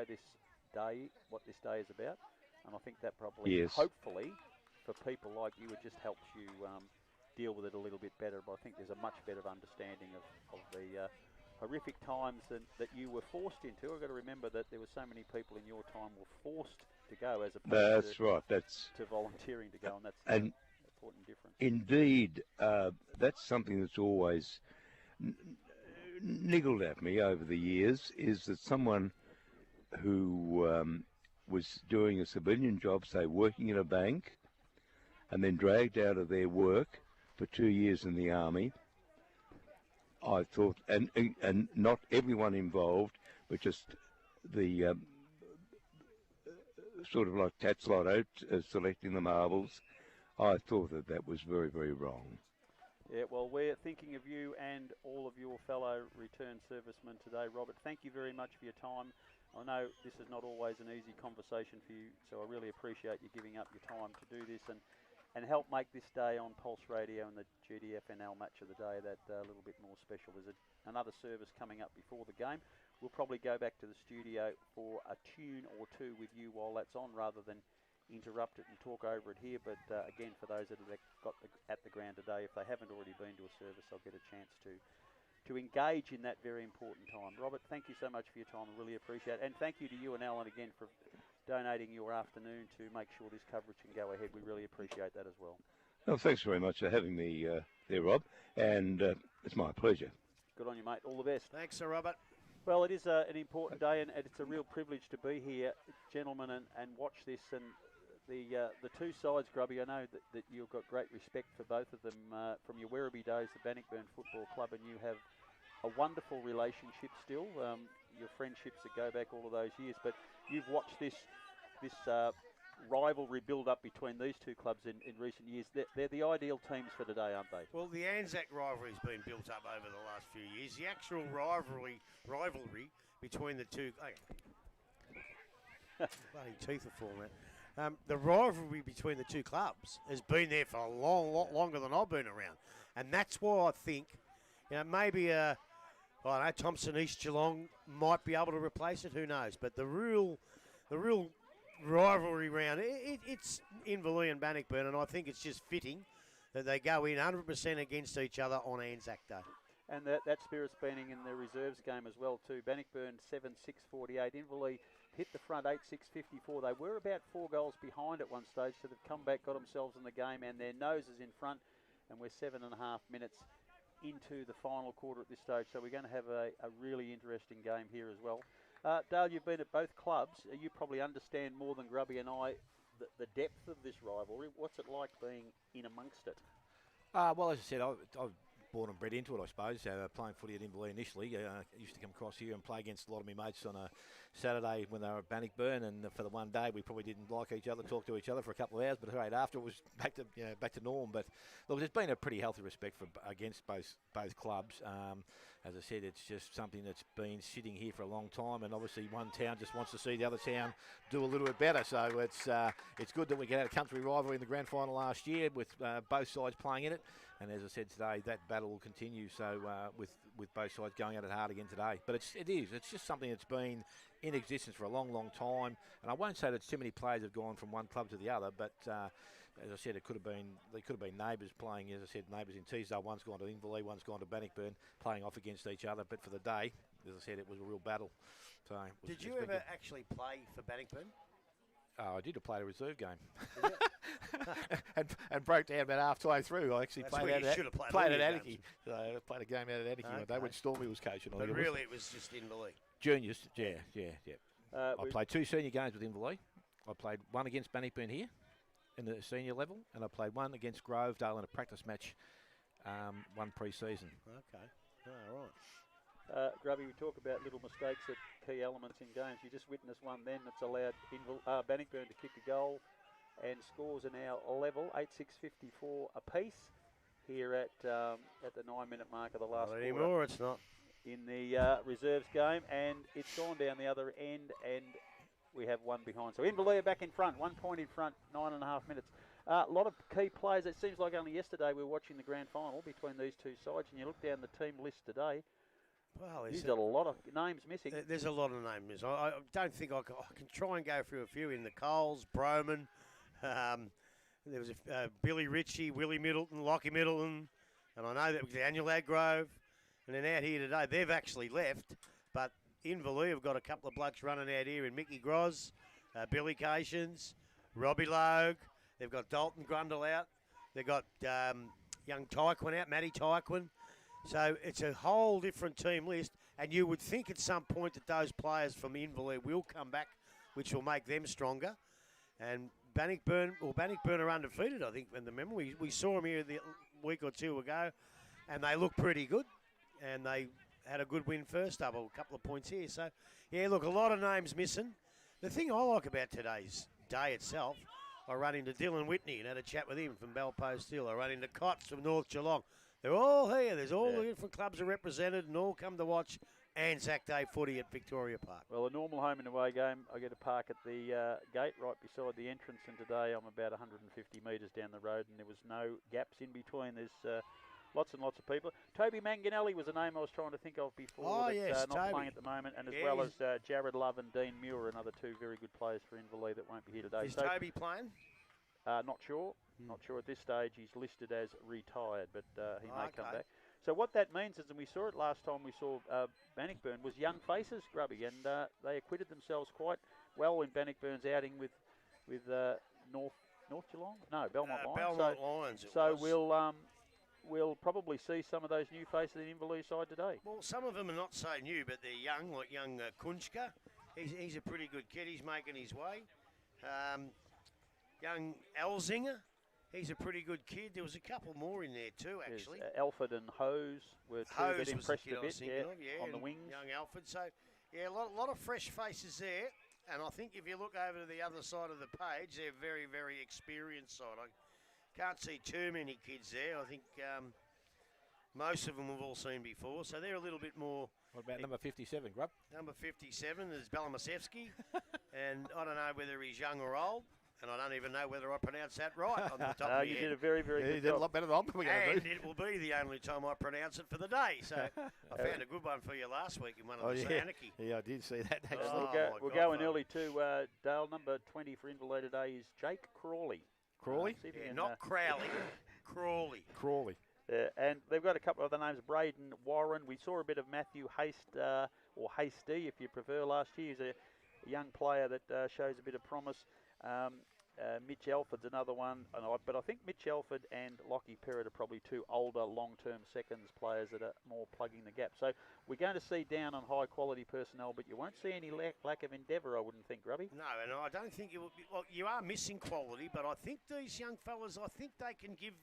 why this day, what this day is about. And I think that probably, Yes. hopefully, for people like you, it just helps you deal with it a little bit better. But I think there's a much better understanding of the horrific times that you were forced into. I've got to remember that there were so many people in your time were forced to go as opposed to volunteering to go, and that's an important difference. Indeed, that's something that's always niggled at me over the years, is that someone who was doing a civilian job, say working in a bank, and then dragged out of their work for 2 years in the army, I thought, and not everyone involved, but just the sort of like Tats Lotto, selecting the marbles, I thought that was very, very wrong. Yeah, well, we're thinking of you and all of your fellow returned servicemen today, Robert. Thank you very much for your time. I know this is not always an easy conversation for you, so I really appreciate you giving up your time to do this and help make this day on Pulse Radio and the GDFNL match of the day that little bit more special. There's another service coming up before the game. We'll probably go back to the studio for a tune or two with you while that's on, rather than interrupt it and talk over it here. But again, for those that have got at the ground today, if they haven't already been to a service, they'll get a chance to engage in that very important time. Robert, thank you so much for your time. I really appreciate it. And thank you to you and Alan again for donating your afternoon to make sure this coverage can go ahead. We really appreciate that as well. Well, thanks very much for having me there, Rob, and it's my pleasure. Good on you, mate. All the best. Thanks, Sir Robert. Well, it is an important day, and it's a real privilege to be here, gentlemen, and watch this. And the two sides, Grubby, I know that you've got great respect for both of them from your Werribee days, the Bannockburn Football Club, and you have a wonderful relationship still. Your friendships that go back all of those years, but you've watched this rivalry build up between these two clubs in recent years. They're the ideal teams for today, aren't they? Well, the Anzac rivalry's been built up over the last few years. The actual rivalry between the two... bloody teeth are falling out. The rivalry between the two clubs has been there for a lot longer than I've been around. And that's why I think, maybe I don't know, Thompson East Geelong might be able to replace it. Who knows? But the real rivalry round, it's Inverleigh and Bannockburn, and I think it's just fitting that they go in 100% against each other on Anzac Day. And that spirit's been in the reserves game as well too. Bannockburn 7-6-48. Inverleigh hit the front 8-6-54. They were about 4 goals behind at one stage, so they've come back, got themselves in the game, and their nose is in front, and we're 7.5 minutes into the final quarter at this stage, so we're going to have a really interesting game here as well. Dale, you've been at both clubs. You probably understand more than Grubby and I the depth of this rivalry. What's it like being in amongst it? Well, as I said, I've born and bred into it, I suppose. Playing footy at Inverleigh initially, I used to come across here and play against a lot of my mates on a Saturday when they were at Bannockburn, and for the one day we probably didn't like each other, talk to each other for a couple of hours, but right after it was back to norm. But look, there's been a pretty healthy respect against both clubs. As I said, it's just something that's been sitting here for a long time, and obviously one town just wants to see the other town do a little bit better. So it's good that we get out a country rivalry in the grand final last year with both sides playing in it, and as I said today, that battle will continue. So with both sides going at it hard again today, but it's just something that's been in existence for a long time, and I won't say that too many players have gone from one club to the other, but as I said, they could have been neighbours playing. As I said, neighbours in Teesdale. One's gone to Inverleigh, one's gone to Bannockburn, playing off against each other. But for the day, as I said, it was a real battle. So did you ever actually play for Bannockburn? I did play a reserve game. and broke down about half-way through. I actually played at Anakie. So I played a game out at Anakie one day when Stormy was coaching. But really it was just Inverleigh? Juniors, yeah. I played 2 senior games with Inverleigh. I played one against Bannockburn here in the senior level, and I played one against Grovedale in a practice match, one pre-season. Okay, all right. Grubby, we talk about little mistakes at key elements in games. You just witnessed one then that's allowed Bannockburn to kick a goal, and scores are now level, 8-6-54 apiece here at the 9-minute mark of the last quarter. Not anymore, it's not. In the reserves game, and it's gone down the other end, and we have one behind. So Inverleigh back in front, 1 point in front, 9.5 minutes. A lot of key players. It seems like only yesterday we were watching the grand final between these two sides, and you look down the team list today, Well, He's got a lot of names missing. there's a lot of names. I don't think I can try and go through a few in the Coles, Broman. There was Billy Ritchie, Willie Middleton, Lockie Middleton, and I know that was Daniel Aggrove. And then out here today, they've actually left, but Inverleigh have got a couple of blokes running out here in Mickey Groz, Billy Cations, Robbie Logue. They've got Dalton Grundle out. They've got young Tyquin out, Matty Tyquin. So it's a whole different team list, and you would think at some point that those players from Inverleigh will come back, which will make them stronger. And Bannockburn are undefeated, I think, in the memory. We saw them here a week or two ago, and they look pretty good. And they had a good win first up, a couple of points here. So, yeah, look, a lot of names missing. The thing I like about today's day itself, I ran into Dylan Whitney and had a chat with him from Belpost Hill. I ran into Cots from North Geelong. They're all here. There's all the different clubs are represented and all come to watch Anzac Day footy at Victoria Park. Well, a normal home and away game, I get to park at the gate right beside the entrance, and today I'm about 150 metres down the road, and there was no gaps in between. There's lots and lots of people. Toby Manganelli was a name I was trying to think of before. Yes, not Toby. Playing at the moment, and as well as Jared Love and Dean Muir, another two very good players for Inverleigh that won't be here today. Is Toby playing? Not sure. Not sure at this stage. He's listed as retired, but he may come back. So what that means is, and we saw it last time we saw Bannockburn, was young faces, Grubby, and they acquitted themselves quite well in Bannockburn's outing with North Geelong? No, Belmont Lions. Belmont Lions. So we'll probably see some of those new faces in Inverleigh side today. Well, some of them are not so new, but they're young, like young Kunchka. He's a pretty good kid. He's making his way. Young Elzinger. He's a pretty good kid. There was a couple more in there too, actually. Alford and Hose were two that impressed a bit on the wings. Young Alford. So, yeah, a lot of fresh faces there. And I think if you look over to the other side of the page, they're very, very experienced side. I can't see too many kids there. I think most of them we've all seen before. So they're a little bit more. What about number 57, Grub? Number 57 is Balamasevsky. And I don't know whether he's young or old. And I don't even know whether I pronounced that right on the top of my You head. did a very, very good job. You did a lot better than I'm going to do. And it will be the only time I pronounce it for the day. So I found a good one for you last week in one of the Anakie. Yeah, I did see that, actually. We'll go in early to Dale. Number 20 for Inverleigh today is Jake Crawley. Crawley? Not Crowley. Crawley. Crawley. And they've got a couple of other names. Braden Warren. We saw a bit of Matthew Haste, or Hasty if you prefer, last year. He's a young player that shows a bit of promise. Mitch Elford's another one, but I think Mitch Elford and Lockie Perrott are probably two older, long-term seconds players that are more plugging the gap. So we're going to see down on high-quality personnel, but you won't see any lack of endeavour, I wouldn't think, Grubby. No, and I don't think you will. Well, you are missing quality, but I think these young fellas, I think they can give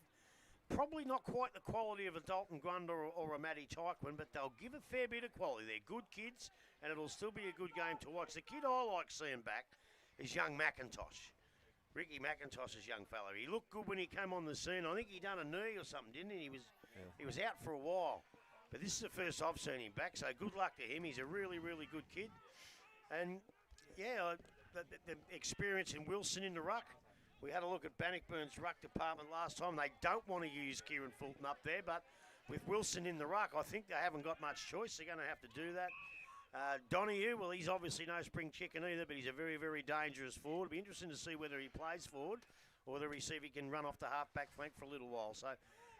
probably not quite the quality of a Dalton Grundle or a Matty Tyquin, but they'll give a fair bit of quality. They're good kids, and it'll still be a good game to watch. The kid I like seeing back is young McIntosh. Ricky McIntosh's young fella. He looked good when he came on the scene. I think he done a knee or something, didn't he? He was out for a while. But this is the first I've seen him back, so good luck to him. He's a really, really good kid. And, yeah, the experience in Wilson in the ruck. We had a look at Bannockburn's ruck department last time. They don't want to use Kieran Fulton up there, but with Wilson in the ruck, I think they haven't got much choice. They're going to have to do that. Donahue, well, he's obviously no spring chicken either, but he's a very, very dangerous forward. It'll be interesting to see whether he plays forward or whether he see if he can run off the half-back flank for a little while. So,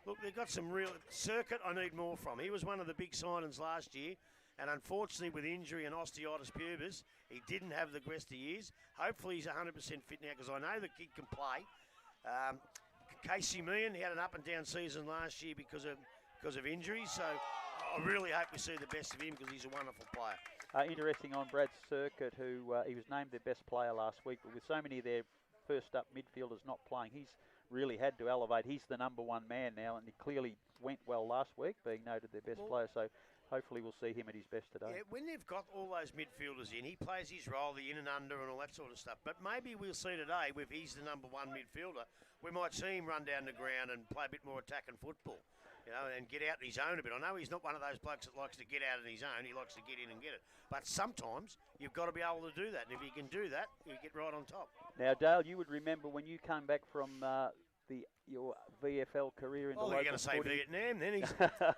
look, they've got some real... Circuit I need more from. He was one of the big signings last year, and unfortunately with injury and osteitis pubis, he didn't have the rest of years. Hopefully he's 100% fit now because I know the kid can play. Casey Meehan, he had an up-and-down season last year because of injuries, so... I really hope we see the best of him because he's a wonderful player. Interesting on Brad Circuit, who he was named their best player last week, but with so many of their first-up midfielders not playing, he's really had to elevate. He's the number one man now, and he clearly went well last week, being noted their best player, so hopefully we'll see him at his best today. Yeah, when they've got all those midfielders in, he plays his role, the in and under and all that sort of stuff. But maybe we'll see today, if he's the number one midfielder, we might see him run down the ground and play a bit more attacking football. You know, and get out in his own a bit. I know he's not one of those blokes that likes to get out on his own. He likes to get in and get it. But sometimes you've got to be able to do that. And if you can do that, you get right on top. Now, Dale, you would remember when you came back from your VFL career in the Oh, local you're going to say footy. Vietnam then?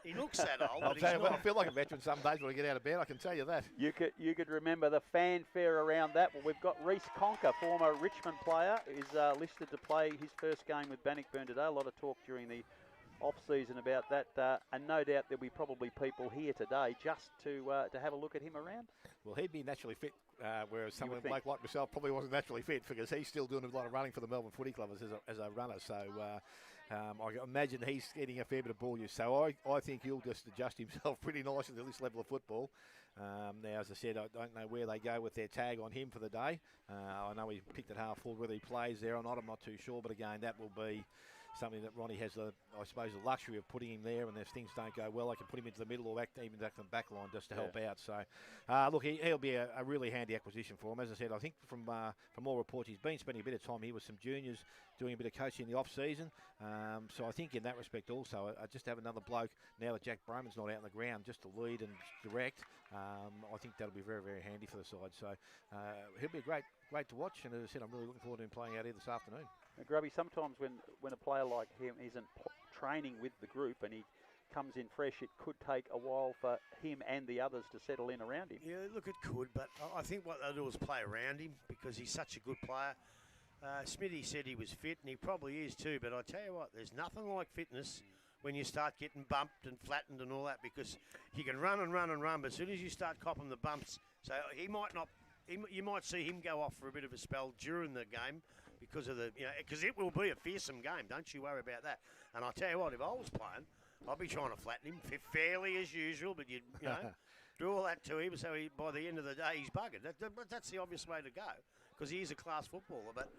He looks that old. I'll but tell he's you what, I not. feel like a veteran some days when I get out of bed, I can tell you that. You could remember the fanfare around that. Well, we've got Reece Conker, former Richmond player, is listed to play his first game with Bannockburn today. A lot of talk during the off-season about that, and no doubt there'll be probably people here today just to have a look at him around. Well, he'd be naturally fit, whereas someone think. like myself probably wasn't naturally fit because he's still doing a lot of running for the Melbourne Footy Club as a runner. So I imagine he's getting a fair bit of ball use. So I think he'll just adjust himself pretty nicely to this level of football. Now, as I said, I don't know where they go with their tag on him for the day. I know he picked at half forward, whether he plays there or not, I'm not too sure. But again, that will be something that Ronnie has, I suppose, the luxury of putting him there, and if things don't go well, I can put him into the middle or even back the back line just to help out. So, look, he'll be a really handy acquisition for him. As I said, I think from all reports, he's been spending a bit of time here with some juniors, doing a bit of coaching in the off-season. So I think in that respect also, I just have another bloke, now that Jack Broman's not out on the ground, just to lead and direct. I think that'll be very, very handy for the side. So he'll be great to watch, and as I said, I'm really looking forward to him playing out here this afternoon. Now, Grubby, sometimes when a player like him isn't training with the group and he comes in fresh, it could take a while for him and the others to settle in around him. Yeah, look, it could, but I think what they'll do is play around him because he's such a good player. Smithy said he was fit, and he probably is too, but I tell you what, there's nothing like fitness when you start getting bumped and flattened and all that, because you can run and run and run, but as soon as you start copping the bumps, so he might not, you might see him go off for a bit of a spell during the game, because of because it will be a fearsome game. Don't you worry about that. And I tell you what, if I was playing, I'd be trying to flatten him fairly as usual, but you know, do all that to him, so by the end of the day he's buggered. That's the obvious way to go, because he is a class footballer. But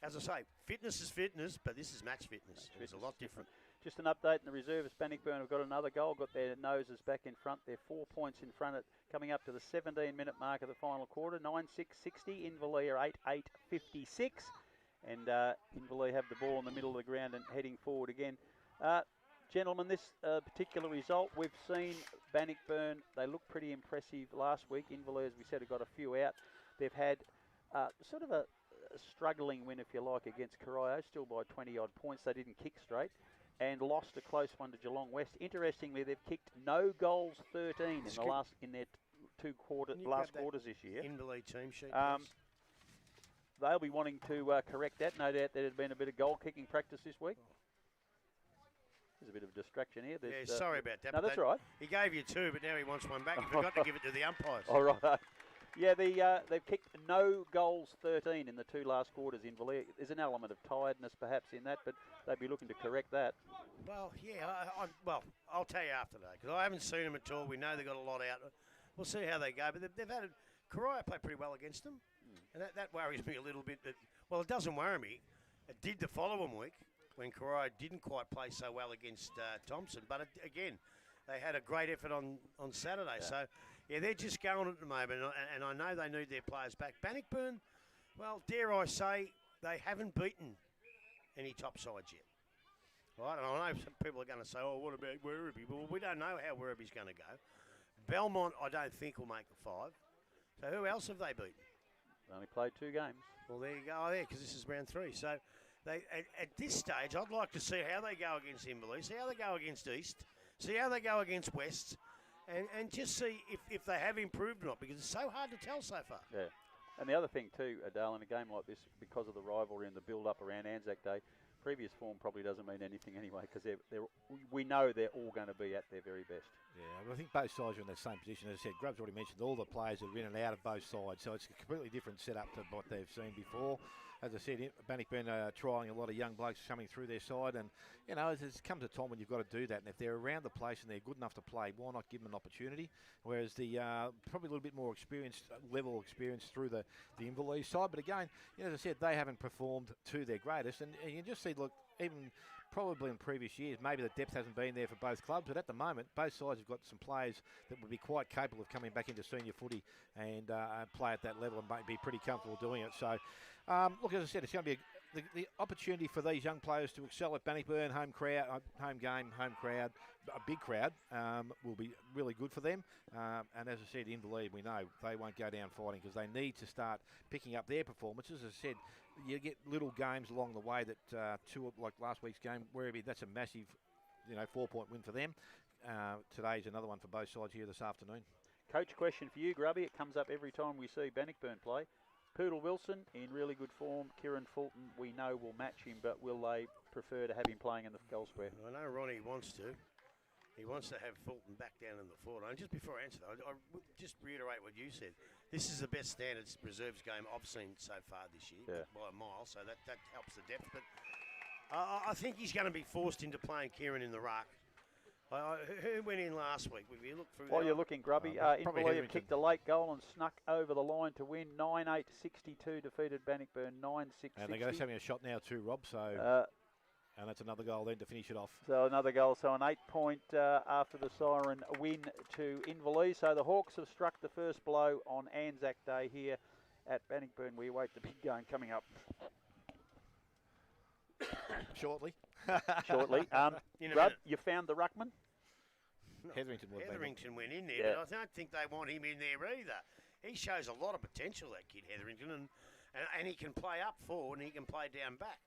as I say, fitness is fitness, but this is match fitness. It's a lot different. Just an update in the reservists. Bannockburn have got another goal, got their noses back in front. They're 4 points in front, coming up to the 17-minute mark of the final quarter. 9-6-60, Inverleigh 8-8-56. And Inverleigh have the ball in the middle of the ground and heading forward again. Gentlemen, this particular result, we've seen Bannockburn, they look pretty impressive last week. Inverleigh, as we said, have got a few out. They've had sort of a struggling win, if you like, against Corio, still by 20-odd points. They didn't kick straight and lost a close one to Geelong West. Interestingly, they've kicked no goals 13 in their last quarters this year. Inverleigh team sheet. They'll be wanting to correct that. No doubt there had been a bit of goal kicking practice this week. There's a bit of a distraction here. Sorry about that. No, that's all right. He gave you two, but now he wants one back. He forgot to give it to the umpires. All right. Yeah, they've kicked no goals 13 in the two last quarters in Inverleigh. There's an element of tiredness perhaps in that, but they'd be looking to correct that. Well, yeah, I'll tell you after that, because I haven't seen them at all. We know they've got a lot out. We'll see how they go, but they've had Corio play pretty well against them. And that worries me a little bit. Well, it doesn't worry me. It did the following week when Corio didn't quite play so well against Thompson. But again, they had a great effort on Saturday. Yeah. So, yeah, they're just going at the moment. And I know they need their players back. Bannockburn, well, dare I say, they haven't beaten any top sides yet. Right? And I know some people are going to say, oh, what about Werribee? Well, we don't know how Werribee's going to go. Belmont, I don't think, will make the five. So who else have they beaten? They only played 2 games. Well, there you go. Oh, yeah, because this is round 3. So they at this stage, I'd like to see how they go against Inverleigh, see how they go against East, see how they go against West, and just see if they have improved or not, because it's so hard to tell so far. Yeah. And the other thing too, Adele, in a game like this, because of the rivalry and the build-up around Anzac Day, previous form probably doesn't mean anything anyway, because we know they're all going to be at their very best. Yeah, I think both sides are in the same position. As I said, Grubb's already mentioned all the players are in and out of both sides, so it's a completely different setup to what they've seen before. As I said, Bannockburn are trying a lot of young blokes coming through their side, and you know, there's comes a time when you've got to do that. And if they're around the place and they're good enough to play, why not give them an opportunity? Whereas the probably a little bit more experience through the Inverleigh side, but again, you know, as I said, they haven't performed to their greatest, and you can just see, look, even probably in previous years, maybe the depth hasn't been there for both clubs, but at the moment, both sides have got some players that would be quite capable of coming back into senior footy and play at that level and might be pretty comfortable doing it. So, look, as I said, it's going to be the opportunity for these young players to excel at Bannockburn, home game, home crowd, a big crowd will be really good for them. And as I said, Inverleigh, we know they won't go down fighting because they need to start picking up their performances. As I said, you get little games along the way that like last week's game, Werribee, that's a massive, 4-point win for them. Today's another one for both sides here this afternoon. Coach question for you, Grubby. It comes up every time we see Bannockburn play. Poodle Wilson in really good form. Kieran Fulton, we know, will match him, but will they prefer to have him playing in the goal square? I know Ronnie wants to. He wants to have Fulton back down in the forward. And just before I answer that, I just reiterate what you said. This is the best standards reserves game I've seen so far this year, by a mile, so that helps the depth. But I think he's going to be forced into playing Kieran in the ruck. Who went in last week? Will you look through While you're looking, Grubby, Inverleigh kicked a late goal and snuck over the line to win. 9-8-62 defeated Bannockburn, 9-6-60. And they're having a shot now too, Rob, so... and that's another goal then to finish it off. So another goal, so an 8-point after the siren win to Inverleigh. So the Hawks have struck the first blow on Anzac Day here at Bannockburn. We await the big game coming up. Shortly. Grub, you found the ruckman? Hetherington went in there, but I don't think they want him in there either. He shows a lot of potential, that kid Hetherington, and he can play up forward and he can play down back.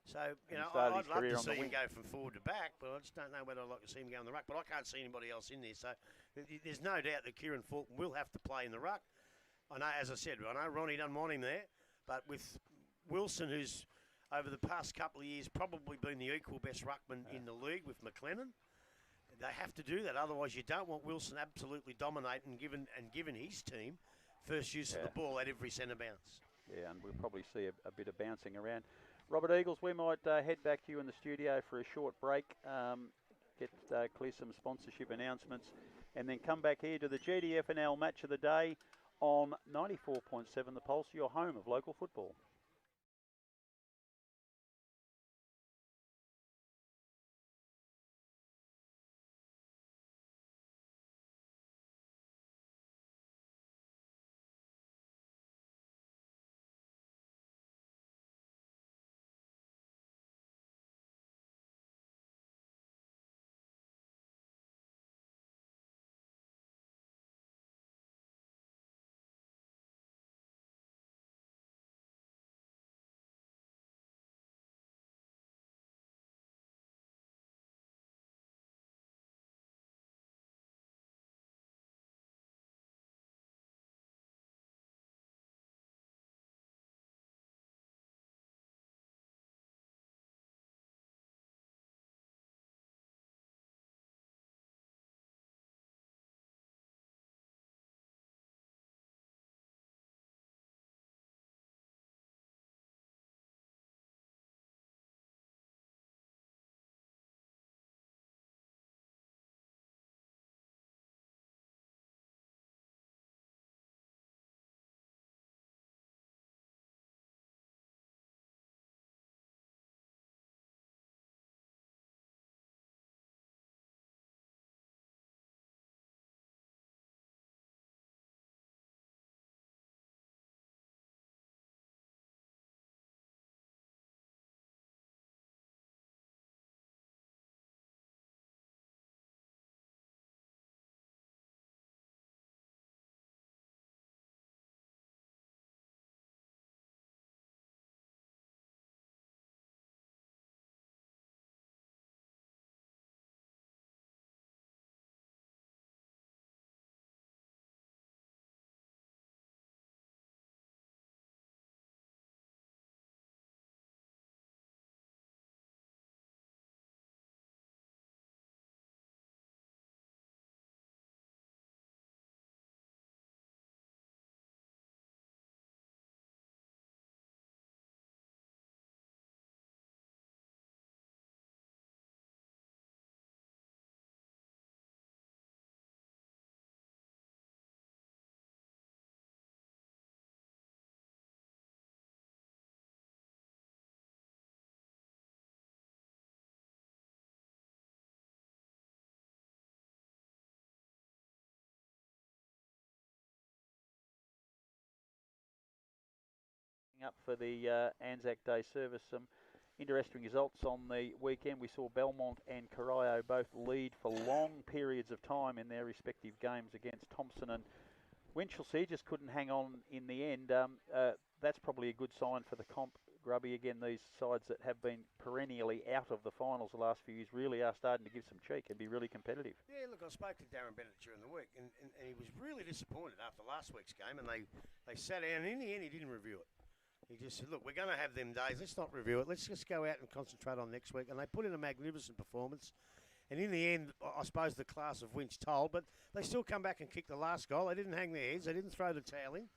So, I'd love to see him go from forward to back, but I just don't know whether I'd like to see him go in the ruck. But I can't see anybody else in there. So there's no doubt that Kieran Fulton will have to play in the ruck. I know, as I said, Ronnie doesn't want him there, but with Wilson, who's over the past couple of years probably been the equal best ruckman in the league with McLennan, they have to do that. Otherwise, you don't want Wilson absolutely dominating and given his team first use of the ball at every centre bounce. Yeah, and we'll probably see a bit of bouncing around. Robert Eagles, we might head back to you in the studio for a short break, clear some sponsorship announcements, and then come back here to the GDFNL Match of the Day on 94.7 The Pulse, your home of local football. Up for the Anzac Day service, some interesting results on the weekend. We saw Belmont and Corio both lead for long periods of time in their respective games against Thompson and Winchelsea. Just couldn't hang on in the end. That's probably a good sign for the comp Grubby, again, these sides that have been perennially out of the finals the last few years really are starting to give some cheek and be really competitive. Yeah, look, I spoke to Darren Bennett during the week, and he was really disappointed after last week's game, and they sat down, and in the end, he didn't review it. He just said, look, we're going to have them days. Let's not review it. Let's just go out and concentrate on next week. And they put in a magnificent performance. And in the end, I suppose the class of Winch told, but they still come back and kick the last goal. They didn't hang their heads. They didn't throw the towel in.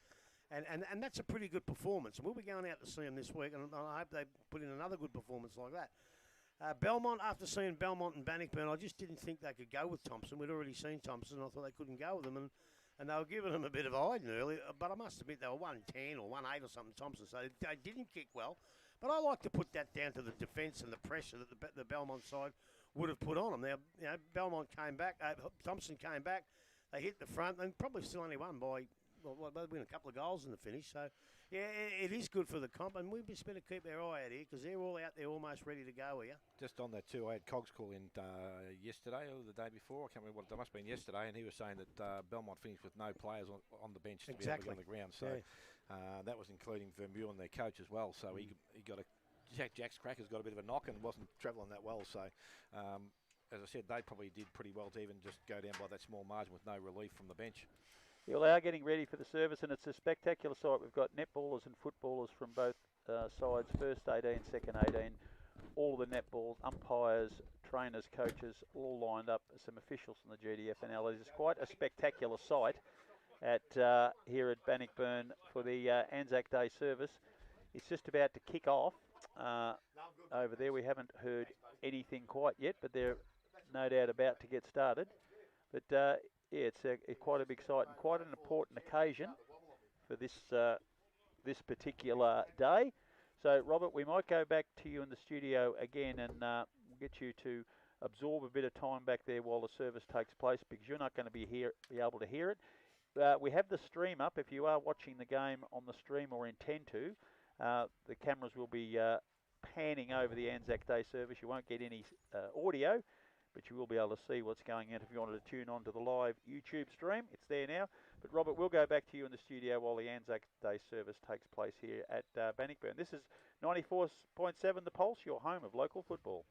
And that's a pretty good performance. And we'll be going out to see them this week, and I hope they put in another good performance like that. Belmont, after seeing Belmont and Bannockburn, I just didn't think they could go with Thompson. We'd already seen Thompson, and I thought they couldn't go with them. And they were giving them a bit of hiding early, but I must admit they were 110 or 1-8 or something, Thompson, so they didn't kick well. But I like to put that down to the defence and the pressure that the Belmont side would have put on them. Now, you know, Belmont came back, Thompson came back, they hit the front, and probably still only won by, well, they win a couple of goals in the finish. So, yeah, it is good for the comp, and we just better keep our eye out here because they're all out there almost ready to go here. Just on that too, I had Cogs call in yesterday or the day before. I can't remember what it must have been yesterday, and he was saying that Belmont finished with no players on the bench to be able to go on the ground. So that was including Vermeulen, their coach, as well. So he got a Jack's Cracker's got a bit of a knock and wasn't travelling that well. So as I said, they probably did pretty well to even just go down by that small margin with no relief from the bench. Yeah, well, they are getting ready for the service, and it's a spectacular sight. We've got netballers and footballers from both sides, first 18, second 18, all the netballs, umpires, trainers, coaches, all lined up, some officials from the GDFNL. It is quite a spectacular sight at here at Bannockburn for the Anzac Day service. It's just about to kick off over there. We haven't heard anything quite yet, but they're no doubt about to get started. But yeah, it's quite a big sight and quite an important occasion for this particular day. So, Robert, we might go back to you in the studio again and get you to absorb a bit of time back there while the service takes place, because you're not going to be able to hear it. We have the stream up. If you are watching the game on the stream or intend to, the cameras will be panning over the Anzac Day service. You won't get any audio, but you will be able to see what's going on. If you wanted to tune on to the live YouTube stream, it's there now. But Robert, we'll go back to you in the studio while the Anzac Day service takes place here at Bannockburn. This is 94.7 The Pulse, your home of local football.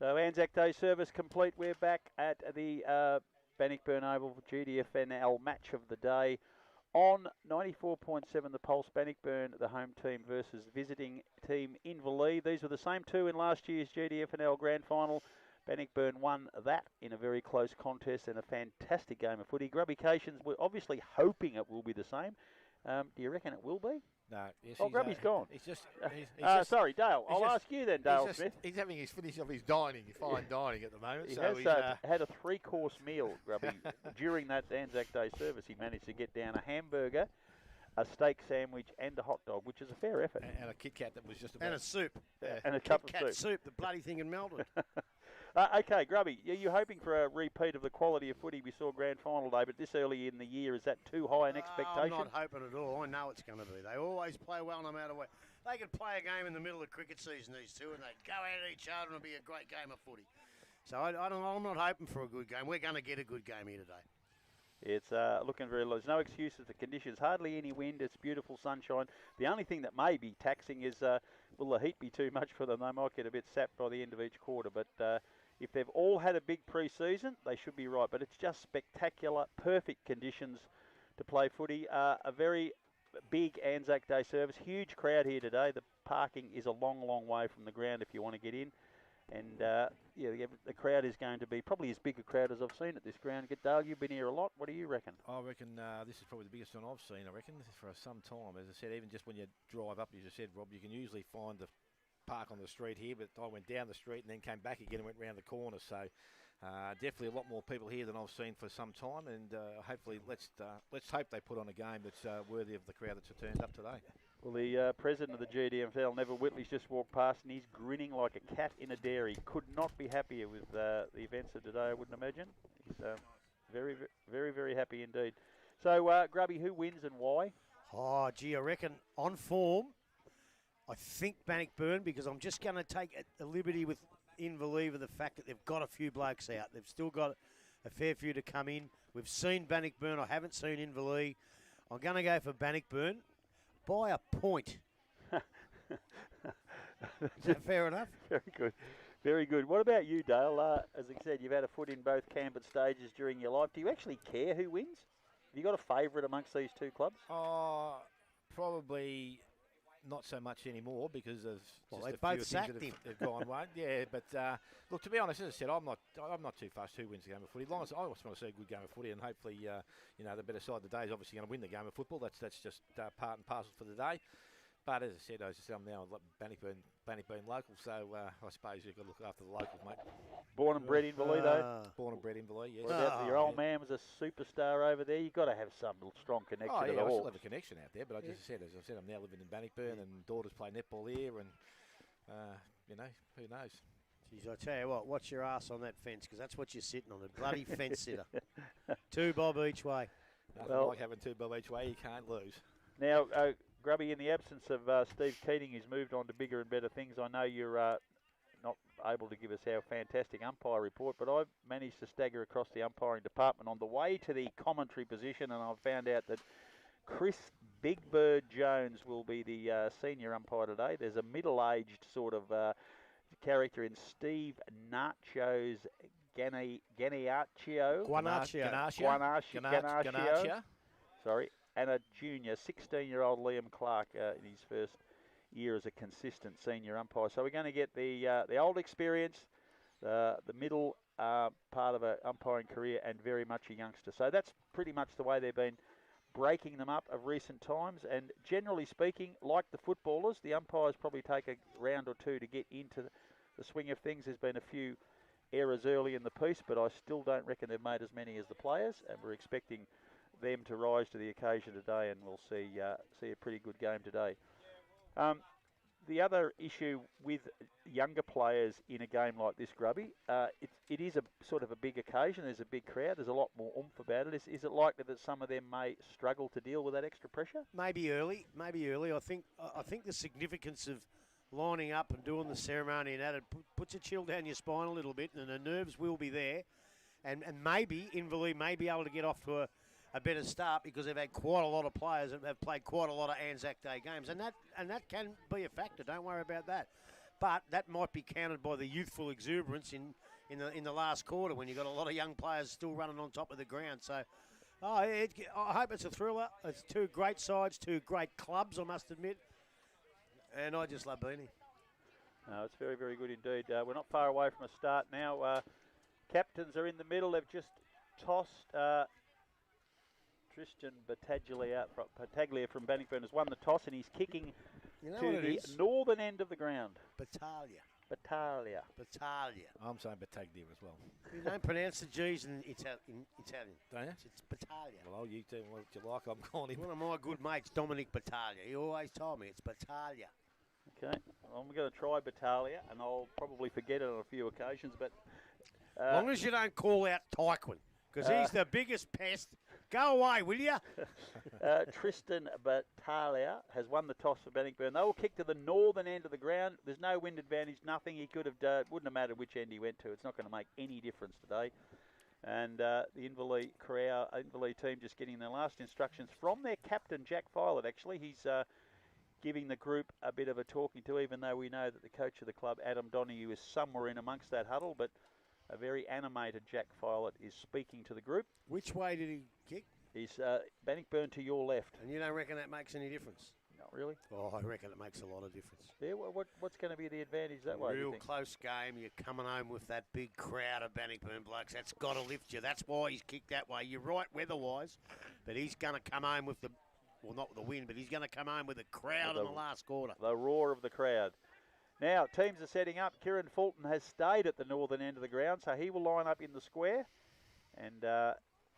So Anzac Day service complete. We're back at the Bannockburn Oval GDFNL match of the day on 94.7 The Pulse. Bannockburn, the home team versus visiting team Inverleigh. These were the same two in last year's GDFNL Grand Final. Bannockburn won that in a very close contest and a fantastic game of footy. Grubbycations, we're obviously hoping it will be the same. Do you reckon it will be? No. Yes, Grubby's gone. He's just... Sorry, Dale. I'll ask you then, Dale Smith. He's having his finish of his dining, fine dining at the moment. He so has he's had a 3-course meal, Grubby. During that Anzac Day service, he managed to get down a hamburger, a steak sandwich and a hot dog, which is a fair effort. And a Kit Kat that was just about... And a soup. And a cup of Kit Kat soup. The bloody thing in Melbourne. Okay, Grubby, are you hoping for a repeat of the quality of footy we saw Grand Final day, but this early in the year, is that too high an expectation? I'm not hoping at all. I know it's going to be. They always play well no matter what. They could play a game in the middle of cricket season, these two, and they'd go at each other and it'll be a great game of footy. So I'm not hoping for a good game. We're going to get a good game here today. It's looking very low. There's no excuses for conditions. Hardly any wind. It's beautiful sunshine. The only thing that may be taxing is will the heat be too much for them? They might get a bit sapped by the end of each quarter. But if they've all had a big pre-season, they should be right. But it's just spectacular, perfect conditions to play footy. A very big Anzac Day service. Huge crowd here today. The parking is a long, long way from the ground if you want to get in. And the crowd is going to be probably as big a crowd as I've seen at this ground. Dale, you've been here a lot. What do you reckon? I reckon this is probably the biggest one I've seen, I reckon, for some time. As I said, even just when you drive up, as you said, Rob, you can usually find the park on the street here, but I went down the street and then came back again and went round the corner. So definitely a lot more people here than I've seen for some time. And hopefully, let's hope they put on a game that's worthy of the crowd that's turned up today. Well, the president of the GDFNL, Neville Whitley's just walked past and he's grinning like a cat in a dairy. Could not be happier with the events of today, I wouldn't imagine. He's very, very, very happy indeed. So, Grubby, who wins and why? Oh, gee, I reckon on form, I think Bannockburn, because I'm just going to take a liberty with Inverleigh of the fact that they've got a few blokes out. They've still got a fair few to come in. We've seen Bannockburn. I haven't seen Inverleigh. I'm going to go for Bannockburn by a point. Is that fair enough? Very good. Very good. What about you, Dale? As I said, you've had a foot in both camp and stages during your life. Do you actually care who wins? Have you got a favourite amongst these two clubs? Probably not so much anymore because of they both sacked him. They've gone one. Yeah, but look, to be honest, as I said, I'm not too fussed who wins the game of footy. As long as I just want to see a good game of footy, and hopefully, the better side of the day is obviously going to win the game of football. That's just part and parcel for the day. But as I said, I'm now Bannockburn local, so I suppose you've got to look after the locals, mate. Born and bred in Inverleigh, though? Born and bred in Inverleigh, yes. What about your old man was a superstar over there? You've got to have some strong connection to the I Hawks. still have a connection out there, but as I said, I'm now living in Bannockburn and daughters play netball here, and, who knows? Jeez, I tell you what, watch your ass on that fence, because that's what you're sitting on, a bloody fence sitter. 2 bob each way. Nothing like having 2 bob each way, you can't lose. Now, Grubby, in the absence of Steve Keating, who's moved on to bigger and better things, I know you're not able to give us our fantastic umpire report, but I've managed to stagger across the umpiring department on the way to the commentary position, and I've found out that Chris Big Bird Jones will be the senior umpire today. There's a middle-aged sort of character in Steve Nacho's Guanaccio. Sorry. And a junior, 16-year-old Liam Clark in his first year as a consistent senior umpire. So we're going to get the old experience, the middle part of an umpiring career, and very much a youngster. So that's pretty much the way they've been breaking them up of recent times. And generally speaking, like the footballers, the umpires probably take a round or two to get into the swing of things. There's been a few errors early in the piece, but I still don't reckon they've made as many as the players, and we're expecting them to rise to the occasion today, and we'll see a pretty good game today. The other issue with younger players in a game like this, Grubby, it is a sort of a big occasion. There's a big crowd. There's a lot more oomph about it. Is it likely that some of them may struggle to deal with that extra pressure? Maybe early. I think the significance of lining up and doing the ceremony and that, it puts a chill down your spine a little bit, and the nerves will be there. And maybe Inverleigh may be able to get off to a better start because they've had quite a lot of players that have played quite a lot of Anzac Day games, and that can be a factor. Don't worry about that. But that might be countered by the youthful exuberance in the last quarter when you've got a lot of young players still running on top of the ground. So, I hope it's a thriller. It's two great sides, two great clubs, I must admit. And I just love being No, it's very, very good indeed. We're not far away from a start now. Captains are in the middle. They've just tossed Tristan Battaglia from Bannockburn has won the toss, and he's kicking to the northern end of the ground. Battaglia. I'm saying Battaglia as well. You don't pronounce the G's in Italian. Don't you? It's Battaglia. Well, you tell me what you like. I'm calling him. One of my good mates, Dominic Battaglia, he always told me it's Battaglia. Okay, well, I'm going to try Battaglia, and I'll probably forget it on a few occasions, but... as long as you don't call out Tyquin, because he's the biggest pest. Go away, will you? Tristan Battaglia has won the toss for Bannockburn. They will kick to the northern end of the ground. There's no wind advantage, nothing. He could have done, wouldn't have mattered which end he went to. It's not going to make any difference today. And the Inverleigh team just getting their last instructions from their captain, Jack Filet, actually. He's giving the group a bit of a talking to, even though we know that the coach of the club, Adam Donoghue, is somewhere in amongst that huddle. But a very animated Jack Filet is speaking to the group. Which way did he kick? He's Bannockburn to your left. And you don't reckon that makes any difference? Not really. Oh, I reckon it makes a lot of difference. Yeah, what's going to be the advantage that way? Real close game. You're coming home with that big crowd of Bannockburn blokes. That's got to lift you. That's why he's kicked that way. You're right weather-wise, but he's going to come home with not with the wind, but he's going to come home with a crowd in the last quarter. The roar of the crowd. Now, teams are setting up. Kieran Fulton has stayed at the northern end of the ground, so he will line up in the square. And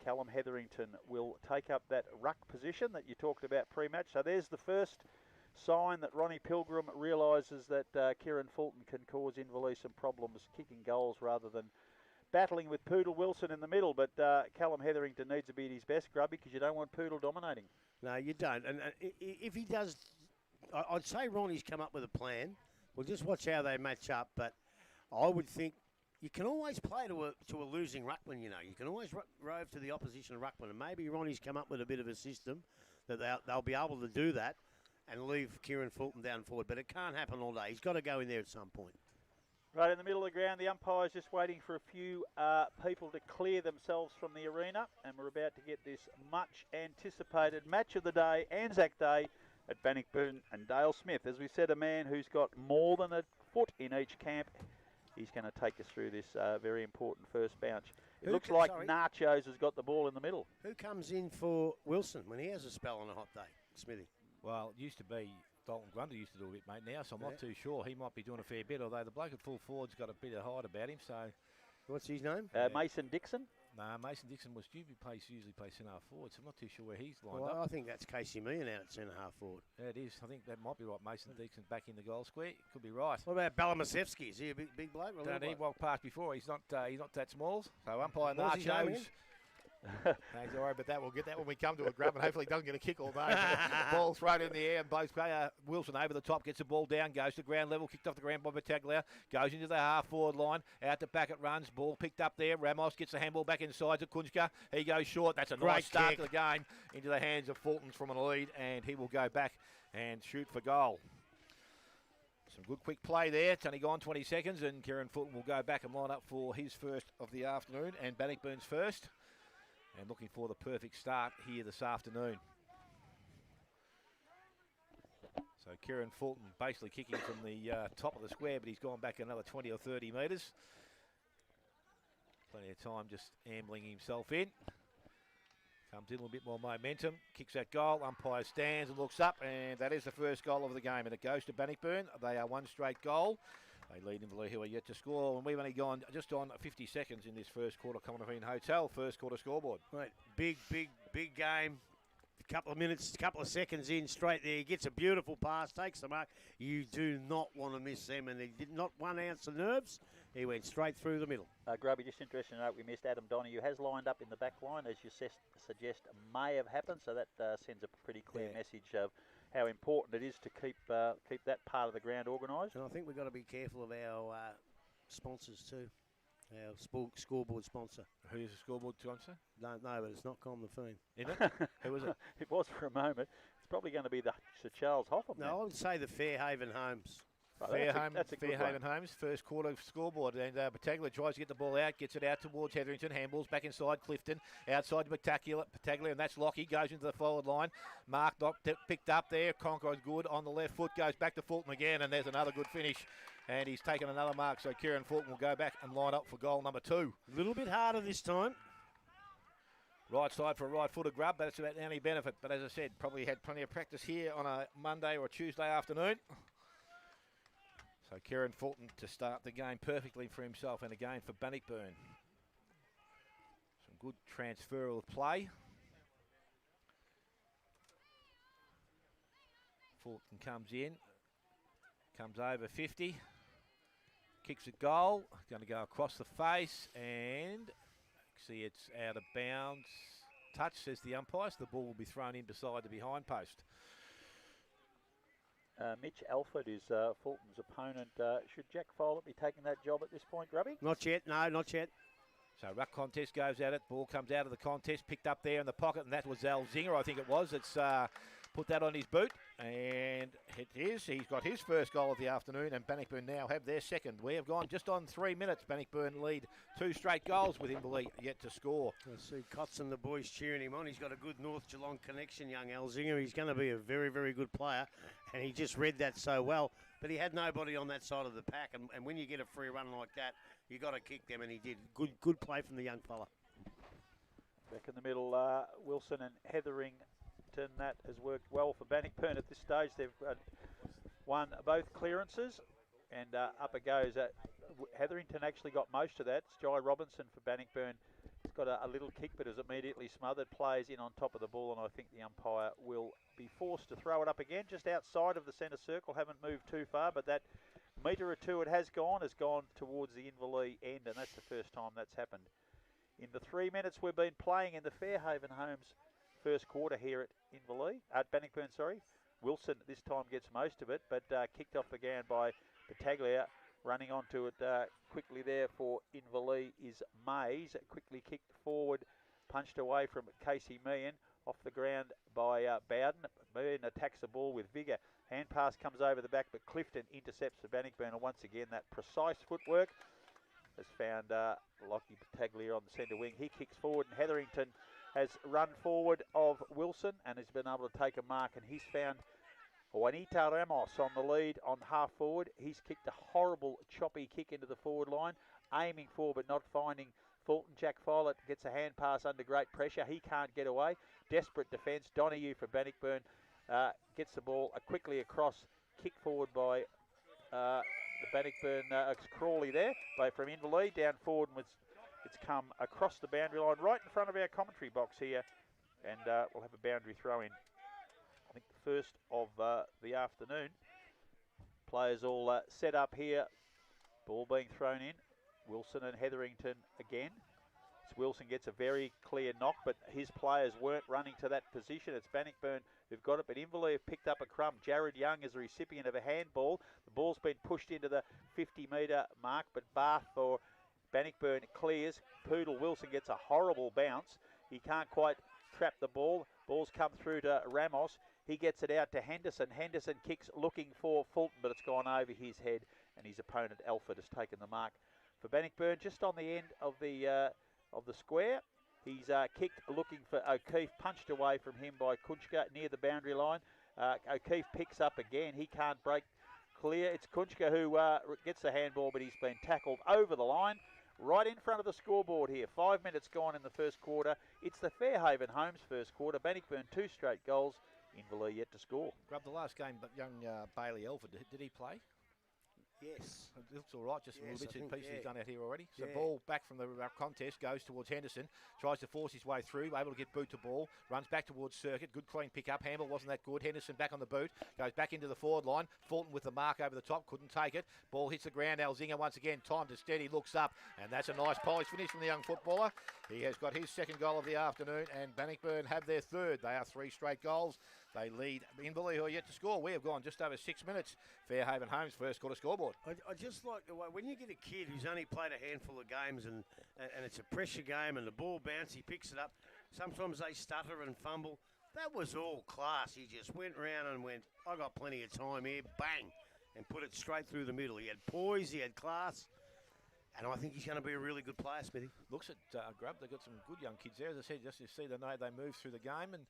Callum Hetherington will take up that ruck position that you talked about pre-match. So there's the first sign that Ronnie Pilgrim realises that Kieran Fulton can cause Inverleigh some problems, kicking goals rather than battling with Poodle Wilson in the middle. But Callum Hetherington needs to be at his best, Grubby, because you don't want Poodle dominating. No, you don't. And if he does, I'd say Ronnie's come up with a plan. We'll just watch how they match up. But I would think you can always play to a losing ruckman, you know. You can always rove to the opposition ruckman. And maybe Ronnie's come up with a bit of a system that they'll be able to do that and leave Kieran Fulton down forward. But it can't happen all day. He's got to go in there at some point. Right in the middle of the ground, the umpire's just waiting for a few people to clear themselves from the arena. And we're about to get this much anticipated match of the day, Anzac Day, at Bannockburn and Dale Smith. As we said, a man who's got more than a foot in each camp. He's going to take us through this very important first bounce. It looks like Nachos has got the ball in the middle. Who comes in for Wilson when he has a spell on a hot day, Smithy? Well, it used to be Dalton Grundy used to do a bit, mate, now, so I'm not too sure. He might be doing a fair bit, although the bloke at full forward's got a bit of height about him, so... What's his name? Mason Dixon. Nah, Mason Dixon was usually plays centre-half forward, so I'm not too sure where he's lined up. I think that's Casey Meehan out at centre-half forward. Yeah, it is. I think that might be right. Mason Dixon's back in the goal square. Could be right. What about Balamasevsky? Is he a big bloke? He walked past before. He's not that small. So umpire Nachos. Thanks, all right, but we'll get that when we come to a grab, and hopefully he doesn't get a kick all day. Ball thrown in the air, and both Wilson over the top, gets the ball down, goes to ground level, kicked off the ground by Battaglia, goes into the half-forward line, out the back it runs, ball picked up there, Ramos gets the handball back inside to Kunchka, he goes short, that's a nice start to the game, into the hands of Fulton from a lead, and he will go back and shoot for goal. Some good quick play there. It's only gone 20 seconds, and Kieran Fulton will go back and line up for his first of the afternoon, and Bannockburn's first. And looking for the perfect start here this afternoon. So Kieran Fulton basically kicking from the top of the square, but he's gone back another 20 or 30 metres. Plenty of time just ambling himself in. Comes in a little bit more momentum, kicks that goal, umpire stands and looks up, and that is the first goal of the game, and it goes to Bannockburn. They are one straight goal. They lead Inverleigh, who are yet to score, and we've only gone just on 50 seconds in this first quarter. Commonwealth Hotel, first quarter scoreboard. Right, big game. A couple of minutes, a couple of seconds in, straight there. He gets a beautiful pass, takes the mark. You do not want to miss them, and he did not 1 ounce of nerves. He went straight through the middle. Grubby, just interesting to note, we missed Adam Donoghue. Has lined up in the back line, as you suggest may have happened, so that sends a pretty clear message of how important it is to keep that part of the ground organised. And I think we've got to be careful of our sponsors too. Our scoreboard sponsor. Who's the scoreboard sponsor? Don't know, but it's not Com the Fiend. Is it? Who was it? It was for a moment. It's probably going to be the Sir Charles Hoffman. No, I would say the Fairhaven Homes. Right, that's a good Fairhaven one. Homes, first quarter scoreboard. And Battaglia tries to get the ball out, gets it out towards Hetherington. Handballs back inside Clifton, outside to Battaglia, and that's Lockie. Goes into the forward line. Mark picked up there. Conroy's good on the left foot, goes back to Fulton again, and there's another good finish. And he's taken another mark, so Kieran Fulton will go back and line up for goal number 2. A little bit harder this time. Right side for a right-footed grub, but it's about the only benefit. But as I said, probably had plenty of practice here on a Monday or a Tuesday afternoon. So Kieran Fulton to start the game perfectly for himself, and again for Bannockburn. Some good transferal of play. Fulton comes in, comes over 50, kicks a goal, going to go across the face, and see it's out of bounds. Touch, says the umpire, so the ball will be thrown in beside the behind post. Mitch Alford is Fulton's opponent. Should Jack Follett be taking that job at this point, Grubby? Not yet, no, not yet. So ruck contest goes at it. Ball comes out of the contest, picked up there in the pocket, and that was Zinger, I think it was. It's put that on his boot, and it is. He's got his first goal of the afternoon, and Bannockburn now have their second. We have gone just on 3 minutes. Bannockburn lead 2 straight goals with Inverleigh yet to score. I see Cots and the boys cheering him on. He's got a good North Geelong connection, young Zinger. He's going to be a very, very good player, and he just read that so well. But he had nobody on that side of the pack, and when you get a free run like that, you got to kick them, and he did. Good play from the young fella. Back in the middle, Wilson and Hetherington. That has worked well for Bannockburn at this stage. They've won both clearances, and up it goes. Hetherington actually got most of that. It's Jai Robinson for Bannockburn. He's got a little kick, but is immediately smothered. Plays in on top of the ball, and I think the umpire will be forced to throw it up again, just outside of the centre circle. Haven't moved too far, but that metre or two it has gone towards the Inverleigh end, and that's the first time that's happened. In the 3 minutes we've been playing in the Fairhaven Homes first quarter here at Bannockburn, sorry. Wilson this time gets most of it, but kicked off again by Battaglia. Running onto it quickly there for Inverleigh is Mays. Quickly kicked forward, punched away from Casey Meehan. Off the ground by Bowden. Meehan attacks the ball with vigour. Hand pass comes over the back, but Clifton intercepts for Bannockburn. And once again, that precise footwork has found Lockie Battaglia on the centre wing. He kicks forward, and Hetherington has run forward of Wilson and has been able to take a mark, and he's found Juanita Ramos on the lead on half forward. He's kicked a horrible choppy kick into the forward line, aiming for but not finding Fulton. Jack Follett gets a hand pass under great pressure. He can't get away. Desperate defence. Donahue for Bannockburn gets the ball quickly across. Kick forward by the Bannockburn. It's Crawley there from Inverleigh down forward, and it's come across the boundary line right in front of our commentary box here, and we'll have a boundary throw in. I think the first of the afternoon. Players all set up here. Ball being thrown in. Wilson and Hetherington again. Wilson gets a very clear knock, but his players weren't running to that position. It's Bannockburn who've got it, but Inverleigh have picked up a crumb. Jared Young is the recipient of a handball. The ball's been pushed into the 50-metre mark, but Bath for Bannockburn clears. Poodle Wilson gets a horrible bounce. He can't quite trap the ball. Ball's come through to Ramos. He gets it out to Henderson. Henderson kicks looking for Fulton, but it's gone over his head, and his opponent Alford has taken the mark for Bannockburn. Just on the end of the square, he's kicked looking for O'Keefe, punched away from him by Kunchka near the boundary line. O'Keefe picks up again. He can't break clear. It's Kunchka who gets the handball, but he's been tackled over the line. Right in front of the scoreboard here. 5 minutes gone in the first quarter. It's the Fairhaven Homes first quarter. Bannockburn 2 straight goals. Inverleigh yet to score. Grab the last game, but young Bailey Elford, did he play? Yes. It looks all right, just Yes, a little bits I and think, pieces yeah. he's done out here already. So Yeah. ball back from the contest, goes towards Henderson, tries to force his way through, able to get boot to ball, runs back towards Circuit, good clean pick up, handle wasn't that good, Henderson back on the boot, goes back into the forward line, Fulton with the mark over the top, couldn't take it, ball hits the ground, Alzinger once again, time to steady, looks up, and that's a nice polished finish from the young footballer. He has got his second goal of the afternoon, and Bannockburn have their third. They are 3 straight goals. They lead Inverleigh, who are yet to score. We have gone just over 6 minutes. Fairhaven Homes first quarter scoreboard. I just like the way, when you get a kid who's only played a handful of games and it's a pressure game and the ball bounces, he picks it up. Sometimes they stutter and fumble. That was all class. He just went round and went, I got plenty of time here, bang. and put it straight through the middle. He had poise, he had class, and I think he's going to be a really good player, Smithy. Looks at Grub. They've got some good young kids there. As I said, just to see the way they move through the game. And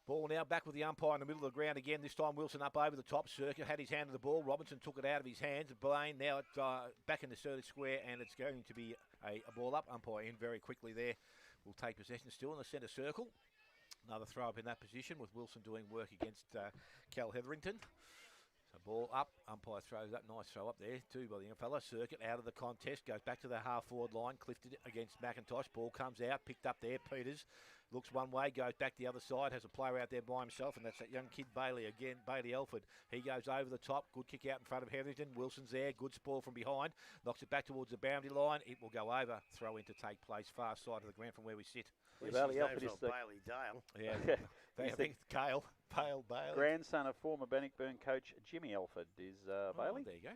ball now back with the umpire in the middle of the ground again. This time Wilson up over the top. Circuit had his hand on the ball. Robinson took it out of his hands. Blaine now back in the third square, and it's going to be a ball up. Umpire in very quickly there. Will take possession still in the centre circle. Another throw up in that position with Wilson doing work against Cal Hetherington. So ball up, umpire throws that nice throw up there too by the young fella. Circuit out of the contest, goes back to the half forward line, Clifton against McIntosh. Ball comes out, picked up there. Peters looks one way, goes back the other side, has a player out there by himself, and that's that young kid Bailey again, Bailey Elford. He goes over the top, good kick out in front of Hetherington. Wilson's there, good spoil from behind, knocks it back towards the boundary line. It will go over, throw in to take place, far side of the ground from where we sit. Bailey Elford is Bailey Dale. Yeah, I think it's Cale. Bailey. Grandson of former Bannockburn coach Jimmy Elford is Bailey. There you go.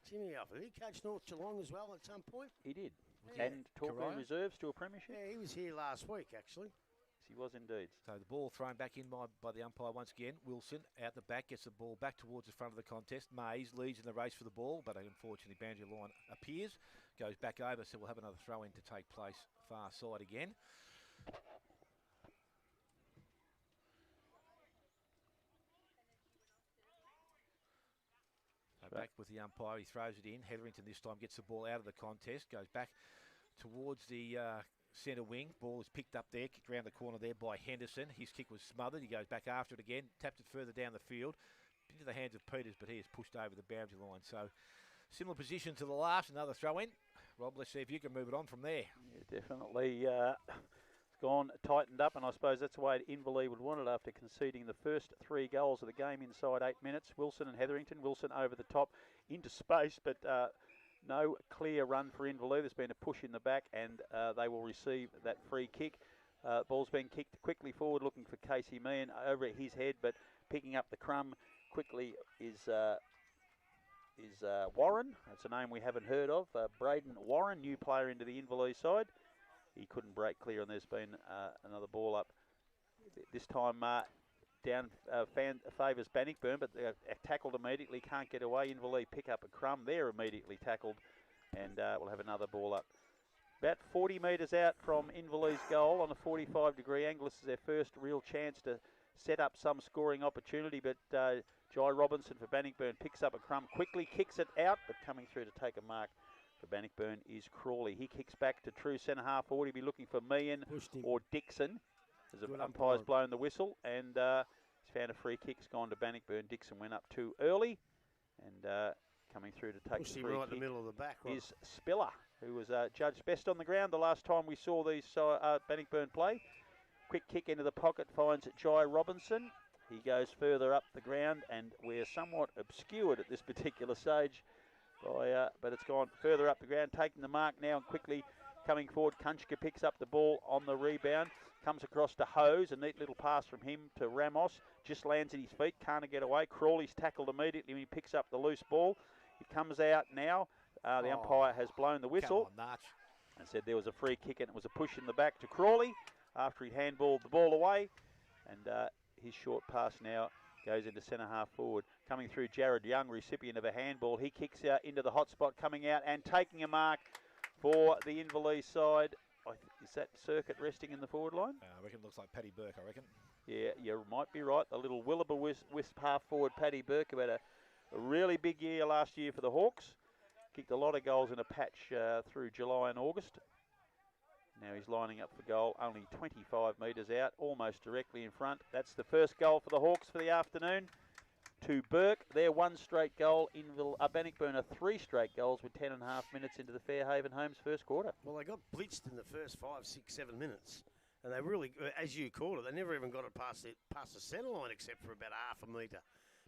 Jimmy Elford. He coached North Geelong as well at some point. He did. Yeah. And Corio Reserves to a premiership. Yeah, he was here last week, actually. Yes, he was indeed. So the ball thrown back in by the umpire once again. Wilson out the back, gets the ball back towards the front of the contest. Mays leads in the race for the ball, but unfortunately boundary line appears. Goes back over, so we'll have another throw in to take place far side again. Back with the umpire, he throws it in. Hetherington this time gets the ball out of the contest, goes back towards the centre wing. Ball is picked up there, kicked around the corner there by Henderson. His kick was smothered. He goes back after it again, tapped it further down the field, into the hands of Peters, but he is pushed over the boundary line. So similar position to the last, another throw in. Rob, let's see if you can move it on from there. Yeah, definitely. It's gone, tightened up, and I suppose that's the way Inverleigh would want it after conceding the first 3 goals of the game inside 8 minutes. Wilson and Hetherington. Wilson over the top into space, but no clear run for Inverleigh. There's been a push in the back, and they will receive that free kick. Ball's been kicked quickly forward, looking for Casey Meehan over his head, but picking up the crumb quickly is Warren. That's a name we haven't heard of. Braden Warren, new player into the Inverleigh side. He couldn't break clear, and there's been another ball up. This time down favours Bannockburn, but they're tackled immediately, can't get away. Inverleigh pick up a crumb. They're immediately tackled, and we'll have another ball up. About 40 metres out from Inverleigh's goal on a 45-degree angle. This is their first real chance to set up some scoring opportunity, but Jai Robinson for Bannockburn picks up a crumb, quickly kicks it out, but coming through to take a mark for Bannockburn is Crawley. He kicks back to true centre half forward. He'll be looking for Meehan or Dixon as the umpire's blown the whistle, and he's found a free kick. It's gone to Bannockburn. Dixon went up too early, and coming through to take the free right kick in the middle of the back, right? is Spiller, who was judged best on the ground the last time we saw these Bannockburn play. Quick kick into the pocket finds Jai Robinson. He goes further up the ground, and we're somewhat obscured at this particular stage. But it's gone further up the ground, taking the mark now and quickly coming forward. Kunchka picks up the ball on the rebound, comes across to Hose, a neat little pass from him to Ramos, just lands at his feet, can't get away. Crawley's tackled immediately when he picks up the loose ball. It comes out now. The umpire has blown the whistle and said there was a free kick, and it was a push in the back to Crawley after he handballed the ball away, and his short pass now goes into centre half forward. Coming through, Jared Young, recipient of a handball. He kicks out into the hot spot, coming out and taking a mark for the Inverleigh side. Is that Circuit resting in the forward line? I reckon it looks like Paddy Burke, I reckon. Yeah, you might be right. The little Willoughby-Wisp half forward, Paddy Burke, who had a really big year last year for the Hawks. Kicked a lot of goals in a patch through July and August. Now he's lining up for goal, only 25 metres out, almost directly in front. That's the first goal for the Hawks for the afternoon. To Burke, their 1 straight goal. Bannockburn are 3 straight goals with 10.5 minutes into the Fairhaven Homes first quarter. Well, they got blitzed in the first 5, 6, 7 minutes, and they really, as you called it, they never even got it past the centre line except for about half a metre.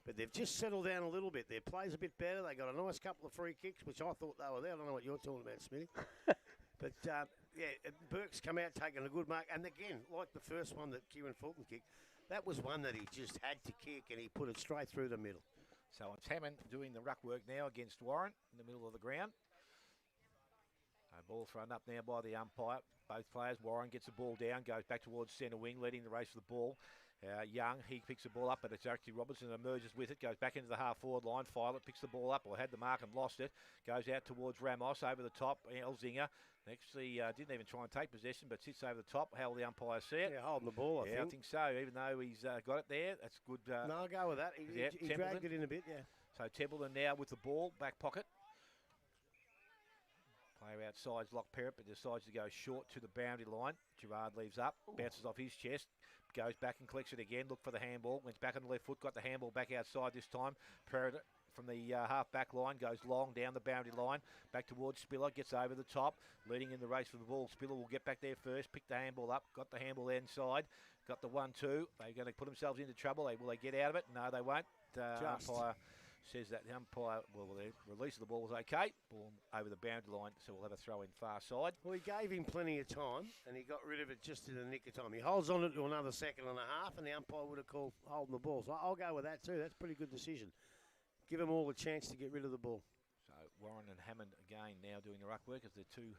But they've just settled down a little bit. Their play's a bit better. They got a nice couple of free kicks, which I thought they were there. I don't know what you're talking about, Smithy. But, Burke's come out taking a good mark. And again, like the first one that Kieran Fulton kicked, that was one that he just had to kick, and he put it straight through the middle. So it's Hammond doing the ruck work now against Warren in the middle of the ground. Ball thrown up now by the umpire. both players. Warren gets the ball down, goes back towards centre wing, leading the race for the ball. Young, he picks the ball up, but it's actually Robertson emerges with it, goes back into the half-forward line. Filer picks the ball up, or had the mark and lost it. Goes out towards Ramos, over the top. Elzinger actually didn't even try and take possession, but sits over the top. How will the umpire see it? Yeah, holding the ball, I think. I think so, even though he's got it there. That's good. No, I'll go with that. He dragged it in a bit, yeah. So Templeton now with the ball, back pocket. Player outside's Lock Perrott, but decides to go short to the boundary line. Gerard leaves up, bounces off his chest, goes back and collects it again. Look for the handball, went back on the left foot, got the handball back outside this time. Perrott from the half-back line goes long down the boundary line, back towards Spiller, gets over the top, leading in the race for the ball. Spiller will get back there first, pick the handball up, got the handball inside, got the 1-2. They're going to put themselves into trouble. Will they get out of it? No, they won't. Umpire says that the umpire, the release of the ball was okay. Ball over the boundary line, so we'll have a throw in far side. Well, he gave him plenty of time, and he got rid of it just in the nick of time. He holds on it to another second and a half, and the umpire would have called holding the ball. So I'll go with that too. That's a pretty good decision. Give them all a chance to get rid of the ball. So Warren and Hammond again now doing the ruck work as the two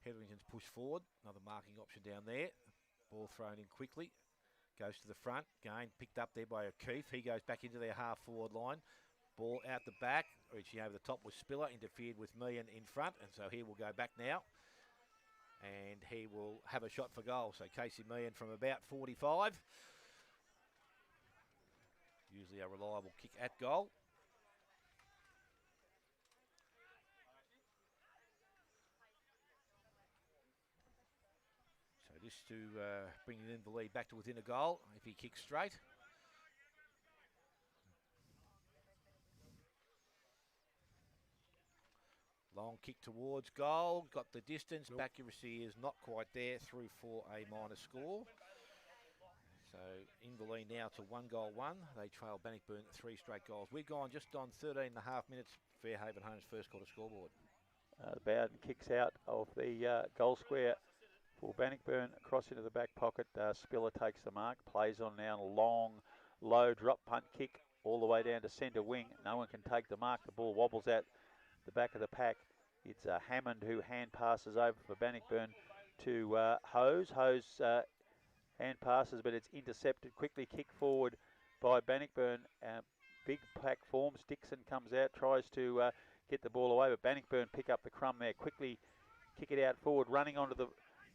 Hetheringtons push forward. Another marking option down there. Ball thrown in quickly. Goes to the front. Again picked up there by O'Keefe. He goes back into their half-forward line. Ball out the back, reaching over the top with Spiller, interfered with Meehan in front, and so he will go back now. And he will have a shot for goal. So Casey Meehan from about 45. Usually a reliable kick at goal. So just to bring the lead back to within a goal if he kicks straight. Long kick towards goal, got the distance, accuracy is not quite there, through for a minor score. So Inverleigh now to 1-1. They trail Bannockburn 3 straight goals. We've gone just on 13.5 minutes, Fairhaven Home's first quarter scoreboard. Bowden kicks out of the goal square for Bannockburn, across into the back pocket. Spiller takes the mark, plays on now, a long, low drop punt kick all the way down to centre wing. No one can take the mark. The ball wobbles out the back of the pack. It's Hammond who hand passes over for Bannockburn to Hose. Hose hand passes, but it's intercepted. Quickly kicked forward by Bannockburn. Big pack forms. Dixon comes out, tries to get the ball away, but Bannockburn pick up the crumb there. Quickly kick it out forward. Running onto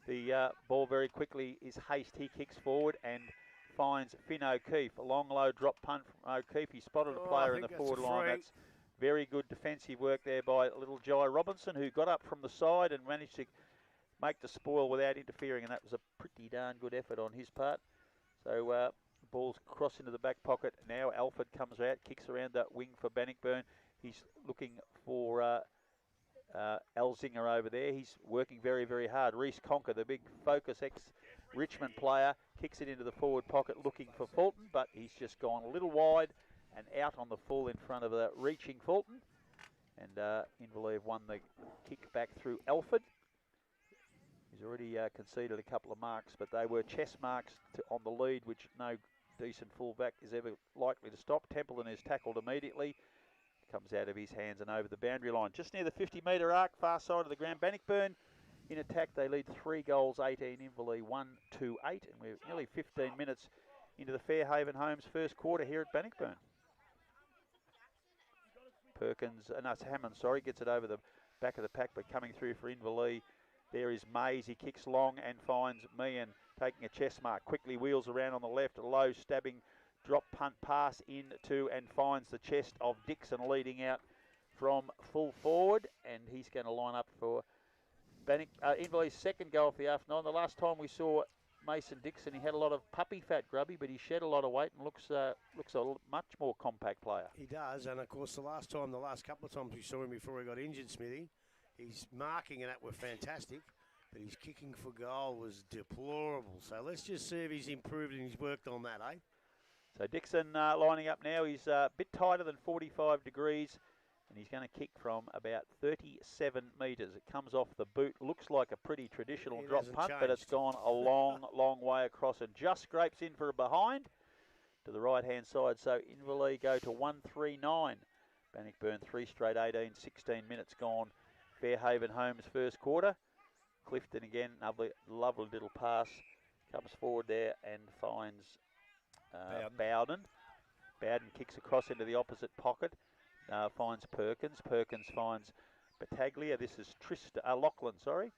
the ball very quickly is Haste. He kicks forward and finds Finn O'Keefe. A long, low drop punt from O'Keefe. He spotted a player in the forward line. That's very good defensive work there by little Jai Robinson, who got up from the side and managed to make the spoil without interfering, and that was a pretty darn good effort on his part. So ball's cross into the back pocket. Now Alford comes out, kicks around that wing for Bannockburn. He's looking for Elzinger over there. He's working very, very hard. Reece Conker, the big Focus ex-Richmond player, kicks it into the forward pocket looking for Fulton, but he's just gone a little wide and out on the full in front of the reaching Fulton. And Inverleigh have won the kick back through Alford. He's already conceded a couple of marks, but they were chest marks on the lead, which no decent fullback is ever likely to stop. Templeton is tackled immediately. Comes out of his hands and over the boundary line. Just near the 50-metre arc, far side of the ground. Bannockburn in attack. They lead 3 goals, 18. Inverleigh 1-2-8. And we're nearly 15 minutes into the Fairhaven Homes first quarter here at Bannockburn. Hammond, gets it over the back of the pack, but coming through for Inverleigh. There is Mays. He kicks long and finds Meehan taking a chest mark. Quickly wheels around on the left. A low stabbing drop punt pass into and finds the chest of Dixon leading out from full forward. And he's going to line up for Inverleigh's second goal of the afternoon. The last time we saw Mason Dixon, he had a lot of puppy fat, Grubby, but he shed a lot of weight and looks a much more compact player. He does, and of course the last couple of times we saw him before he got injured, Smithy, his marking and that were fantastic, but his kicking for goal was deplorable. So let's just see if he's improved and he's worked on that, eh? So Dixon lining up now. He's a bit tighter than 45 degrees. And he's going to kick from about 37 metres. It comes off the boot. Looks like a pretty traditional drop punt, but it's gone a long, long way across and just scrapes in for a behind to the right-hand side. So Inverleigh go to 1-3-9. Bannockburn 3 straight 18, 16 minutes gone. Fairhaven Homes first quarter. Clifton again, lovely little pass. Comes forward there and finds Bowden. Bowden kicks across into the opposite pocket. Finds Perkins. Perkins finds Battaglia. This is Lachlan, sorry.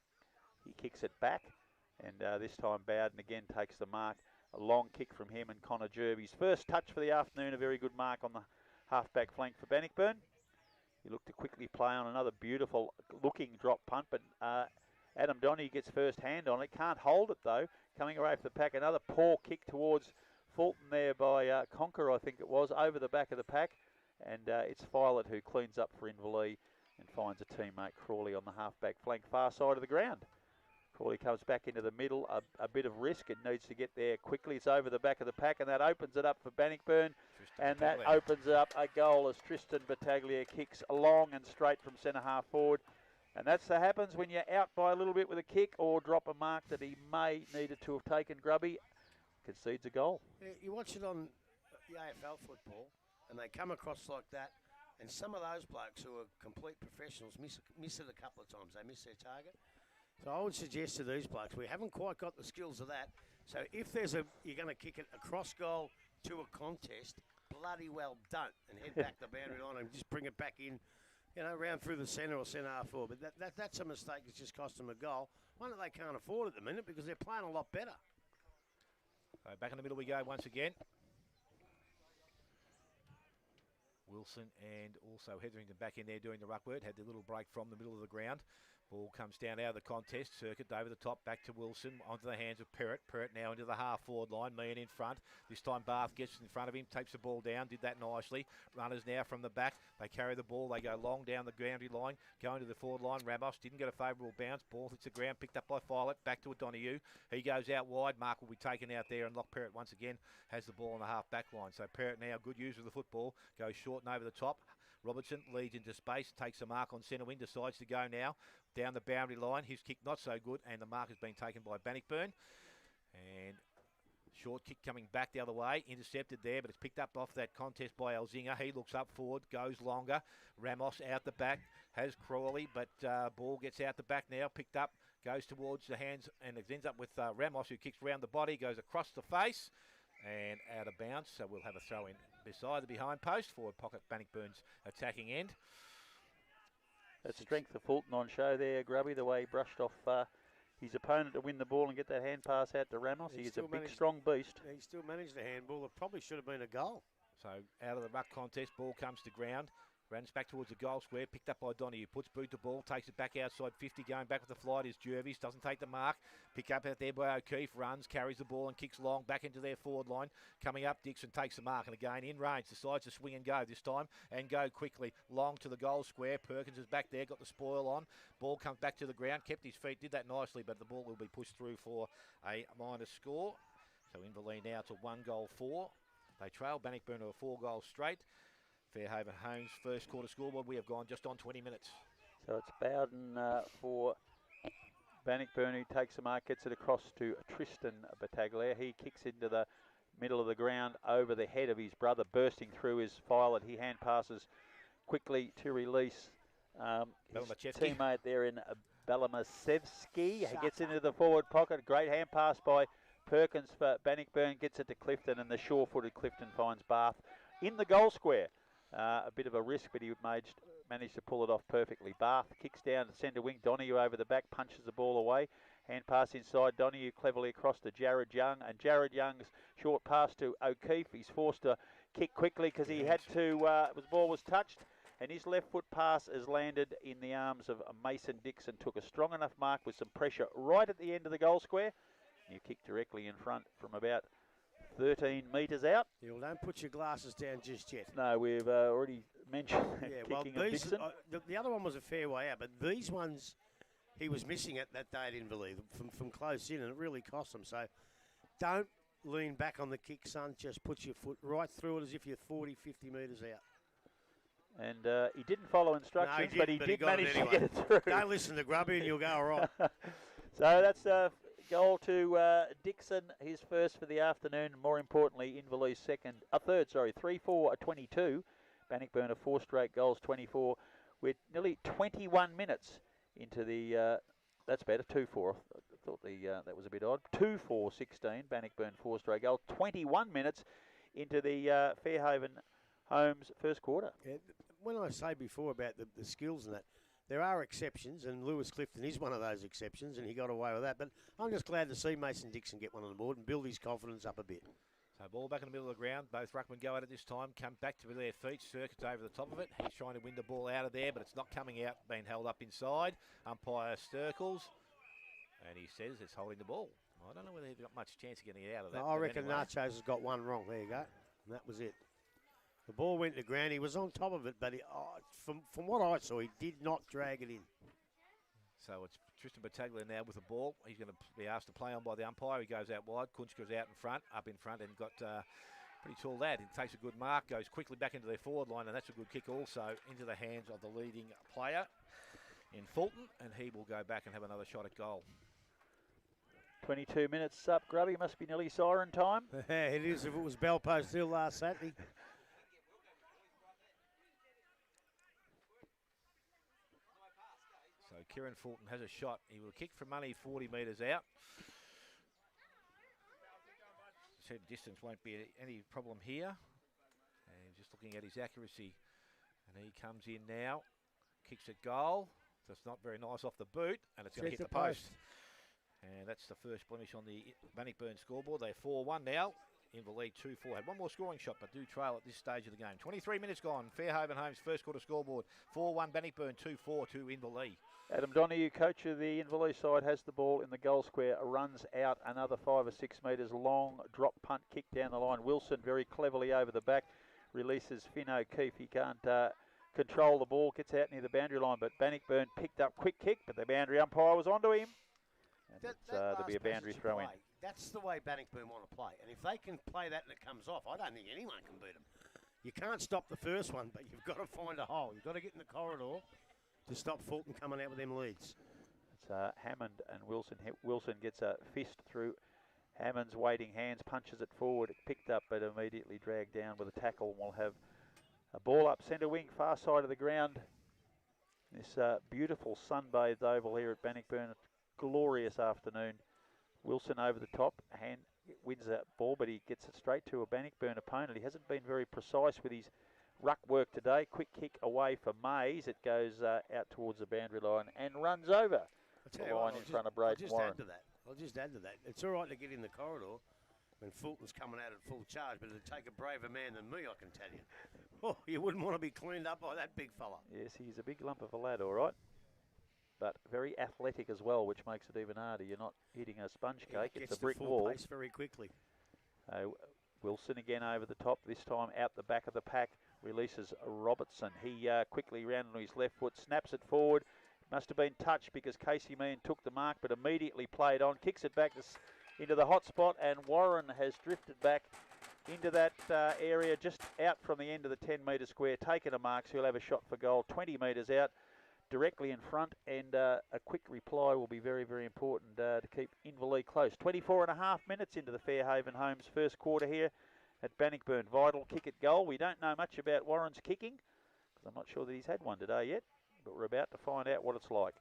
He kicks it back. And this time Bowden again takes the mark. A long kick from him and Connor Jerby's first touch for the afternoon. A very good mark on the half-back flank for Bannockburn. He looked to quickly play on another beautiful looking drop punt, but Adam Donny gets first hand on it. Can't hold it though. Coming away from the pack, another poor kick towards Fulton there by Conker, I think it was, over the back of the pack. And it's Filet who cleans up for Inverleigh and finds a teammate, Crawley, on the half-back flank, far side of the ground. Crawley comes back into the middle, a bit of risk. It needs to get there quickly. It's over the back of the pack, and that opens it up for Bannockburn. And that opens up a goal as Tristan Battaglia kicks long and straight from centre half forward. And that's what happens when you're out by a little bit with a kick or drop a mark that he may needed to have taken. Grubby concedes a goal. Yeah, you watch it on the AFL football, and they come across like that, and some of those blokes who are complete professionals miss it a couple of times. They miss their target. So I would suggest to these blokes, we haven't quite got the skills of that. So if you're going to kick it across goal to a contest, bloody well don't, and head back the boundary line and just bring it back in, round through the centre or centre half forward. But that's a mistake that's just cost them a goal. One that they can't afford at the minute because they're playing a lot better. So back in the middle we go once again. Wilson and also Hetherington back in there doing the ruck work. Had the little break from the middle of the ground. Ball comes down out of the contest, circuit over the top, back to Wilson, onto the hands of Perrott. Perrott now into the half-forward line, Meehan in front. This time Bath gets in front of him, takes the ball down, did that nicely. Runners now from the back, they carry the ball, they go long down the boundary line, going to the forward line. Ramos didn't get a favourable bounce, ball hits the ground, picked up by Filet, back to O'Donoghue. He goes out wide, Mark will be taken out there, and Lock Perrott once again has the ball on the half-back line. So Perrott now, good user of the football, goes short and over the top. Robertson leads into space, takes a mark on centre wing, decides to go now down the boundary line. His kick not so good, and the mark has been taken by Bannockburn. And short kick coming back the other way, intercepted there, but it's picked up off that contest by Elzinga. He looks up forward, goes longer. Ramos out the back, has Crawley, but ball gets out the back now, picked up, goes towards the hands, and it ends up with Ramos, who kicks round the body, goes across the face, and out of bounds. So we'll have a throw in beside the behind post, forward pocket, Bannockburn's attacking end. That's strength of Fulton on show there, Grubby, the way he brushed off his opponent to win the ball and get that hand pass out to Ramos. He is a big, strong beast. He still managed the handball. It probably should have been a goal. So out of the ruck contest, ball comes to ground. Runs back towards the goal square, picked up by Donoghue, puts boot to ball, takes it back outside 50, going back with the flight is Jervis, doesn't take the mark, pick up out there by O'Keefe, runs, carries the ball and kicks long, back into their forward line, coming up, Dixon takes the mark, and again in range, decides to swing and go this time, and go quickly, long to the goal square, Perkins is back there, got the spoil on, ball comes back to the ground, kept his feet, did that nicely, but the ball will be pushed through for a minus score. So Inverleigh now to 1-4. They trail Bannockburn to a 4-goal straight. Fairhaven Homes first quarter scoreboard. We have gone just on 20 minutes. So it's Bowden for Bannockburn, who takes the mark, gets it across to Tristan Battaglia. He kicks into the middle of the ground over the head of his brother, bursting through his Filet. He hand passes quickly to release his teammate there in Balamasevsky. He gets into the forward pocket. Great hand pass by Perkins for Bannockburn. Gets it to Clifton, and the sure-footed Clifton finds Bath in the goal square. A bit of a risk, but he managed to pull it off perfectly. Bath kicks down to centre wing. Donoghue over the back, punches the ball away. Hand pass inside. Donoghue cleverly across to Jared Young. And Jared Young's short pass to O'Keefe. He's forced to kick quickly because he had to, the ball was touched. And his left foot pass has landed in the arms of Mason Dixon. Took a strong enough mark with some pressure right at the end of the goal square. You kick directly in front from about 13 metres out. Yeah, well, don't put your glasses down just yet. No, we've already mentioned kicking of these, Dixon. The other one was a fair way out, but these ones he was missing at that day at Inverleigh from close in, and it really cost him. So don't lean back on the kick, son. Just put your foot right through it as if you're 40, 50 metres out. And he didn't follow instructions, no, he did got manage it anyway. to get it through. Don't listen to Grubby and you'll go all right. So that's a goal to Dixon, his first for the afternoon. More importantly, Inverleigh's third, 3-4-22. Bannockburn 4 straight goals, 24. We're nearly 21 minutes into the That's better. 2-4. I thought that was a bit odd. 2-4-16. Bannockburn 4-straight goal. 21 minutes into the Fairhaven Homes first quarter. Yeah, when I say before about the skills and that, there are exceptions, and Lewis Clifton is one of those exceptions, and he got away with that. But I'm just glad to see Mason Dixon get one on the board and build his confidence up a bit. So ball back in the middle of the ground. Both ruckmen go at it this time. Come back to their feet. Circuits over the top of it. He's trying to win the ball out of there, but it's not coming out. Being held up inside. Umpire circles, and he says it's holding the ball. I don't know whether they've got much chance of getting it out of that. No, I reckon anyway. Nachos has got one wrong. There you go. And that was it. The ball went to ground. He was on top of it, but from what I saw, he did not drag it in. So it's Tristan Battaglia now with the ball. He's going to be asked to play on by the umpire. He goes out wide. Kunchka's out in front, up in front, and got pretty tall lad. He takes a good mark, goes quickly back into their forward line, and that's a good kick also into the hands of the leading player in Fulton, and he will go back and have another shot at goal. 22 minutes up, Grubby. Must be nearly siren time. It is if it was Bell Post Hill last Saturday. So Kieran Fulton has a shot. He will kick from only 40 metres out. Said distance won't be any problem here. And just looking at his accuracy. And he comes in now. Kicks at goal. That's not very nice off the boot. And it's going to hit the post. And that's the first blemish on the Bannockburn scoreboard. They're 4-1 now. Inverleigh 2-4. Had one more scoring shot, but do trail at this stage of the game. 23 minutes gone. Fairhaven Homes first quarter scoreboard. 4-1 Bannockburn, 2-4 to Inverleigh. Adam Donoghue, coach of the Inverleigh side, has the ball in the goal square. Runs out another 5 or 6 metres long. Drop punt kick down the line. Wilson very cleverly over the back. Releases Finn O'Keefe. He can't control the ball. Gets out near the boundary line, but Bannockburn picked up quick kick, but the boundary umpire was onto him. And there'll be a boundary throw in. That's the way Bannockburn want to play. And if they can play that and it comes off, I don't think anyone can beat them. You can't stop the first one, but you've got to find a hole. You've got to get in the corridor to stop Fulton coming out with them leads. It's Hammond and Wilson. Wilson gets a fist through Hammond's waiting hands, punches it forward. It picked up, but immediately dragged down with a tackle. We'll have a ball up centre wing, far side of the ground. This beautiful sun-bathed oval here at Bannockburn. Glorious afternoon. Wilson over the top, wins that ball, but he gets it straight to a Bannockburn opponent. He hasn't been very precise with his ruck work today. Quick kick away for Mays. It goes out towards the boundary line and runs over the line in front of Braden Warren. I'll just add to that. It's all right to get in the corridor when Fulton's coming out at full charge, but it'd take a braver man than me, I can tell you. Oh, you wouldn't want to be cleaned up by that big fella. Yes, he's a big lump of a lad, all right. But very athletic as well, which makes it even harder. You're not hitting a sponge cake, it's a brick wall. Pace very quickly. Wilson again over the top, this time out the back of the pack, releases Robertson. He quickly round on his left foot, snaps it forward. Must have been touched because Casey Meehan took the mark, but immediately played on, kicks it back into the hot spot, and Warren has drifted back into that area, just out from the end of the 10-metre square, taken a mark, so he'll have a shot for goal, 20 metres out. Directly in front, and a quick reply will be very, very important to keep Inverleigh close. 24.5 minutes into the Fairhaven Homes first quarter here at Bannockburn. Vital kick at goal. We don't know much about Warren's kicking, because I'm not sure that he's had one today yet, but we're about to find out what it's like.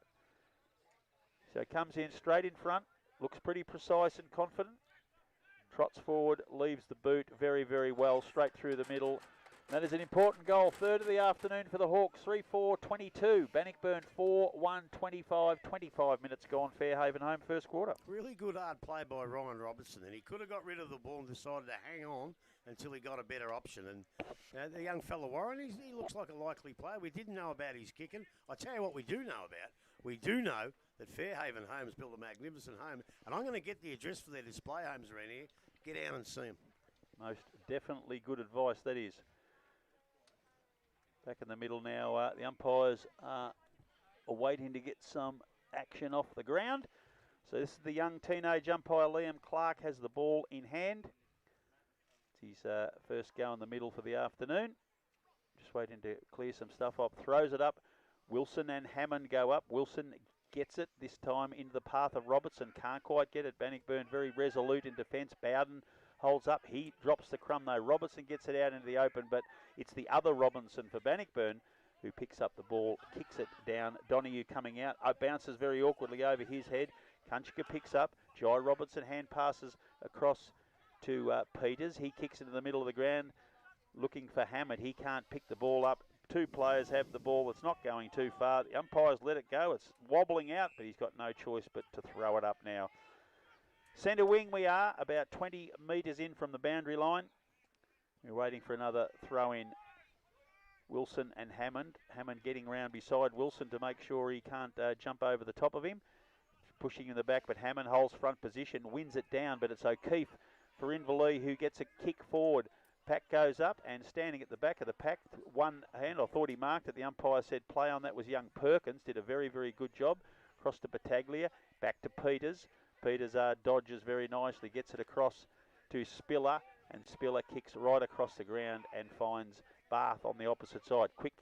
So he comes in straight in front, looks pretty precise and confident, trots forward, leaves the boot very, very well, straight through the middle. That is an important goal. Third of the afternoon for the Hawks. 3-4-22. Bannockburn 4-1-25. 25 minutes gone. Fairhaven Home first quarter. Really good hard play by Ryan Robertson. And he could have got rid of the ball and decided to hang on until he got a better option. And the young fella Warren, he looks like a likely player. We didn't know about his kicking. I tell you what we do know about. We do know that Fairhaven Homes built a magnificent home. And I'm going to get the address for their display homes around here. Get out and see them. Most definitely good advice, that is. Back in the middle now, the umpires are waiting to get some action off the ground. So this is the young teenage umpire, Liam Clark, has the ball in hand. It's his first go in the middle for the afternoon. Just waiting to clear some stuff up. Throws it up. Wilson and Hammond go up. Wilson gets it, this time into the path of Robertson. Can't quite get it. Bannockburn very resolute in defence. Bowden holds up. He drops the crumb though. Robertson gets it out into the open, but it's the other Robinson for Bannockburn who picks up the ball, kicks it down. Donahue coming out, bounces very awkwardly over his head. Kunchka picks up. Jai Robertson hand passes across to Peters. He kicks it in the middle of the ground, looking for Hammond. He can't pick the ball up. Two players have the ball. It's not going too far. The umpires let it go. It's wobbling out, but he's got no choice but to throw it up now. Centre wing we are, about 20 metres in from the boundary line. We're waiting for another throw in. Wilson and Hammond. Hammond getting around beside Wilson to make sure he can't jump over the top of him. Pushing in the back, but Hammond holds front position, wins it down, but it's O'Keefe for Inverleigh who gets a kick forward. Pack goes up and standing at the back of the pack, one hand, I thought he marked it. The umpire said play on. That was young Perkins, did a very, very good job. Across to Battaglia, back to Peters. Peters dodges very nicely, gets it across to Spiller, and Spiller kicks right across the ground and finds Bath on the opposite side. Quick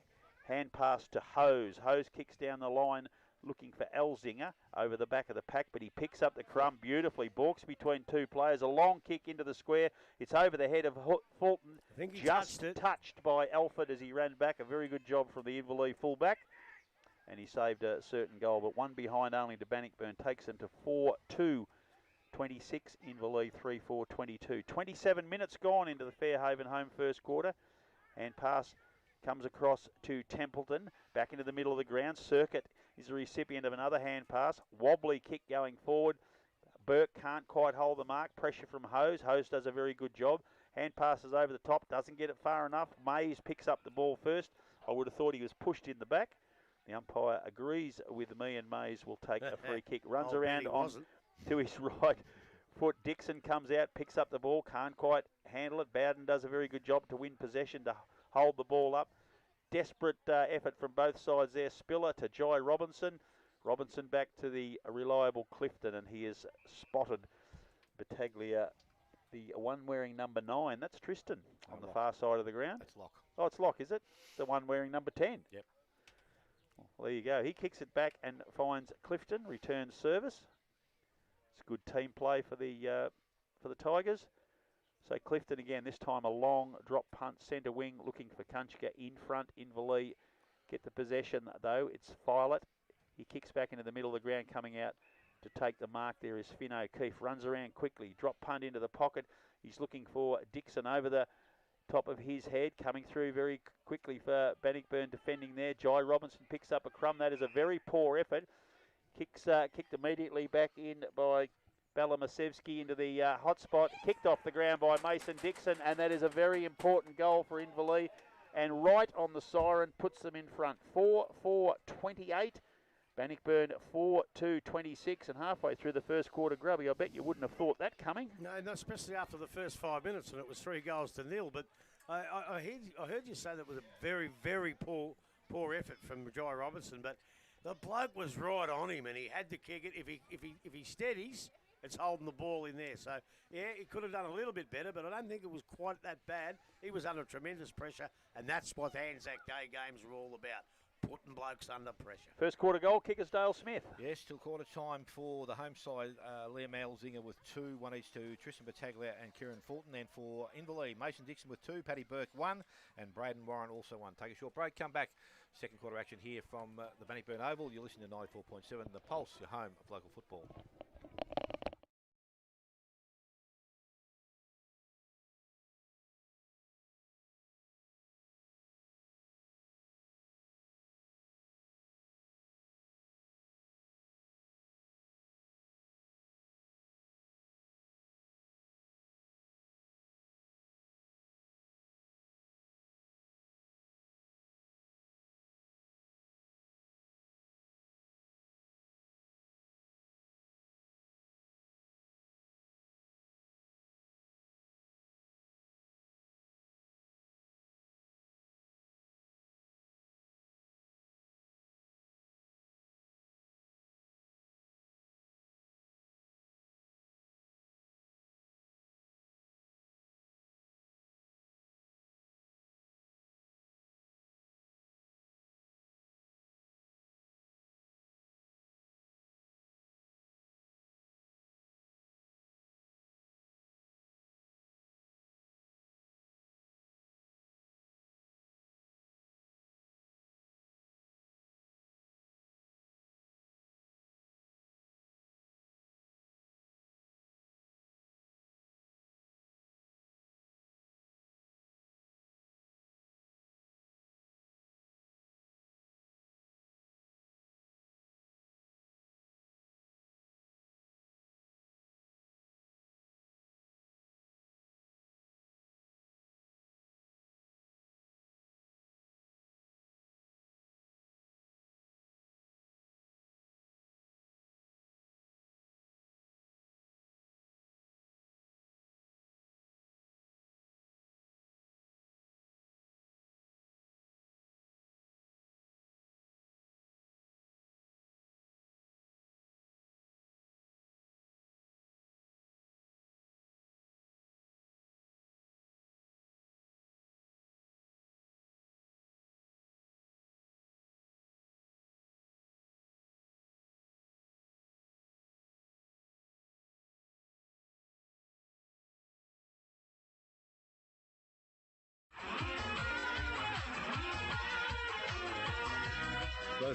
hand pass to Hose. Hose kicks down the line, looking for Elzinger over the back of the pack, but he picks up the crumb beautifully. Balks between two players. A long kick into the square. It's over the head of Fulton. I think he just touched it. touched by Alford as he ran back. A very good job from the Inverleigh fullback. And he saved a certain goal, but one behind only to Bannockburn. Takes them to 4-2. 26, Inverleigh 3-4, 22. 27 minutes gone into the Fairhaven home first quarter. And pass comes across to Templeton. Back into the middle of the ground. Circuit is the recipient of another hand pass. Wobbly kick going forward. Burke can't quite hold the mark. Pressure from Hose. Hose does a very good job. Hand passes over the top. Doesn't get it far enough. Mays picks up the ball first. I would have thought he was pushed in the back. The umpire agrees with me, and Mays will take a free kick. Runs around on to his right foot. Dixon comes out, picks up the ball. Can't quite handle it. Bowden does a very good job to win possession, to hold the ball up. Desperate effort from both sides there. Spiller to Jai Robinson. Robinson back to the reliable Clifton, and he has spotted Battaglia, the one wearing number 9. That's Tristan on the far side of the ground. That's Lock. Oh, it's Lock, is it? The one wearing number 10. Yep. Well, there you go. He kicks it back and finds Clifton. Returns service. It's good team play for the Tigers. So Clifton again, this time a long drop punt, centre wing, looking for Kunchka in front. Inverleigh get the possession though. It's Filet. He kicks back into the middle of the ground, coming out to take the mark. There is Finn O'Keefe. Runs around quickly. Drop punt into the pocket. He's looking for Dixon over the top of his head. Coming through very quickly for Bannockburn defending there. Jai Robinson picks up a crumb. That is a very poor effort. Kicked immediately back in by Balamasevsky into the hot spot. Kicked off the ground by Mason Dixon, and that is a very important goal for Inverleigh. And right on the siren, puts them in front. 4-4-28. Bannockburn 4-2-26, and halfway through the first quarter, Grubby, I bet you wouldn't have thought that coming. No, especially after the first 5 minutes, and it was 3-0. But I heard you say that was a very, very poor effort from Jai Robinson. But the bloke was right on him, and he had to kick it. If he steadies, it's holding the ball in there. So yeah, he could have done a little bit better, but I don't think it was quite that bad. He was under tremendous pressure, and that's what the Anzac Day games were all about. Putting blokes under pressure. First quarter goal, kickers Dale Smith. Yes, till quarter time for the home side. Liam Elzinger with 2, one each to Tristan Battaglia and Kieran Fulton. Then for Inverleigh, Mason Dixon with 2, Paddy Burke 1, and Braden Warren also 1. Take a short break, come back. Second quarter action here from the Bannockburn Oval. You're listening to 94.7 The Pulse, your home of local football.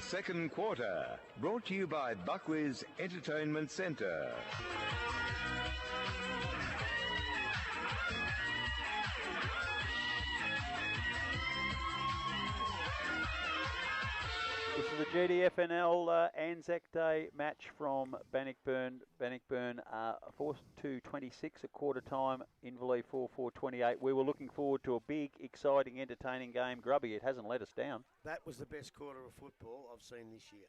The second quarter, brought to you by Buckwheat Entertainment Centre. This is the GDFNL Anzac Day match from Bannockburn. Bannockburn 4-2-26 at quarter time, Inverleigh 4-4-28. We were looking forward to a big, exciting, entertaining game. Grubby, it hasn't let us down. That was the best quarter of football I've seen this year.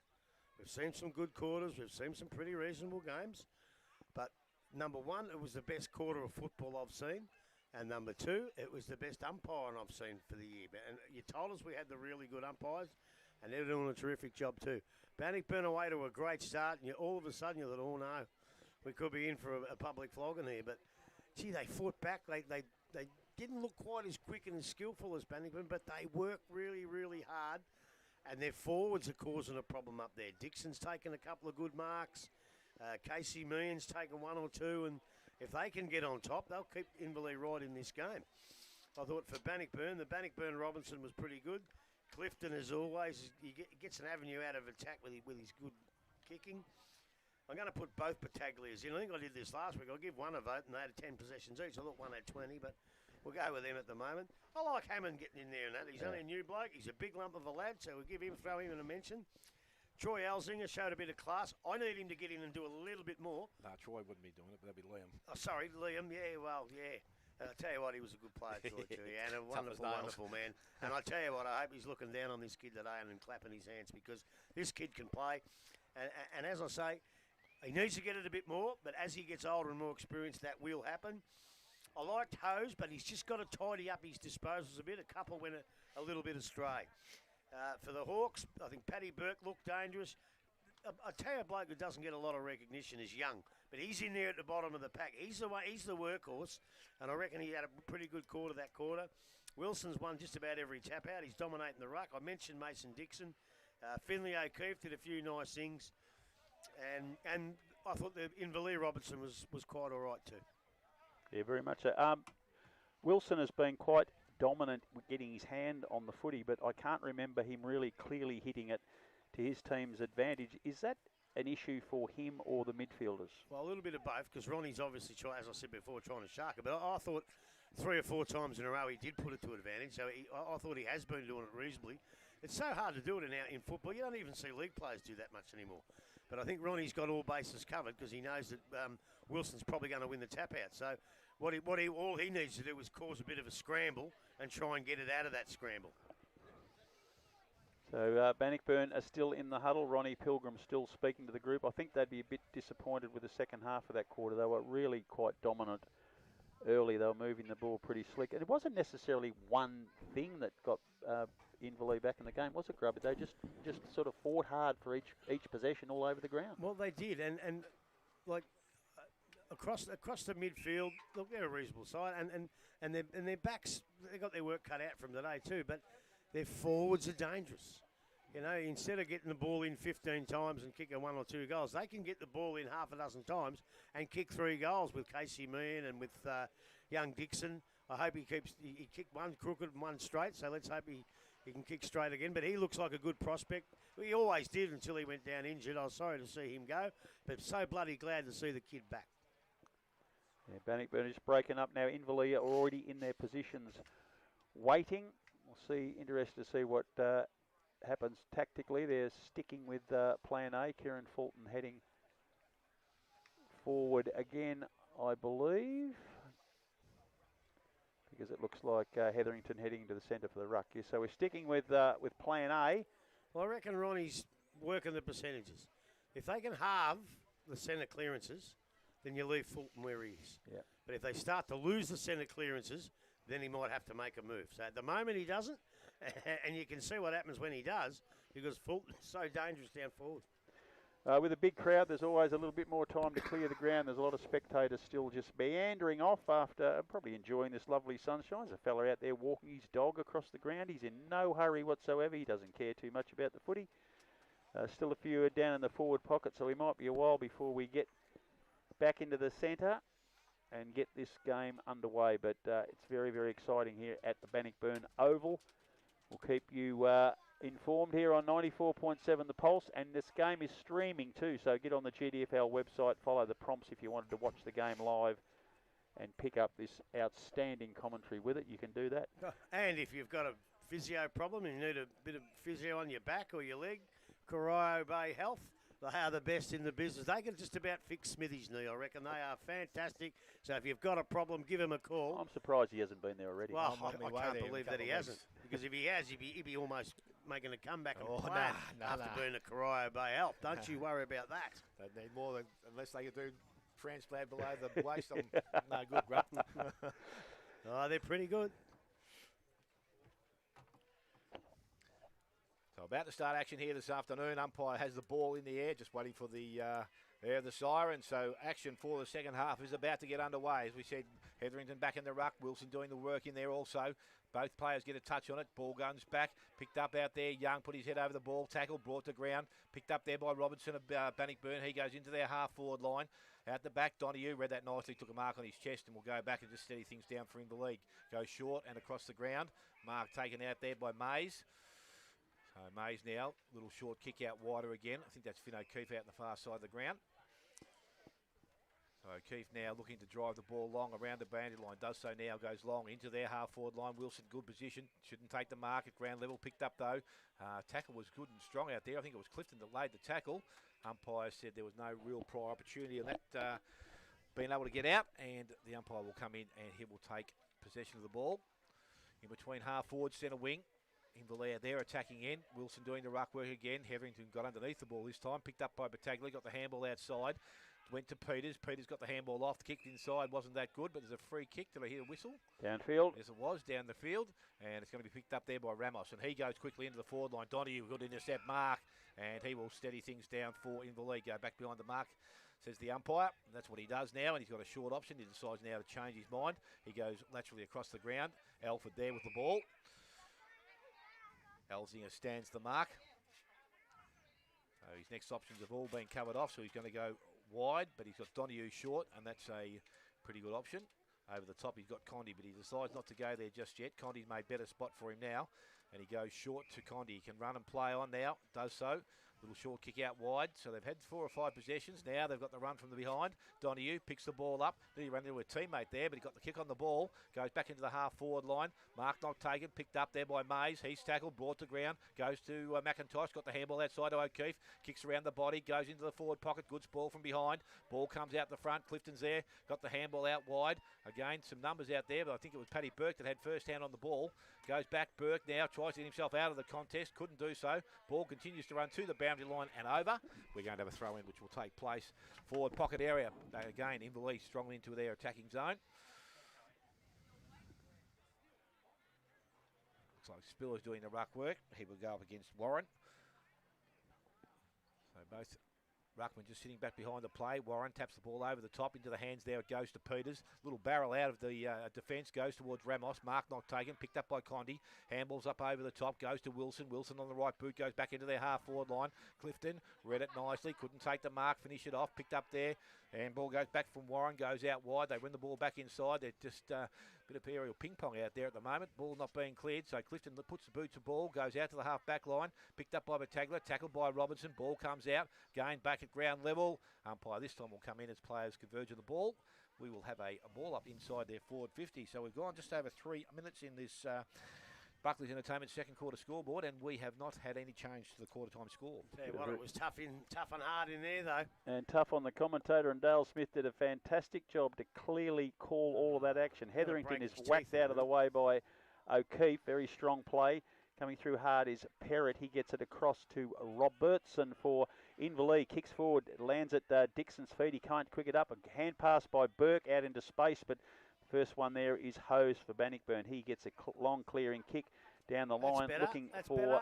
We've seen some good quarters. We've seen some pretty reasonable games. But number one, it was the best quarter of football I've seen. And number two, it was the best umpiring I've seen for the year. And you told us we had the really good umpires, and they're doing a terrific job too. Bannockburn away to a great start, and all of a sudden you thought, oh no, we could be in for a public flogging here. But, gee, they fought back. They didn't look quite as quick and as skillful as Bannockburn, but they worked really, really hard. And their forwards are causing a problem up there. Dixon's taken a couple of good marks. Casey Meehan's taken one or two. And if they can get on top, they'll keep Inverleigh right in this game. I thought for Bannockburn, the Bannockburn Robinson was pretty good. Clifton, as always, he gets an avenue out of attack with his good kicking. I'm going to put both Battaglias in. I think I did this last week. I'll give one a vote, and they had 10 possessions each. I thought one had 20, but we'll go with them at the moment. I like Hammond getting in there and that. He's only a new bloke. He's a big lump of a lad, so we'll throw him in a mention. Troy Elzinger showed a bit of class. I need him to get in and do a little bit more. No, Troy wouldn't be doing it, but that'd be Liam. Oh, sorry, Liam. Yeah, well, yeah. I'll tell you what, he was a good player, Troy, too. And a wonderful man. And I tell you what, I hope he's looking down on this kid today and clapping his hands, because this kid can play. And as I say, he needs to get it a bit more, but as he gets older and more experienced, that will happen. I liked Hose, but he's just got to tidy up his disposals a bit. A couple went a little bit astray. For the Hawks, I think Paddy Burke looked dangerous. I tell you, a bloke who doesn't get a lot of recognition is Young, but he's in there at the bottom of the pack. He's the workhorse, and I reckon he had a pretty good quarter that quarter. Wilson's won just about every tap out. He's dominating the ruck. I mentioned Mason Dixon. Finley O'Keefe did a few nice things, and I thought the Inverleigh Robinson was quite all right too. Yeah, very much so. Wilson has been quite dominant with getting his hand on the footy, but I can't remember him really clearly hitting it to his team's advantage. Is that an issue for him or the midfielders? Well, a little bit of both, because Ronnie's obviously, as I said before, trying to shark it. But I thought 3 or 4 times in a row he did put it to advantage, so I thought he has been doing it reasonably. It's so hard to do it in football. You don't even see league players do that much anymore. But I think Ronnie's got all bases covered, because he knows that Wilson's probably going to win the tap out. So all he needs to do is cause a bit of a scramble and try and get it out of that scramble. So Bannockburn are still in the huddle. Ronnie Pilgrim still speaking to the group. I think they'd be a bit disappointed with the second half of that quarter. They were really quite dominant early. They were moving the ball pretty slick. And it wasn't necessarily one thing that got Inverleigh back in the game, was it, Grubber? They just sort of fought hard for each possession all over the ground. Well, they did. And like across the midfield, look, they're a reasonable side. And their backs, they got their work cut out from today too. But their forwards are dangerous. You know, instead of getting the ball in 15 times and kicking 1 or 2 goals, they can get the ball in half a dozen times and kick 3 goals with Casey Meehan and with young Dixon. I hope he kicked one crooked and one straight, so let's hope he can kick straight again. But he looks like a good prospect. He always did until he went down injured. I was sorry to see him go, but so bloody glad to see the kid back. Yeah, Bannockburn is breaking up now. Inverleigh are already in their positions waiting. We'll see, interested to see what happens tactically. They're sticking with plan A. Kieran Fulton heading forward again, I believe, because it looks like Hetherington heading to the centre for the ruck. Yeah, so we're sticking with plan A. Well, I reckon Ronnie's working the percentages. If they can halve the centre clearances, then you leave Fulton where he is. Yeah. But if they start to lose the centre clearances, then he might have to make a move. So at the moment he doesn't, and you can see what happens when he does, because Fulton's so dangerous down forward. With a big crowd, there's always a little bit more time to clear the ground. There's a lot of spectators still just meandering off after probably enjoying this lovely sunshine. There's a fella out there walking his dog across the ground. He's in no hurry whatsoever. He doesn't care too much about the footy. Still a few down in the forward pocket, so we might be a while before we get back into the centre and get this game underway. But it's very, very exciting here at the Bannockburn Oval. We'll keep you informed here on 94.7 The Pulse, and this game is streaming too, so get on the GDFL website, follow the prompts if you wanted to watch the game live and pick up this outstanding commentary with it. You can do that. And if you've got a physio problem and you need a bit of physio on your back or your leg, Corio Bay Health, they are the best in the business. They can just about fix Smithy's knee, I reckon. They are fantastic. So if you've got a problem, give him a call. I'm surprised he hasn't been there already. Well, I'm on my I way can't there in a believe that couple he of hasn't. Because if he has, he'd be almost making a comeback and Oh, playing no, after being a Corio Bay Health. Don't you worry about that. They need more than, unless they could do transplant below the waist. I'm no good, Grupp. Oh, they're pretty good. So about to start action here this afternoon. Umpire has the ball in the air, just waiting for the air of the siren. So action for the second half is about to get underway. As we said, Hetherington back in the ruck. Wilson doing the work in there also. Both players get a touch on it. Ball guns back. Picked up out there. Young put his head over the ball. Tackle brought to ground. Picked up there by Robinson of Bannockburn. He goes into their half-forward line. Out the back, Donahue read that nicely. Took a mark on his chest and will go back and just steady things down for in the league. Goes short and across the ground. Mark taken out there by Mays. So Mays now, little short kick out wider again. I think that's Finn O'Keefe out on the far side of the ground. So O'Keefe now looking to drive the ball long around the boundary line. Does so now, goes long into their half-forward line. Wilson, good position. Shouldn't take the mark at ground level. Picked up, though. Tackle was good and strong out there. I think it was Clifton that laid the tackle. Umpire said there was no real prior opportunity on that being able to get out. And the umpire will come in and he will take possession of the ball. In between half-forward, centre wing. Inverleigh there attacking in. Wilson doing the ruck work again. Hetherington got underneath the ball this time. Picked up by Battaglia. Got the handball outside. Went to Peters. Peters got the handball off. Kicked inside. Wasn't that good, but there's a free kick. Did I hear a whistle? Downfield. Yes, it was. Down the field. And it's going to be picked up there by Ramos. And he goes quickly into the forward line. Donahue, good intercept mark. And he will steady things down for Inverleigh. Go back behind the mark, says the umpire. And that's what he does now. And he's got a short option. He decides now to change his mind. He goes laterally across the ground. Alford there with the ball. Elzinger stands the mark. So his next options have all been covered off, so he's going to go wide, but he's got Donahue short, and that's a pretty good option. Over the top, he's got Condi, but he decides not to go there just yet. Condi's made better spot for him now, and he goes short to Condi. He can run and play on now, does so. Little short kick out wide, so they've had 4 or 5 possessions. Now they've got the run from the behind. Donahue picks the ball up. Then he ran into a teammate there, but he got the kick on the ball. Goes back into the half-forward line. Mark not taken, picked up there by Mays. He's tackled, brought to ground. Goes to McIntosh, got the handball outside to O'Keefe. Kicks around the body, goes into the forward pocket. Good ball from behind. Ball comes out the front. Clifton's there, got the handball out wide. Again, some numbers out there, but I think it was Paddy Burke that had first hand on the ball. Goes back, Burke now tries to get himself out of the contest. Couldn't do so. Ball continues to run to the boundary line and over. We're going to have a throw in which will take place. Forward pocket area. Again, Inverleigh strongly into their attacking zone. Looks like Spiller's doing the ruck work. He will go up against Warren. So both ruckman just sitting back behind the play. Warren taps the ball over the top into the hands there. It goes to Peters. Little barrel out of the defence. Goes towards Ramos. Mark not taken. Picked up by Condi. Handballs up over the top. Goes to Wilson. Wilson on the right boot. Goes back into their half-forward line. Clifton read it nicely. Couldn't take the mark. Finish it off. Picked up there. And ball goes back from Warren. Goes out wide. They win the ball back inside. They're just a bit of aerial ping-pong out there at the moment. Ball not being cleared. So Clifton puts the boot to ball. Goes out to the half-back line. Picked up by Battaglia. Tackled by Robinson. Ball comes out. Gained back at ground level. Umpire this time will come in as players converge on the ball. We will have a ball up inside their forward 50. So we've gone just over 3 minutes in this Buckley's Entertainment second quarter scoreboard, and we have not had any change to the quarter time score. Tell you what, it was tough and hard in there, though. And tough on the commentator, and Dale Smith did a fantastic job to clearly call all of that action. Hetherington is whacked out of the way by O'Keefe. Very strong play. Coming through hard is Perrott. He gets it across to Robertson for Inverleigh. Kicks forward, lands at Dixon's feet. He can't quick it up. A hand pass by Burke out into space, but first one there is Hose for Bannockburn. He gets a long clearing kick down the line, looking for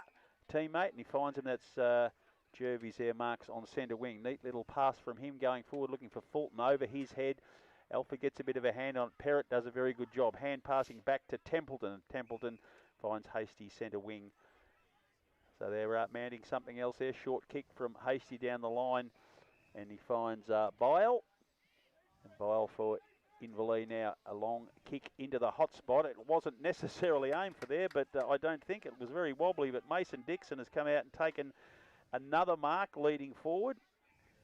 teammate, and he finds him. That's Jervis there, marks on centre wing. Neat little pass from him going forward, looking for Fulton over his head. Alpha gets a bit of a hand on it. Perrott does a very good job. Hand passing back to Templeton. Templeton finds Hasty centre wing. So they're mounting something else there. Short kick from Hasty down the line, and he finds Bile. And Bile for Inverleigh now a long kick into the hot spot. It wasn't necessarily aimed for there, but I don't think it was very wobbly. But Mason Dixon has come out and taken another mark leading forward.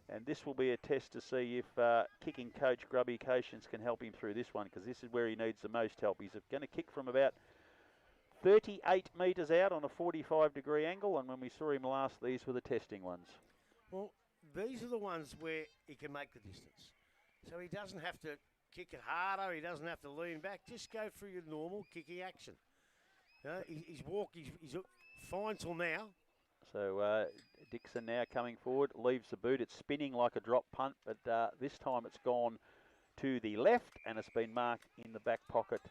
And this will be a test to see if kicking coach Grubby Patience can help him through this one, because this is where he needs the most help. He's going to kick from about 38 metres out on a 45-degree angle, and when we saw him last, these were the testing ones. Well, these are the ones where he can make the distance. So he doesn't have to kick it harder, he doesn't have to lean back, just go through your normal kicking action. You know, he's fine till now. So Dixon now coming forward, leaves the boot. It's spinning like a drop punt, but this time it's gone to the left and it's been marked in the back pocket.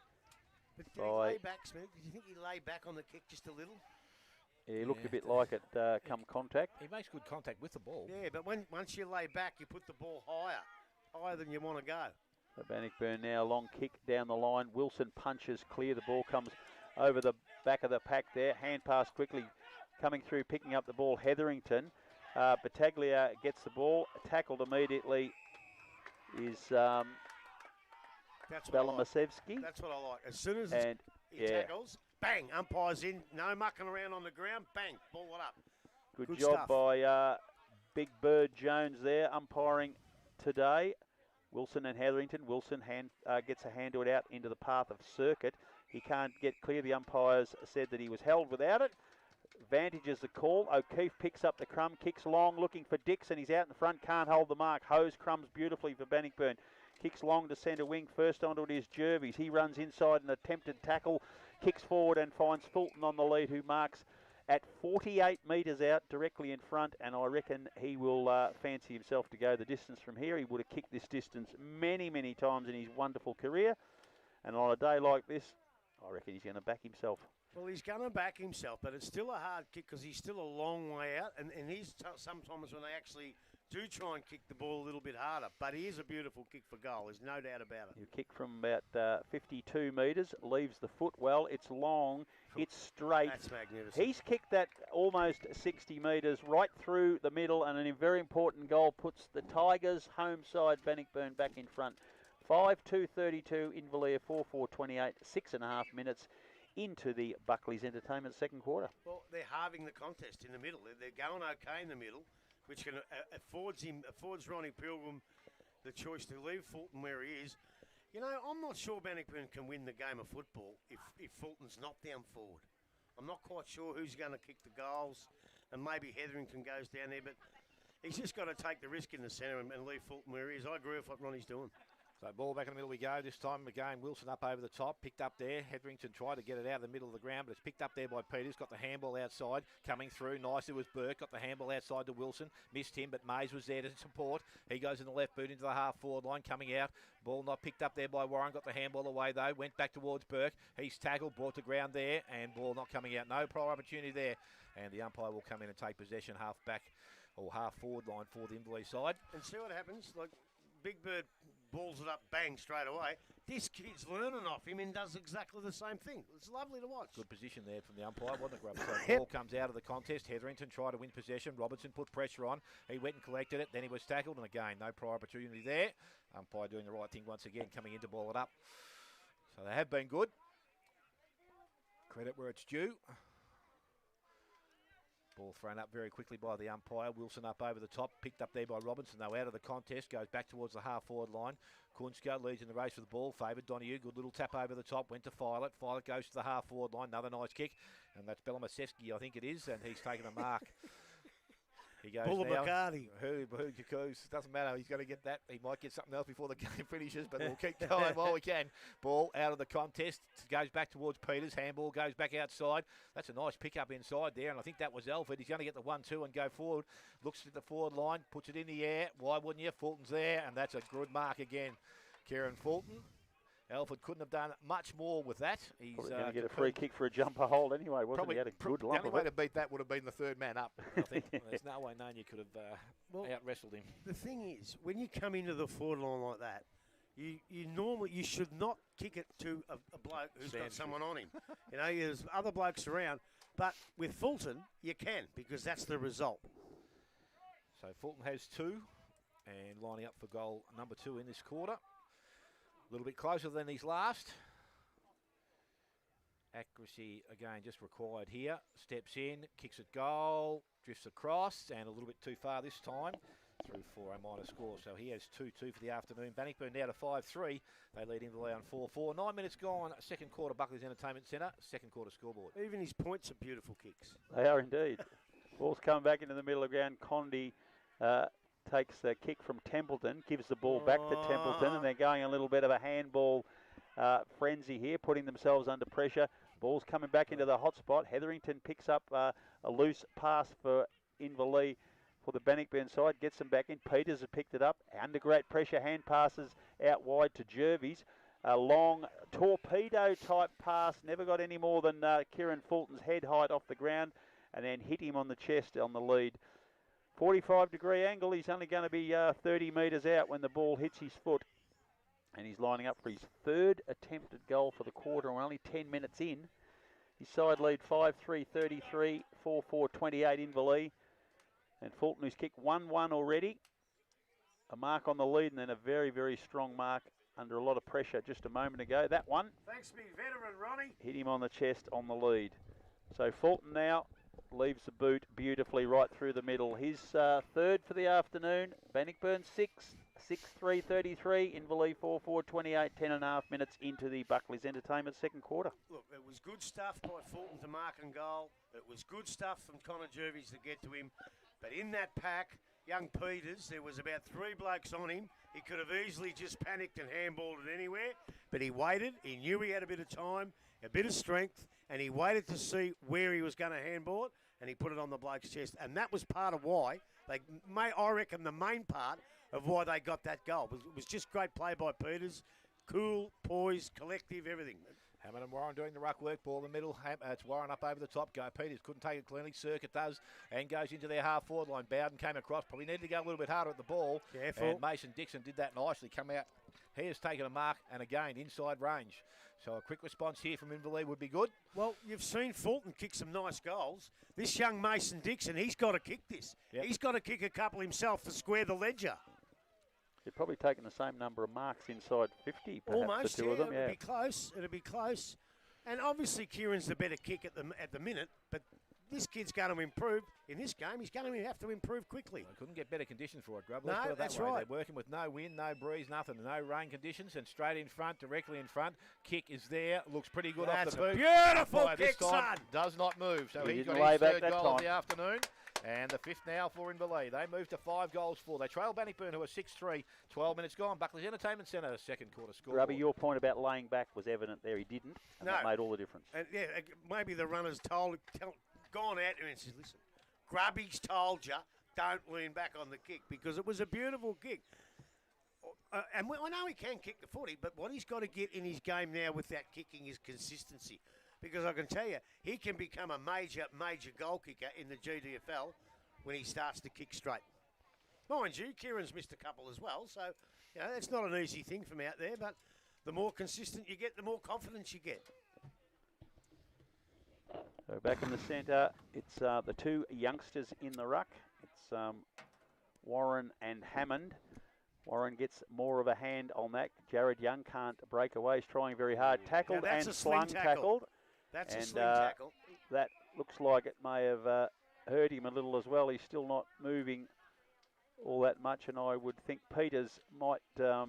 But did he lay back, Smith? Did you think he lay back on the kick just a little? Yeah, he looked a bit like it come contact. He makes good contact with the ball. Yeah, but once you lay back, you put the ball higher than you want to go. So Bannockburn now, long kick down the line. Wilson punches clear. The ball comes over the back of the pack there. Hand pass quickly coming through, picking up the ball. Hetherington. Battaglia gets the ball. Tackled immediately is Belamasevsky. That's what I like. As soon as he yeah, tackles, bang, umpire's in. No mucking around on the ground. Bang, ball it up. Good job stuff by Big Bird Jones there, umpiring today. Wilson and Hetherington. Wilson gets a handle it out into the path of Circuit. He can't get clear. The umpires said that he was held without it. Vantages the call. O'Keefe picks up the crumb, kicks long, looking for Dixon. He's out in front, can't hold the mark. Hose crumbs beautifully for Bannockburn. Kicks long to centre wing. First onto it is Jervis. He runs inside an attempted tackle, kicks forward and finds Fulton on the lead, who marks at 48 metres out directly in front, and I reckon he will fancy himself to go the distance from here. He would have kicked this distance many, many times in his wonderful career, and on a day like this, I reckon he's going to back himself. Well, he's going to back himself, but it's still a hard kick because he's still a long way out, and he's sometimes when they actually do try and kick the ball a little bit harder, but he is a beautiful kick for goal, there's no doubt about it. You kick from about 52 metres, leaves the foot well, it's long, it's straight. That's magnificent. He's kicked that almost 60 metres right through the middle, and a very important goal puts the Tigers home side Bannockburn back in front. 5-2-32, Inverleigh 4-4-28, 6.5 minutes into the Buckley's Entertainment second quarter. Well, they're halving the contest in the middle. They're going okay in the middle, which can affords Ronnie Pilgrim the choice to leave Fulton where he is. You know, I'm not sure Bannockburn can win the game of football if Fulton's not down forward. I'm not quite sure who's going to kick the goals, and maybe Hetherington goes down there, but he's just got to take the risk in the centre and leave Fulton where he is. I agree with what Ronnie's doing. So ball back in the middle we go. This time again, Wilson up over the top, picked up there. Hetherington tried to get it out of the middle of the ground, but it's picked up there by Peters. Got the handball outside, coming through. Nice, it was Burke. Got the handball outside to Wilson. Missed him, but Mays was there to support. He goes in the left boot into the half-forward line, coming out. Ball not picked up there by Warren. Got the handball away, though. Went back towards Burke. He's tackled, brought to ground there, and ball not coming out. No prior opportunity there. And the umpire will come in and take possession half-back or half-forward line for the Inverleigh side. And see what happens. Like, Big Bird balls it up, bang, straight away. This kid's learning off him and does exactly the same thing. It's lovely to watch. Good position there from the umpire, wasn't it, Grub? So the ball comes out of the contest. Hetherington tried to win possession. Robertson put pressure on. He went and collected it. Then he was tackled, and again, no prior opportunity there. Umpire doing the right thing once again, coming in to ball it up. So they have been good. Credit where it's due. Ball thrown up very quickly by the umpire. Wilson up over the top, picked up there by Robinson, though out of the contest, goes back towards the half-forward line. Kunska leads in the race for the ball, favoured Donahue, good little tap over the top, went to Filet. Filet goes to the half-forward line, another nice kick, and that's Belamasevsky, I think it is, and he's taken a mark. He goes now. McCarty. Who doesn't matter. He's going to get that. He might get something else before the game finishes, but we'll keep going while we can. Ball out of the contest. Goes back towards Peters. Handball goes back outside. That's a nice pick-up inside there, and I think that was Alford. He's going to get the 1-2 and go forward. Looks at the forward line, puts it in the air. Why wouldn't you? Fulton's there, and that's a good mark again. Kieran Fulton. Alford couldn't have done much more with that. He's going to get a free kick for a jumper hold anyway, wasn't he? Had a good lump the only way to beat that would have been the third man up. I think there's no way known you could have out-wrestled him. The thing is, when you come into the forward line like that, you should not kick it to a bloke who's got someone on him. You know, there's other blokes around. But with Fulton, you can, because that's the result. So Fulton has 2 and lining up for goal number 2 in this quarter. little bit closer than his last. Accuracy, again, just required here. Steps in, kicks at goal, drifts across, and a little bit too far this time. Through for a minor score. So he has 2-2 for the afternoon. Bannockburn now to 5-3. They lead Inverleigh on 4-4. 9 minutes gone. Second quarter, Buckley's Entertainment Centre. Second quarter scoreboard. Even his points are beautiful kicks. They are indeed. Ball's coming back into the middle of the ground. Condi takes the kick from Templeton, gives the ball back to Templeton, and they're going a little bit of a handball frenzy here, putting themselves under pressure. Ball's coming back into the hot spot. Hetherington picks up a loose pass for Inverleigh for the Bannockburn side, gets them back in. Peters has picked it up. Under great pressure, hand passes out wide to Jervies. A long torpedo type pass, never got any more than Kieran Fulton's head height off the ground, and then hit him on the chest on the lead. 45-degree angle, he's only going to be 30 metres out when the ball hits his foot. And he's lining up for his third attempted goal for the quarter. We're only 10 minutes in. His side lead 5-3, 33, 4-4, 28 Inverleigh. And Fulton, who's kicked 1-1 already. A mark on the lead and then a very, very strong mark under a lot of pressure just a moment ago. That one. Thanks, me veteran, Ronnie. Hit him on the chest on the lead. So Fulton now leaves the boot beautifully right through the middle. His third for the afternoon. Bannockburn 6, 6-3, 33. Inverleigh 4-4, 28, 10.5 minutes into the Buckley's Entertainment second quarter. Look, it was good stuff by Fulton to mark and goal. It was good stuff from Connor Jervies to get to him. But in that pack, young Peters, there was about 3 blokes on him. He could have easily just panicked and handballed it anywhere. But he waited. He knew he had a bit of time, a bit of strength, and he waited to see where he was going to handball it, and he put it on the bloke's chest. And that was part of why, I reckon the main part of why they got that goal. It was just great play by Peters. Cool, poised, collective, everything. Hammond and Warren doing the ruck work. Ball in the middle. It's Warren up over the top. Go Peters. Couldn't take it cleanly. Circuit does and goes into their half-forward line. Bowden came across. Probably needed to go a little bit harder at the ball. Careful. And Mason Dixon did that nicely. Come out. He has taken a mark and again inside range. So a quick response here from Inverleigh would be good. Well, you've seen Fulton kick some nice goals. This young Mason Dixon, he's got to kick this. Yep. He's got to kick a couple himself to square the ledger. They've probably taken the same number of marks inside 50, perhaps, Almost, the two of them. It'll be close. It'll be close. And obviously Kieran's the better kick at the minute, but this kid's going to improve. In this game, he's going to have to improve quickly. I couldn't get better conditions for it, Grub. No, Let's put it that that's way. right. They're working with no wind, no breeze, nothing. No rain conditions, and straight in front, directly in front. Kick is there. Looks pretty good off That's the boot. a beautiful Umpire kick, this time son. does not move. So He he's didn't got lay his back third that goal of time. the afternoon. And the fifth now for Inverleigh. They move to 5 goals for. They trail Bannockburn, who are 6-3. 12 minutes gone. Buckley's Entertainment Centre, second quarter score. Grubby, your point about laying back was evident there. He didn't, and that No. made all the difference. And yeah, maybe the runner's gone out there and said, listen, Grubby's told you, don't lean back on the kick, because it was a beautiful kick. And I know he can kick the footy, but what he's got to get in his game now with that kicking is consistency. Because I can tell you, he can become a major goal kicker in the GDFL when he starts to kick straight. Mind you, Kieran's missed a couple as well, so it's not an easy thing from out there, but the more consistent you get, the more confidence you get. So back in the centre, it's the two youngsters in the ruck. It's Warren and Hammond. Warren gets more of a hand on that. Jared Young can't break away. He's trying very hard. Tackled Now that's and a sling slung tackle. tackled. That's And, a sling tackle. That looks like it may have hurt him a little as well. He's still not moving all that much, and I would think Peters might, I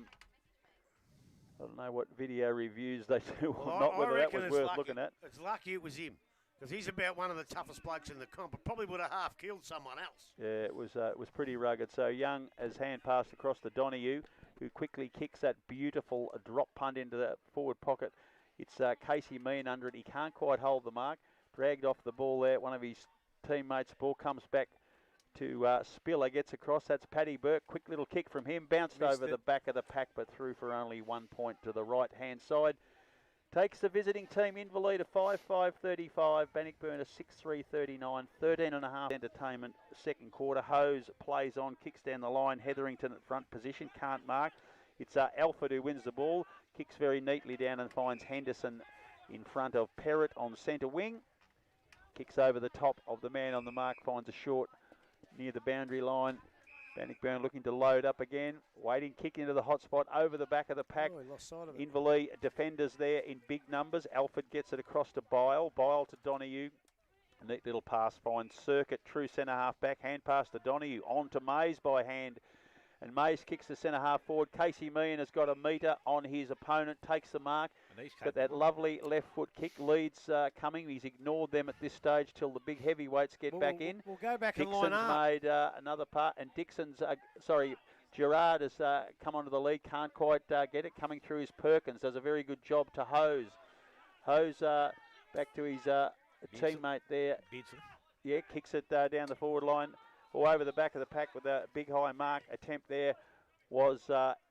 don't know what video reviews they do or Well, not, I whether that reckon was it's worth lucky. looking at. It's lucky it was him, because he's about one of the toughest blokes in the comp. It probably would have half killed someone else. Yeah, it was pretty rugged. So Young has hand passed across to Donahue, who quickly kicks that beautiful drop punt into the forward pocket. It's Casey Meehan under it. He can't quite hold the mark. Dragged off the ball there. One of his teammates' ball comes back to Spiller. Gets across. That's Paddy Burke. Quick little kick from him. Bounced Missed over it. the back of the pack, but through for only 1 point to the right-hand side. Takes the visiting team Inverleigh to 5-5-35. Bannockburn to 6-3-39. 13.5 entertainment second quarter. Hose plays on, kicks down the line. Hetherington at front position, can't mark. It's Alford who wins the ball. Kicks very neatly down and finds Henderson in front of Perrott on centre wing. Kicks over the top of the man on the mark, finds a short near the boundary line. Bannockburn looking to load up again. Waiting, kick into the hot spot over the back of the pack. Oh, he lost sight of it. Inverleigh defenders there in big numbers. Alford gets it across to Bile. Bile to Donahue. A neat little pass finds Circuit, true centre half back. Hand pass to Donahue. On to Mays by hand. And Mays kicks the centre half forward. Casey Meehan has got a metre on his opponent. Takes the mark. Got that lovely left foot kick. Leads coming. He's ignored them at this stage till the big heavyweights get back in. We'll go back Dixon's and line up. made another part. And Dixon's, Gerard has come onto the lead. Can't quite get it. Coming through his Perkins. Does a very good job to Hose. Hose back to his teammate there. Bidson. Yeah, kicks it down the forward line. All over the back of the pack with a big high mark. Attempt there was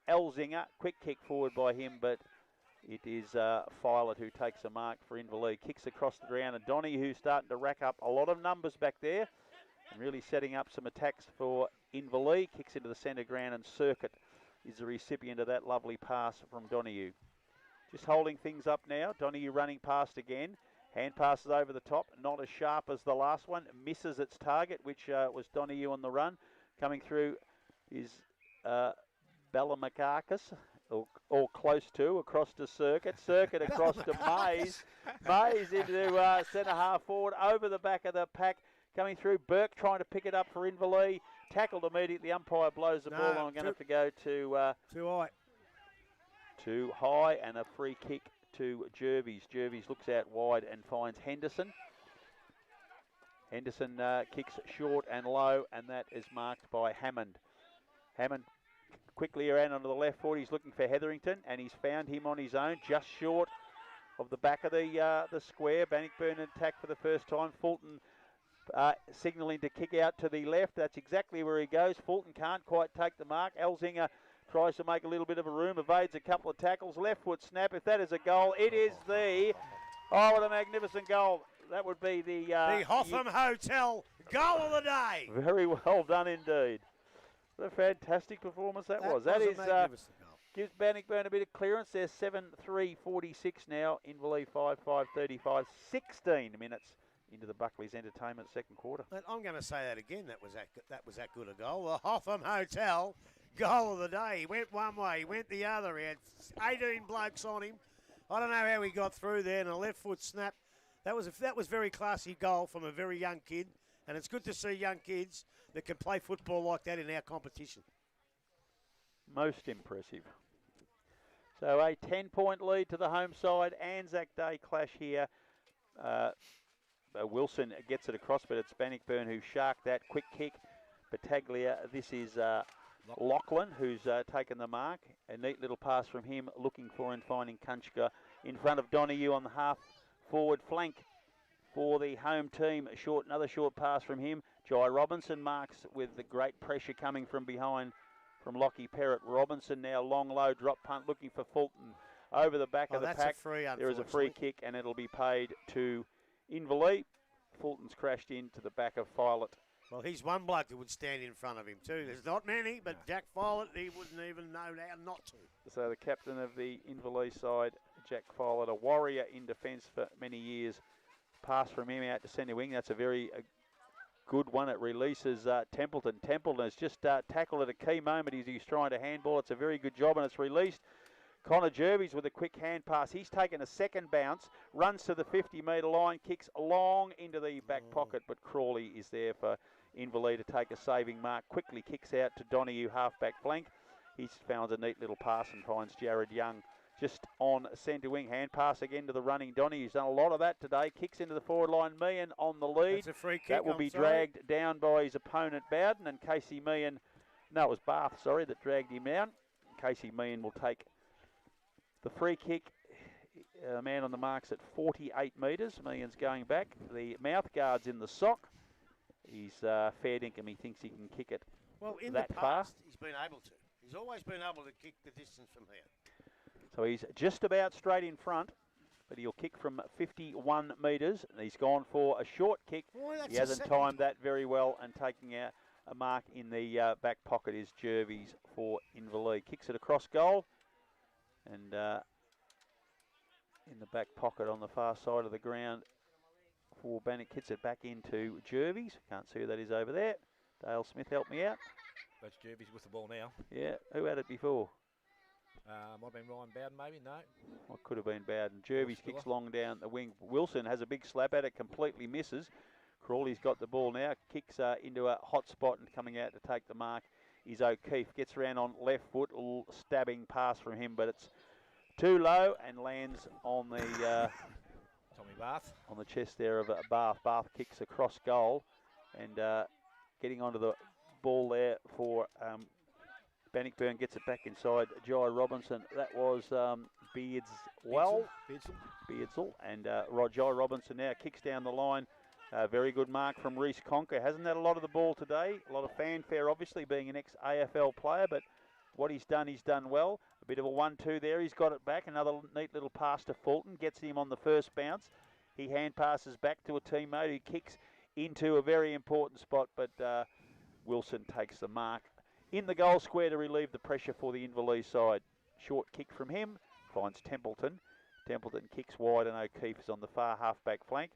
Elzinger. Quick kick forward by him, but it is Filet who takes a mark for Inverleigh. Kicks across the ground, and Donny, who's starting to rack up a lot of numbers back there and really setting up some attacks for Inverleigh. Kicks into the centre ground, and Circuit is the recipient of that lovely pass from Donahue. Just holding things up now. Donahue running past again. Hand passes over the top, not as sharp as the last one. Misses its target, which was Donahue on the run. Coming through is Balamakakis, or close to, across to Circuit. Circuit across to Mays. Mays into centre half forward, over the back of the pack. Coming through, Burke trying to pick it up for Inverleigh. Tackled immediately, the umpire blows the ball on. I'm going to have to go to... too high. Too high, and a free kick to Jervis. Jervis looks out wide and finds Henderson. Henderson kicks short and low, and that is marked by Hammond. Hammond quickly around onto the left foot. He's looking for Hetherington, and he's found him on his own, just short of the back of the square. Bannockburn attack for the first time. Fulton signalling to kick out to the left. That's exactly where he goes. Fulton can't quite take the mark. Elzinger tries to make a little bit of a room, evades a couple of tackles. Left foot snap. If that is a goal, it is the... Oh, what a magnificent goal. That would be the Hotham Hotel goal of the day. Very well done indeed. What a fantastic performance that was. That is gives Bannockburn a bit of clearance. They're 7-3-46 now. Inverleigh 5-5-35. 16 minutes into the Buckley's Entertainment second quarter. I'm going to say that again. That was that good a goal. The Hotham Hotel goal of the day. He went one way, he went the other. He had 18 blokes on him. I don't know how he got through there, and a left foot snap. That was very classy goal from a very young kid, and it's good to see young kids that can play football like that in our competition. Most impressive. So a 10-point lead to the home side. Anzac Day clash here. Wilson gets it across, but it's Bannockburn who sharked that. Quick kick. Battaglia, this is Lachlan who's taken the mark. A neat little pass from him, looking for and finding Kunchka in front of Donahue on the half forward flank for the home team. Another short pass from him. Jai Robinson marks with the great pressure coming from behind from Lockie Perrott. Robinson now long low drop punt looking for Fulton over the back of the pack. There is a free kick, and it'll be paid to Inverleigh. Fulton's crashed into the back of Filet. Well, he's one bloke that would stand in front of him too. There's not many, but Jack Filet, he wouldn't even know how not to. So the captain of the Inverleigh side, Jack Filet, a warrior in defence for many years. Pass from him out to centre wing. That's a very good one. It releases Templeton. Templeton has just tackled at a key moment as he's trying to handball. It's a very good job, and it's released. Connor Jervis with a quick hand pass. He's taken a second bounce, runs to the 50-metre line, kicks long into the back pocket, but Crawley is there for Inverleigh to take a saving mark. Quickly kicks out to Donahue, half-back flank. He's found a neat little pass and finds Jared Young just on centre wing. Hand pass again to the running Donny. He's done a lot of that today. Kicks into the forward line. Meehan on the lead. That's a free kick. That will be dragged down by his opponent Bowden, and Casey Meehan, no, it was Bath, sorry, that dragged him down. Casey Meehan will take the free kick. Man on the marks at 48 metres. Meehan's going back. The mouth guard's in the sock. He's fair dinkum. He thinks he can kick it in that the past, far. He's been able to. He's always been able to kick the distance from here. So he's just about straight in front, but he'll kick from 51 metres. And he's gone for a short kick. He hasn't timed that very well, and taking out a mark in the back pocket is Jervis for Inverleigh. Kicks it across goal, and in the back pocket on the far side of the ground for Bannock. Hits it back into Jervis. Can't see who that is over there. Dale Smith, help me out. That's Jervis with the ball now. Yeah, who had it before? Might have been Ryan Bowden, maybe. No. What could have been Bowden. Jervis Spiller. kicks long down the wing. Wilson has a big slap at it, completely misses. Crawley's got the ball now, kicks into a hot spot and coming out to take the mark is O'Keefe. Gets around on left foot, a little stabbing pass from him, but it's too low and lands on the Tommy Bath. on the chest there of Bath. Bath kicks across goal and getting onto the ball there for Bannockburn, gets it back inside Jai Robinson. That was Beardswell. And Jai Robinson now kicks down the line. Very good mark from Reece Conker. Hasn't had a lot of the ball today. A lot of fanfare, obviously, being an ex-AFL player, but what he's done well. A bit of a 1-2 there. He's got it back. Another neat little pass to Fulton. Gets him on the first bounce. He hand passes back to a teammate who kicks into a very important spot, but Wilson takes the mark in the goal square to relieve the pressure for the Inverleigh side. Short kick from him. Finds Templeton. Templeton kicks wide and O'Keefe is on the far half-back flank.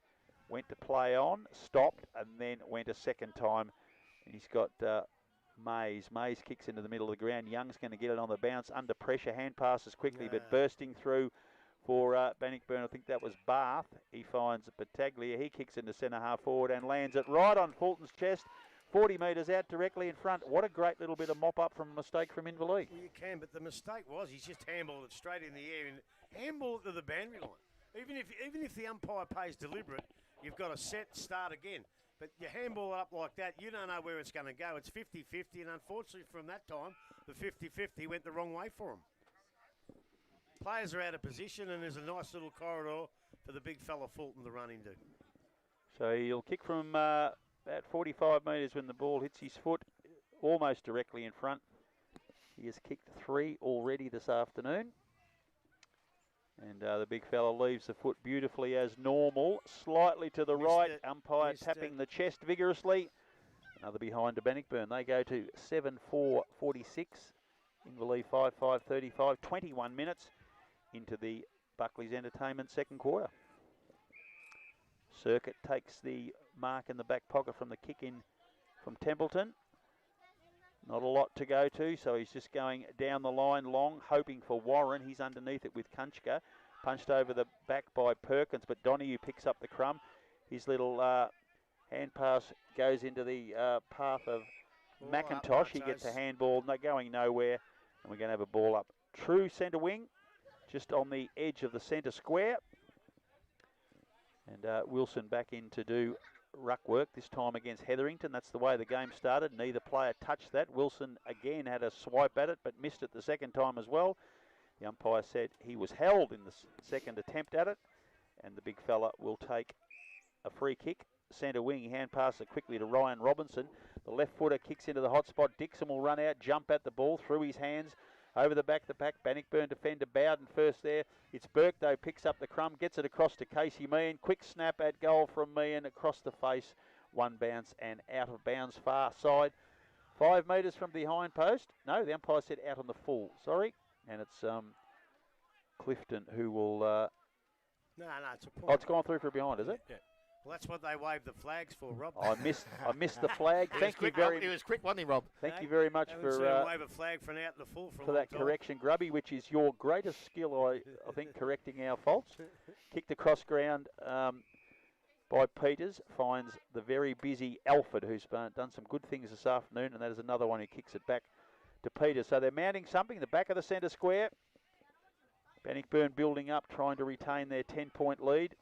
Went to play on, stopped, and then went a second time. And he's got Mays. Mays kicks into the middle of the ground. Young's going to get it on the bounce. Under pressure, hand passes quickly, but bursting through for Bannockburn. I think that was Bath. He finds Battaglia. He kicks into centre half forward and lands it right on Fulton's chest. 40 metres out directly in front. What a great little bit of mop-up from a mistake from Inverleigh. Well, you can, but the mistake was he's just handballed it straight in the air and handballed it to the boundary line. Even if the umpire pays deliberate, you've got to start again. But you handball it up like that, you don't know where it's going to go. It's 50-50, and unfortunately from that time, the 50-50 went the wrong way for him. Players are out of position, and there's a nice little corridor for the big fella Fulton to run into. So he'll kick from about 45 metres when the ball hits his foot, almost directly in front. He has kicked 3 already this afternoon. And the big fella leaves the foot beautifully as normal. Slightly to the right. Umpire tapping the chest vigorously. Another behind to Bannockburn. They go to 7-4-46. Inverleigh 5-5-35. 21 minutes into the Buckley's Entertainment second quarter. Circuit takes the mark in the back pocket from the kick in from Templeton. Not a lot to go to, so he's just going down the line long, hoping for Warren. He's underneath it with Kunchka. Punched over the back by Perkins, but Donahue picks up the crumb. His little hand pass goes into the path of McIntosh. He gets a handball, going nowhere, and we're going to have a ball up. True centre wing, just on the edge of the centre square. And Wilson back in to do ruck work, this time against Hetherington. That's the way the game started. Neither player touched that. Wilson again had a swipe at it, but missed it the second time as well. The umpire said he was held in the second attempt at it, and the big fella will take a free kick. Centre wing, he hand passes it quickly to Ryan Robinson. The left footer kicks into the hot spot. Dixon will run out, jump at the ball through his hands. Over the back, Bannockburn defender Bowden first there. It's Burke though, picks up the crumb, gets it across to Casey Meehan. Quick snap at goal from Meehan, across the face. One bounce and out of bounds far side. 5 metres from behind post. No, the umpire said out on the full, sorry. And it's Clifton who will... No, it's a point. Oh, it's gone through for behind, is it? Yeah. Well, that's what they waved the flags for, Rob. I missed the flag. Thank you very much. He was quick, wasn't he, Rob? Thank you very much for wave a flag for an out in the full for that correction, Grubby, which is your greatest skill, I think, correcting our faults. Kicked across ground by Peters, finds the very busy Alford, who's done some good things this afternoon, and that is another one who kicks it back to Peters. So they're mounting something, the back of the centre square. Bannockburn building up, trying to retain their 10-point lead.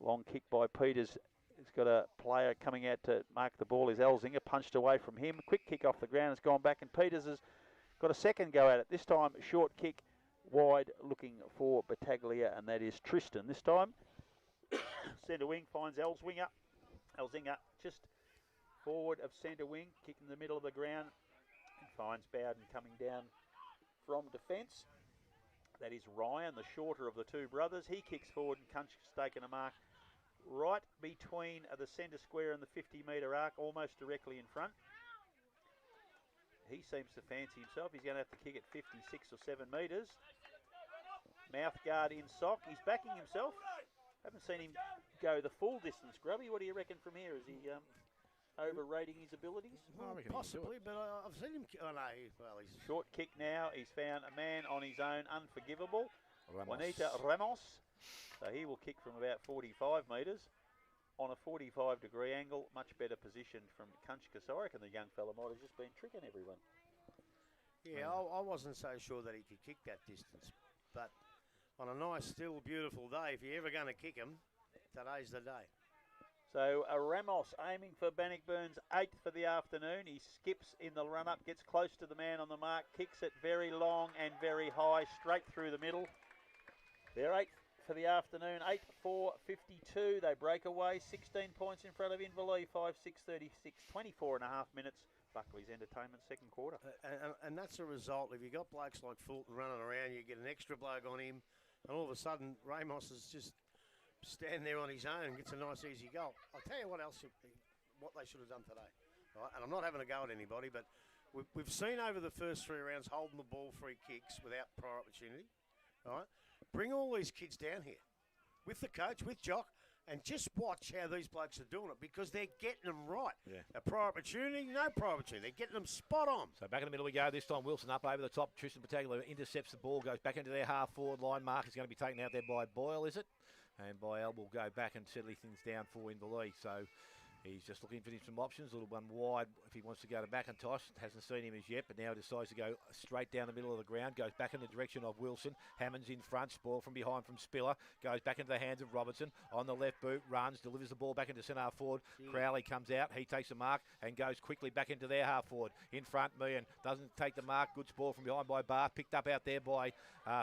Long kick by Peters. He's got a player coming out to mark the ball. Is Elzinger, punched away from him. Quick kick off the ground, has gone back, and Peters has got a second go at it. This time, short kick wide, looking for Battaglia, and that is Tristan. This time, centre wing finds Elzinger. Elzinger just forward of centre wing, kick in the middle of the ground, and finds Bowden coming down from defence. That is Ryan, the shorter of the two brothers. He kicks forward, and Kunch's taken a mark right between the centre square and the 50-metre arc, almost directly in front. He seems to fancy himself. He's going to have to kick it 56 or 7 metres. Mouth guard in sock. He's backing himself. Haven't seen him go the full distance, Grubby. What do you reckon from here? Is he overrating his abilities? I reckon he can do Possibly, but I've seen him. Oh no, well he's Short kick now. He's found a man on his own, unforgivable. Ramos. Juanita Ramos. So he will kick from about 45 metres on a 45-degree angle. Much better position from Kunchka. So I reckon the young fella might have just been tricking everyone. Yeah, I wasn't so sure that he could kick that distance, but on a nice, still beautiful day, if you're ever going to kick him, today's the day. So Ramos aiming for Bannockburn's 8th for the afternoon. He skips in the run-up, gets close to the man on the mark, kicks it very long and very high, straight through the middle. They're 8th for the afternoon, 8-4-52. They break away, 16 points in front of Inverleigh, 5-6-36, 24 and a half minutes. Buckley's Entertainment second quarter. And that's a result. If you got blokes like Fulton running around, you get an extra bloke on him, and all of a sudden Ramos is just standing there on his own and gets a nice easy goal. I'll tell you what they should have done today. Right? And I'm not having a go at anybody, but we've seen over the first 3 rounds holding the ball free kicks without prior opportunity. Right? Bring all these kids down here with the coach, with Jock, and just watch how these blokes are doing it because they're getting them right. Yeah. A prior opportunity, no prior opportunity. They're getting them spot on. So back in the middle we go. This time Wilson up over the top. Tristan Pataglia intercepts the ball, goes back into their half-forward line. Mark is going to be taken out there by Boyle, is it? And Boyle will go back and settle things down for Inverleigh. So he's just looking for some options. Little one wide if he wants to go to McIntosh. Hasn't seen him as yet, but now decides to go straight down the middle of the ground. Goes back in the direction of Wilson. Hammond's in front. Spoil from behind from Spiller. Goes back into the hands of Robertson. On the left boot, runs, delivers the ball back into centre half forward. Crowley comes out. He takes the mark and goes quickly back into their half forward. In front, Meehan doesn't take the mark. Good spoil from behind by Barth. Picked up out there by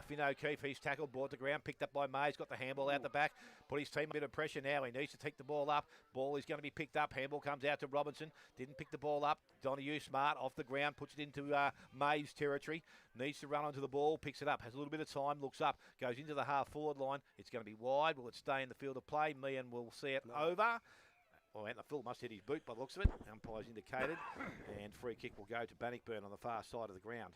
Finn O'Keefe. He's tackled, brought to ground. Picked up by Mays. Got the handball out the back. Put his team a bit of pressure now. He needs to take the ball up. Ball is going to be picked up. Handball comes out to Robinson. Didn't pick the ball up. Donahue smart off the ground. Puts it into Mays territory. Needs to run onto the ball. Picks it up. Has a little bit of time. Looks up. Goes into the half forward line. It's going to be wide. Will it stay in the field of play? Meehan will see it over. Oh, and the Phil must hit his boot by the looks of it. Umpire's indicated. And free kick will go to Bannockburn on the far side of the ground.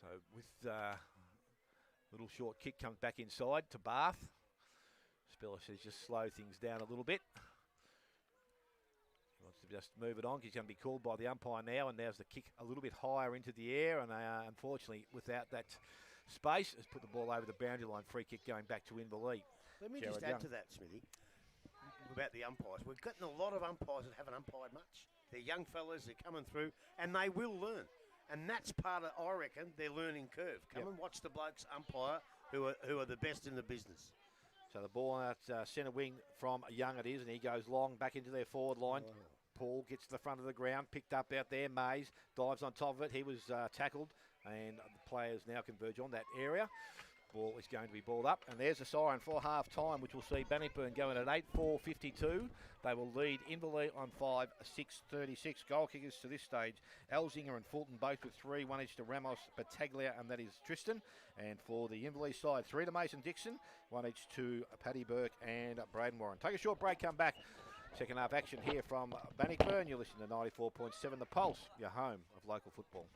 So with little short kick comes back inside to Barth. Spiller says just slow things down a little bit. He wants to just move it on. He's going to be called by the umpire now, and there's the kick a little bit higher into the air, and unfortunately, without that space, has put the ball over the boundary line. Free kick going back to Inverleigh. Let me Jared just add Young. to that, Smithy, about the umpires. We've gotten a lot of umpires that haven't umpired much. They're young fellas, they're coming through, and they will learn. And that's part of, I reckon, their learning curve. Come and watch the blokes umpire who are the best in the business. So the ball at centre wing from Young it is, and he goes long back into their forward line. Paul gets to the front of the ground, picked up out there. Mays dives on top of it. He was tackled, and the players now converge on that area. Ball is going to be balled up, and there's a siren for half time, which will see Bannockburn going at 8-4-52. They will lead Inverleigh on 5-6-36. Goal kickers to this stage, Elzinger and Fulton both with 3, 1 each to Ramos, Battaglia, and that is Tristan. And for the Inverleigh side, 3 to Mason Dixon, 1 each to Paddy Burke and Braden Warren. Take a short break, come back. Second half action here from Bannockburn. You're listening to 94.7 The Pulse, your home of local football.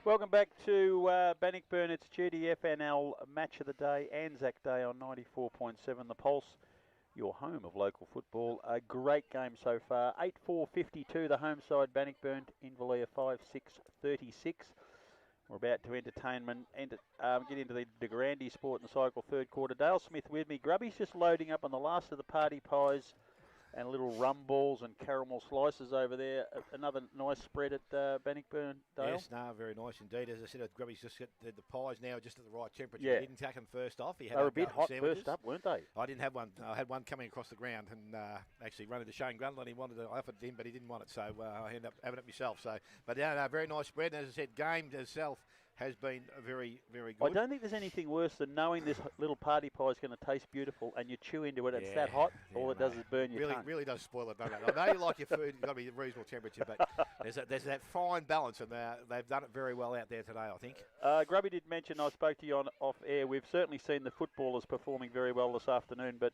Welcome back to Bannockburn. It's GDFNL Match of the Day, Anzac Day on 94.7 The Pulse, your home of local football. A great game so far. 8-4-52, the home side, Bannockburn, Inverleigh 5-6-36. We're about to get into the De Grande Sport and Cycle third quarter. Dale Smith with me. Grubby's just loading up on the last of the party pies and little rum balls and caramel slices over there. Another nice spread at Bannockburn, Dale. Yes, no, very nice indeed. As I said, Grubby's just got the pies now just at the right temperature. Yeah. He didn't take them first off. He had They were a bit hot first up, weren't they? I didn't have one. I had one coming across the ground and actually run into Shane Grundle, and he wanted it. I offered it him, but he didn't want it, so I ended up having it myself. So, but yeah, no, very nice spread. And as I said, game itself has been very, very good. I don't think there's anything worse than knowing this little party pie is going to taste beautiful and you chew into it. It's that hot. All it does is burn your tongue. Really does spoil it, doesn't it? I know you like your food. It's got to be a reasonable temperature, but there's that fine balance, and they've done it very well out there today, I think. Grubby did mention, I spoke to you off air, we've certainly seen the footballers performing very well this afternoon, but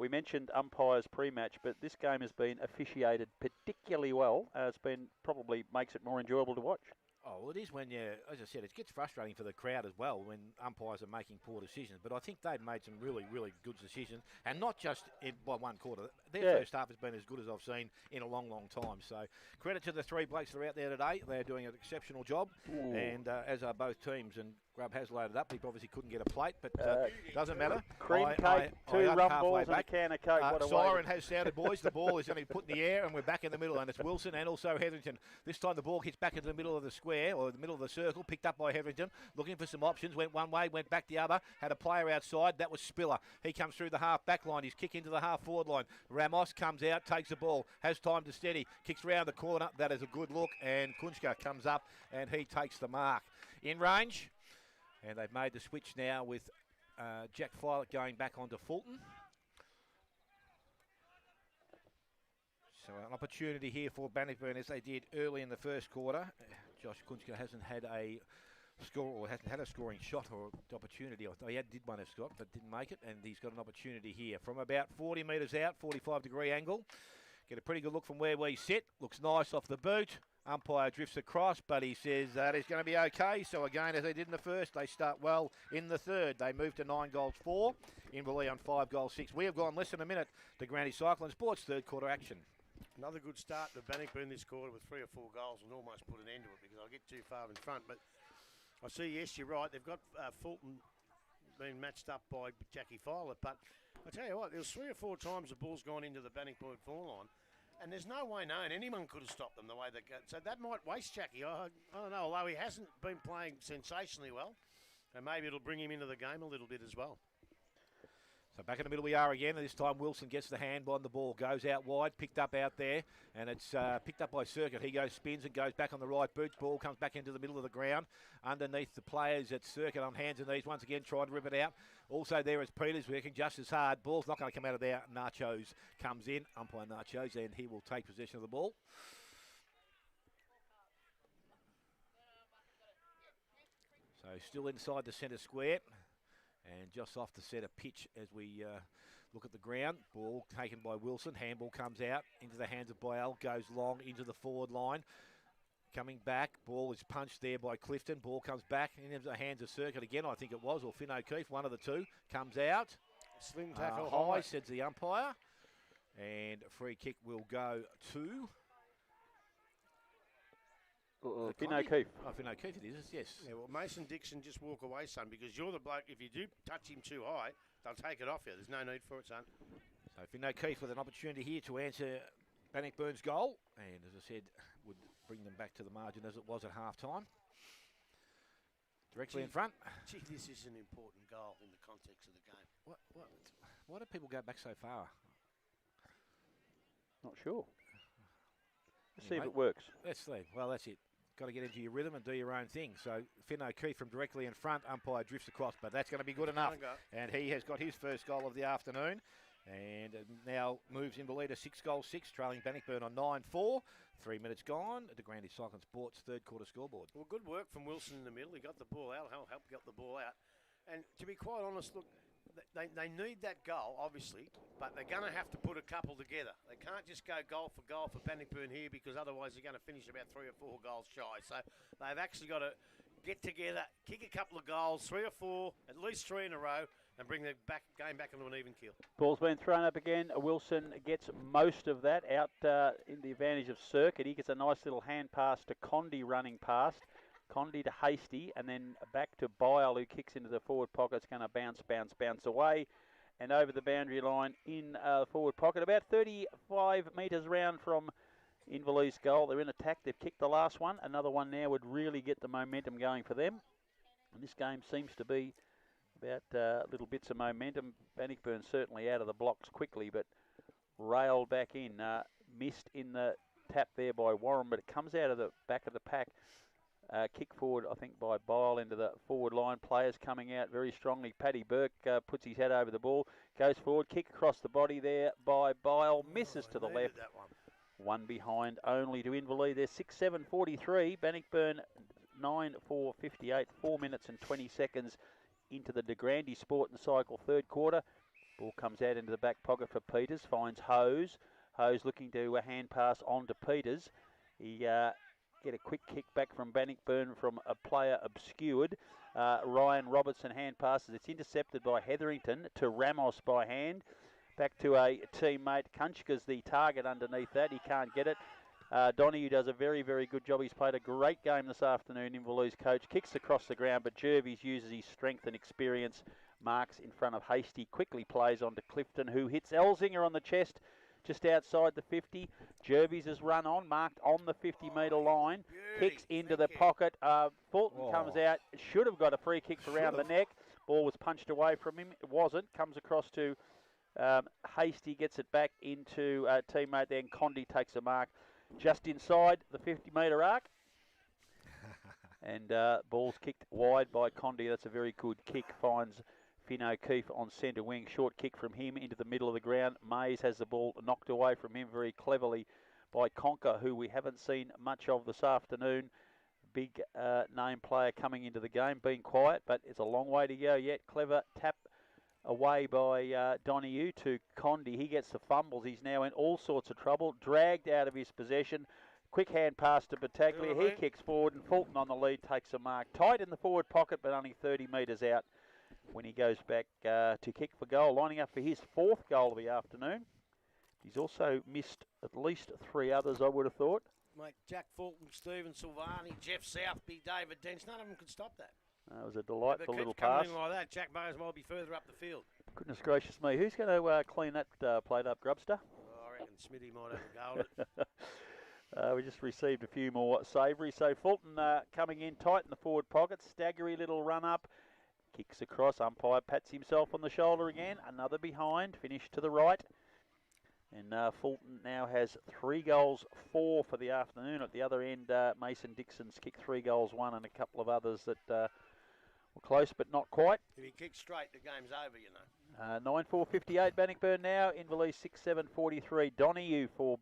we mentioned umpires pre-match, but this game has been officiated particularly well. It's been probably makes it more enjoyable to watch. Oh, well, it is when as I said, it gets frustrating for the crowd as well when umpires are making poor decisions. But I think they've made some really, really good decisions, and not just by one quarter. Their first half has been as good as I've seen in a long, long time. So credit to the three blokes that are out there today. They're doing an exceptional job, and as are both teams. And Grub has loaded up. He obviously couldn't get a plate, but doesn't matter. Cream cake, two rum balls and a can of Coke. What a siren has sounded, boys. The ball is only put in the air, and we're back in the middle, and it's Wilson and also Hetherington. This time the ball hits back into the middle of the square, or the middle of the circle, picked up by Hetherington, looking for some options, went one way, went back the other, had a player outside. That was Spiller. He comes through the half-back line. He's kick into the half-forward line. Ramos comes out, takes the ball, has time to steady, kicks round the corner. That is a good look, and Kunchka comes up, and he takes the mark. In range. And they've made the switch now with Jack Filet going back onto Fulton. So an opportunity here for Bannockburn as they did early in the first quarter. Josh Kunchka hasn't had a score or hasn't had a scoring shot or opportunity. He did one a shot but didn't make it, and he's got an opportunity here from about 40 metres out, 45-degree angle. Get a pretty good look from where we sit. Looks nice off the boot. Umpire drifts across, but he says that is going to be okay. So again, as they did in the first, they start well in the third. They move to 9-4. Inverleigh on 5-6. We have gone less than a minute to Granny Cyclone Sports third quarter action. Another good start to Bannockburn this quarter with 3 or 4 goals and almost put an end to it because I'll get too far in front. But I see, yes, you're right. They've got Fulton being matched up by Jackie Filet. But I tell you what, there was 3 or 4 times the ball's gone into the Bannockburn foul line. And there's no way known anyone could have stopped them the way they go. So that might waste Jackie. I don't know, although he hasn't been playing sensationally well. And maybe it'll bring him into the game a little bit as well. So back in the middle we are again, and this time Wilson gets the hand on the ball, goes out wide, picked up out there, and it's picked up by Circuit. He goes, spins and goes back on the right boot. Ball comes back into the middle of the ground, underneath the players at Circuit on hands and knees once again, trying to rip it out. Also there is Peters working just as hard. Ball's not going to come out of there. Nachos comes in, umpire Nachos, and he will take possession of the ball. So still inside the centre square. And just off the centre pitch as we look at the ground. Ball taken by Wilson. Handball comes out into the hands of Boyle. Goes long into the forward line. Coming back. Ball is punched there by Clifton. Ball comes back into the hands of Circuit again, I think it was, or Finn O'Keefe, one of the two. Comes out. Slim tackle high, says the umpire. And a free kick will go to... Finn O'Keefe. Oh, Finn O'Keefe it is, yes. Yeah, well, Mason Dixon, just walk away, son, because you're the bloke, if you do touch him too high, they'll take it off you. There's no need for it, son. So Finn O'Keefe with an opportunity here to answer Bannockburn's goal. And as I said, would bring them back to the margin as it was at half-time. Directly in front. Gee, this is an important goal in the context of the game. Why do people go back so far? Not sure. Let's see if it works. Let's see. Well, that's it. Got to get into your rhythm and do your own thing. So Finn O'Keefe from directly in front, umpire drifts across, but that's going to be good enough. And he has got his first goal of the afternoon. And now moves Inverleigh to 6-6, trailing Bannockburn on 9-4. 3 minutes gone. De Grande Cyclone Sports third quarter scoreboard. Well, good work from Wilson in the middle. He got the ball out. Help got the ball out. And to be quite honest, look, they need that goal, obviously, but they're going to have to put a couple together. They can't just go goal for Bannockburn here because otherwise they're going to finish about 3 or 4 goals shy. So they've actually got to get together, kick a couple of goals, 3 or 4, at least 3 in a row, and bring the game back into an even keel. Ball's been thrown up again. Wilson gets most of that out in the advantage of Circuit. He gets a nice little hand pass to Condi running past. Condi to Hasty, and then back to Bile, who kicks into the forward pocket. It's going to bounce away, and over the boundary line in the forward pocket. About 35 metres round from Inverleith's goal. They're in attack. They've kicked the last one. Another one now would really get the momentum going for them. And this game seems to be about little bits of momentum. Bannockburn certainly out of the blocks quickly, but railed back in. Missed in the tap there by Warren, but it comes out of the back of the pack. Kick forward, I think, by Bile into the forward line. Players coming out very strongly. Paddy Burke puts his head over the ball, goes forward, kick across the body there by Bile, misses to the left. One behind only to Inverleith. They're 6-7-43. Bannockburn 9-4-58. 4 minutes and 20 seconds into the De Grande Sport and Cycle third quarter. Ball comes out into the back pocket for Peters. Finds Hose. Hose looking to a hand pass on to Peters. He get a quick kick back from Bannockburn from a player obscured. Ryan Robertson hand passes. It's intercepted by Hetherington to Ramos by hand. Back to a teammate. Kunchka's the target underneath that. He can't get it. Donahue does a very, very good job. He's played a great game this afternoon. Inverleith's coach kicks across the ground, but Jervis uses his strength and experience. Marks in front of Hasty. Quickly plays on to Clifton, who hits Elzinger on the chest just outside the 50. Jervis has run on, marked on the 50-metre line. Kicks into the pocket. Fulton comes out. Should have got a free kick around the neck. Ball was punched away from him. It wasn't. Comes across to Hasty, gets it back into a teammate. Then Condi takes a mark just inside the 50-metre arc. And ball's kicked wide by Condi. That's a very good kick. Finds Finn O'Keefe on centre wing. Short kick from him into the middle of the ground. Mays has the ball knocked away from him very cleverly by Conker, who we haven't seen much of this afternoon. Big name player coming into the game, being quiet, but it's a long way to go yet. Clever tap away by Donahue to Condi. He gets the fumbles. He's now in all sorts of trouble. Dragged out of his possession. Quick hand pass to Battaglia. He kicks forward, and Fulton on the lead takes a mark. Tight in the forward pocket, but only 30 metres out when he goes back to kick for goal, lining up for his 4th goal of the afternoon. He's also missed at least 3 others, I would have thought. Mate, Jack Fulton, Stephen Silvani, Jeff Southby, David Dents, none of them could stop that. It was a delightful little pass. pass. In like that, Jack may as well be further up the field. Goodness gracious me. Who's going to clean that plate up, Grubster? Oh, I reckon Smithy might have a go at it. We just received a few more savoury. So Fulton coming in tight in the forward pocket. Staggery little run up. Kicks across. Umpire pats himself on the shoulder again. Another behind. Finish to the right. And Fulton now has 3 goals, 4 for the afternoon. At the other end, Mason Dixon's kicked 3 goals, 1, and a couple of others that were close but not quite. If he kicks straight, the game's over, you know. 9-4-58 Bannockburn now. Inverleith 6-7-43. Donahue for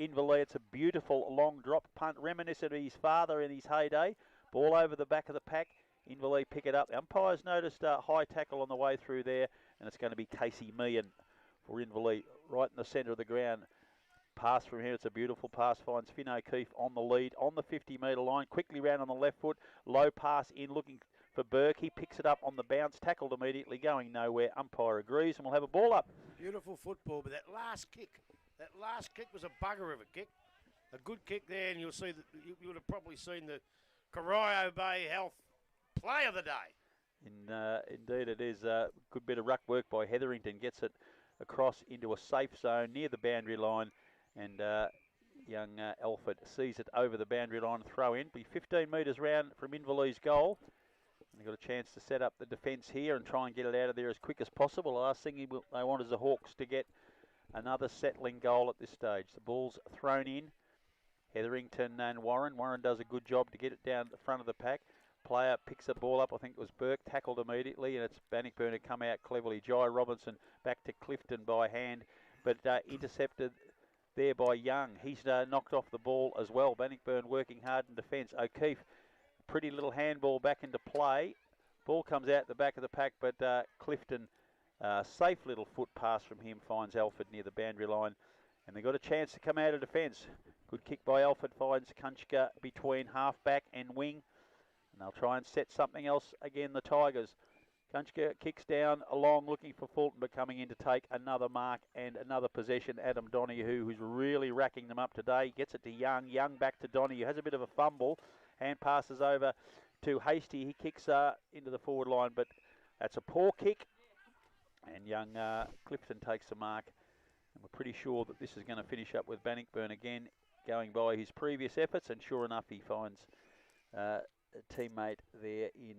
Inverleith. It's a beautiful long drop punt, reminiscent of his father in his heyday. Ball over the back of the pack. Inverleith pick it up. The umpires noticed a high tackle on the way through there, and it's going to be Casey Meehan for Inverleith, right in the centre of the ground. Pass from here. It's a beautiful pass. Finds Finn O'Keefe on the lead, on the 50-metre line. Quickly round on the left foot. Low pass in, looking for Burke. He picks it up on the bounce. Tackled immediately, going nowhere. Umpire agrees, and we'll have a ball up. Beautiful football, but that last kick was a bugger of a kick. A good kick there, and you'll see that you would have probably seen the Corio Bay Health play of the day. Indeed, it is a good bit of ruck work by Hetherington. Gets it across into a safe zone near the boundary line, and young Alford sees it over the boundary line. Throw in. Be 15 metres round from Inverleith's goal. And they've got a chance to set up the defence here and try and get it out of there as quick as possible. The last thing they want is the Hawks to get another settling goal at this stage. The ball's thrown in. Hetherington and Warren. Warren does a good job to get it down the front of the pack. Player picks the ball up. I think it was Burke, tackled immediately, and it's Bannockburn to come out cleverly. Jai Robinson back to Clifton by hand, but intercepted there by Young. He's knocked off the ball as well. Bannockburn working hard in defence. O'Keefe, pretty little handball back into play. Ball comes out the back of the pack, but Clifton Safe little foot pass from him finds Alford near the boundary line. And they've got a chance to come out of defence. Good kick by Alford finds Kunchka between half-back and wing. And they'll try and set something else again, the Tigers. Kunchka kicks down along, looking for Fulton, but coming in to take another mark and another possession. Adam Donoghue, who's really racking them up today, gets it to Young. Young back to Donoghue, has a bit of a fumble. Hand passes over to Hasty. He kicks into the forward line, but that's a poor kick. And young Clifton takes the mark. And we're pretty sure that this is going to finish up with Bannockburn again, going by his previous efforts. And sure enough, he finds a teammate there in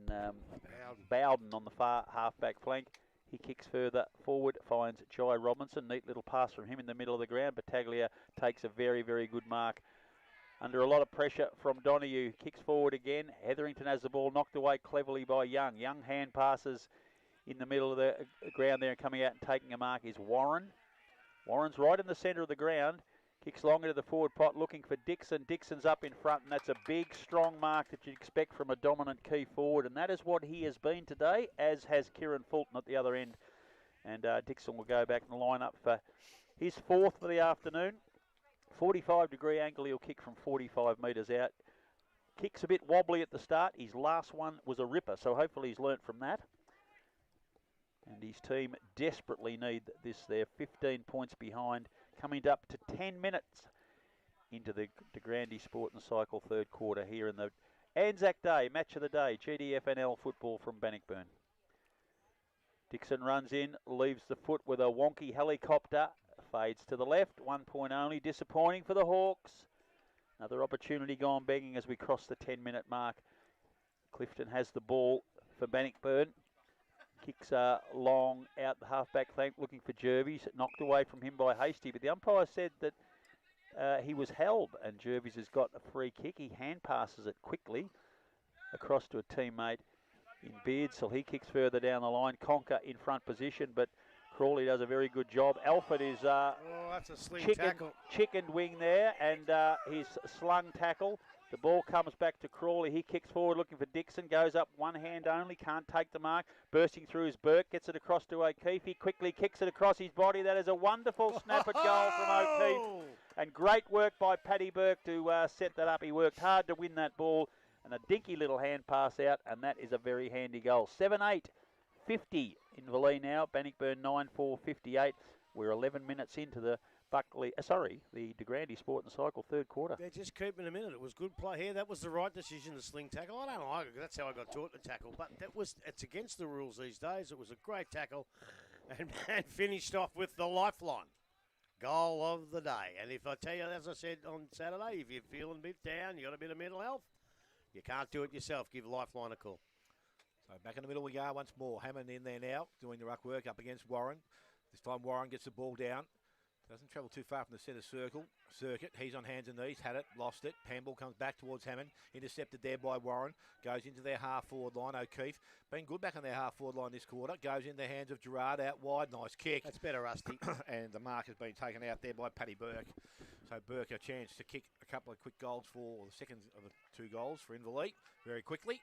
Bowden on the far half-back flank. He kicks further forward, finds Jai Robinson. Neat little pass from him in the middle of the ground. Battaglia takes a very, very good mark. Under a lot of pressure from Donoghue. Kicks forward again. Hetherington has the ball knocked away cleverly by Young. Young hand passes in the middle of the ground there, and coming out and taking a mark is Warren. Warren's right in the centre of the ground. Kicks long into the forward pot, looking for Dixon. Dixon's up in front, and that's a big, strong mark that you'd expect from a dominant key forward, and that is what he has been today, as has Kieran Fulton at the other end. And Dixon will go back and line up for his fourth for the afternoon. 45-degree angle, he'll kick from 45 metres out. Kicks a bit wobbly at the start. His last one was a ripper, so hopefully he's learnt from that. And his team desperately need this. They're 15 points behind, coming up to 10 minutes into the Grande Sport and Cycle third quarter here in the Anzac Day, match of the day, GDFNL football from Bannockburn. Dixon runs in, leaves the foot with a wonky helicopter, fades to the left, 1 point only, disappointing for the Hawks. Another opportunity gone begging as we cross the 10-minute mark. Clifton has the ball for Bannockburn. Kicks long out the half-back flank, looking for Jervis. Knocked away from him by Hasty, but the umpire said that he was held, and Jervis has got a free kick. He hand passes it quickly across to a teammate in Beardsall. He kicks further down the line. Conker in front position, but Crawley does a very good job. Alford is that's a sling tackle. Chickened wing there, and his slung tackle. The ball comes back to Crawley. He kicks forward looking for Dixon. Goes up one hand only. Can't take the mark. Bursting through his Burke. Gets it across to O'Keefe. He quickly kicks it across his body. That is a wonderful snap at goal from O'Keefe. And great work by Paddy Burke to set that up. He worked hard to win that ball. And a dinky little hand pass out. And that is a very handy goal. 7-8. 50 in Valee now. Bannockburn 9-4, 58. We're 11 minutes into the the De Grande Sport and Cycle third quarter. Yeah, just keep in a minute. It was good play here. That was the right decision, the sling tackle. I don't like it. That's how I got taught to tackle. But it's against the rules these days. It was a great tackle and finished off with the lifeline. Goal of the day. And if I tell you, as I said on Saturday, if you're feeling a bit down, you got a bit of mental health, you can't do it yourself. Give Lifeline a call. So back in the middle we go once more. Hammond in there now, doing the ruck work up against Warren. This time Warren gets the ball down. Doesn't travel too far from the centre circuit. He's on hands and knees, had it, lost it. Pamble comes back towards Hammond, intercepted there by Warren. Goes into their half-forward line. O'Keefe, been good back on their half-forward line this quarter. Goes in the hands of Gerard out wide. Nice kick. That's better, Rusty. And the mark has been taken out there by Paddy Burke. So Burke a chance to kick a couple of quick goals for the second of the 2 goals for Inverleigh very quickly.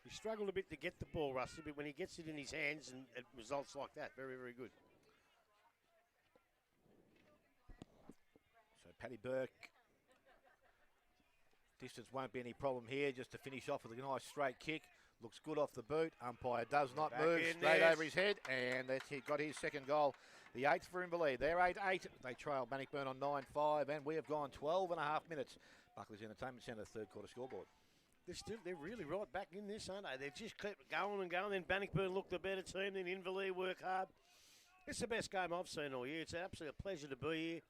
He struggled a bit to get the ball, Rusty, but when he gets it in his hands and it results like that, very, very good. So Paddy Burke, distance won't be any problem here, just to finish off with a nice straight kick. Looks good off the boot. Umpire does not move, straight over his head, and he got his second goal. The 8th for Inverleigh. They're 8-8. They trail Bannockburn on 9-5, and we have gone 12 and a half minutes. Buckley's Entertainment Centre, third quarter scoreboard. They're really right back in this, aren't they? They've just kept going and going. Then Bannockburn looked the better team. Then Inverleigh work hard. It's the best game I've seen all year. It's an absolute pleasure to be here.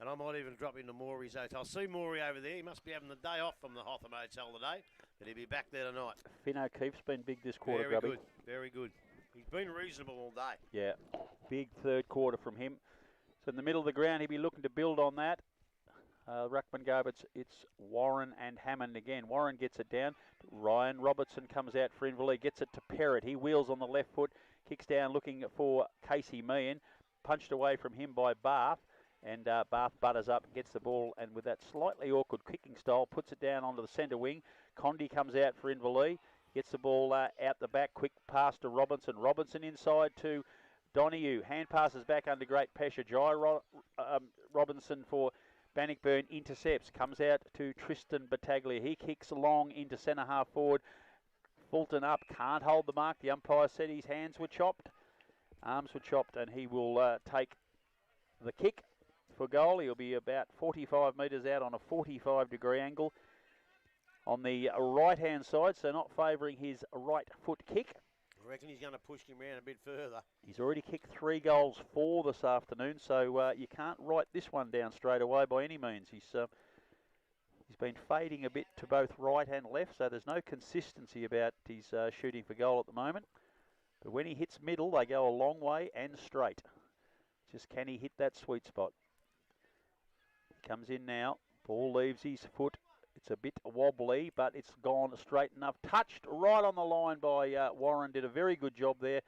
And I might even drop into Maury's hotel. See Maury over there. He must be having the day off from the Hotham Hotel today. But he'll be back there tonight. Finn O'Keefe's been big this quarter, Very Grubby. good. Very good. He's been reasonable all day. Yeah, big third quarter from him. So in the middle of the ground, he'll be looking to build on that. Ruckman go, but it's Warren and Hammond again. Warren gets it down. Ryan Robertson comes out for Inverleigh, gets it to Perrott. He wheels on the left foot, kicks down looking for Casey Meehan. Punched away from him by Bath. And Bath butters up, gets the ball, and with that slightly awkward kicking style, puts it down onto the centre wing. Condi comes out for Inverleigh, gets the ball out the back, quick pass to Robinson. Robinson inside to Donahue, hand passes back under great pressure. Robinson for Bannockburn intercepts, comes out to Tristan Battaglia. He kicks long into centre half forward. Fulton up, can't hold the mark. The umpire said his hands were chopped, arms were chopped, and he will take the kick for goal. He'll be about 45 metres out on a 45-degree angle on the right-hand side, so not favouring his right foot kick. I reckon he's going to push him around a bit further. He's already kicked 3 goals for this afternoon, so you can't write this one down straight away by any means. He's been fading a bit to both right and left, so there's no consistency about his shooting for goal at the moment. But when he hits middle, they go a long way and straight. Just can he hit that sweet spot? He comes in now. Ball leaves his foot. It's a bit wobbly, but it's gone straight enough. Touched right on the line by Warren. Did a very good job there.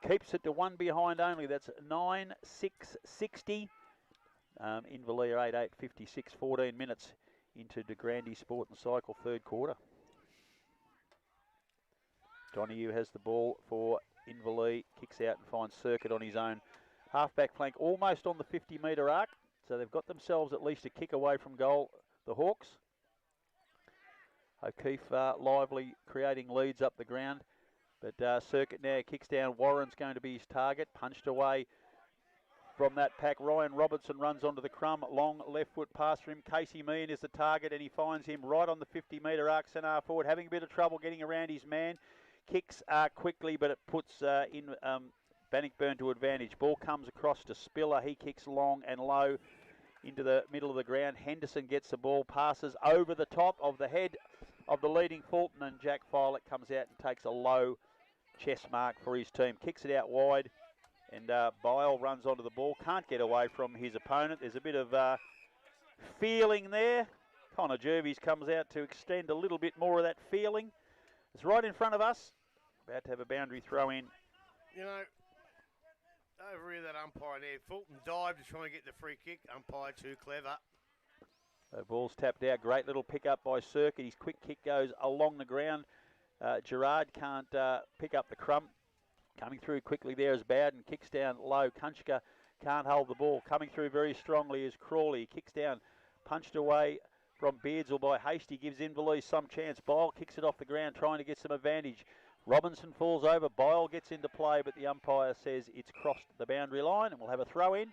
Keeps it to 1 behind only. That's 9-6-60. Inverleigh 8-8-56. 14 minutes into De Grande Sport and Cycle third quarter. Donahue has the ball for Inverleigh. Kicks out and finds Circuit on his own halfback flank, almost on the 50-metre arc. So they've got themselves at least a kick away from goal, the Hawks. O'Keefe lively, creating leads up the ground. But Circuit now kicks down. Warren's going to be his target. Punched away from that pack. Ryan Robertson runs onto the crumb. Long left foot pass for him. Casey Meehan is the target, and he finds him right on the 50-metre arc, centre forward. Having a bit of trouble getting around his man. Kicks quickly, but it puts in Bannockburn to advantage. Ball comes across to Spiller. He kicks long and low into the middle of the ground. Henderson gets the ball, passes over the top of the head of the leading Fulton, and Jack Filet comes out and takes a low chest mark for his team. Kicks it out wide, and Bile runs onto the ball. Can't get away from his opponent. There's a bit of feeling there. Connor Jervis comes out to extend a little bit more of that feeling. It's right in front of us. About to have a boundary throw in. You know, over here, that umpire there, Fulton dived to try and get the free kick. Umpire too clever. The ball's tapped out. Great little pick up by Circuit. His quick kick goes along the ground. Gerard can't pick up the crumb. Coming through quickly there is Bowden. Kicks down low. Kunchka can't hold the ball. Coming through very strongly is Crawley. He kicks down. Punched away from Beardsall by Hasty. Gives Inverleigh some chance. Bile kicks it off the ground, trying to get some advantage. Robinson falls over. Bile gets into play, but the umpire says it's crossed the boundary line, and we'll have a throw in.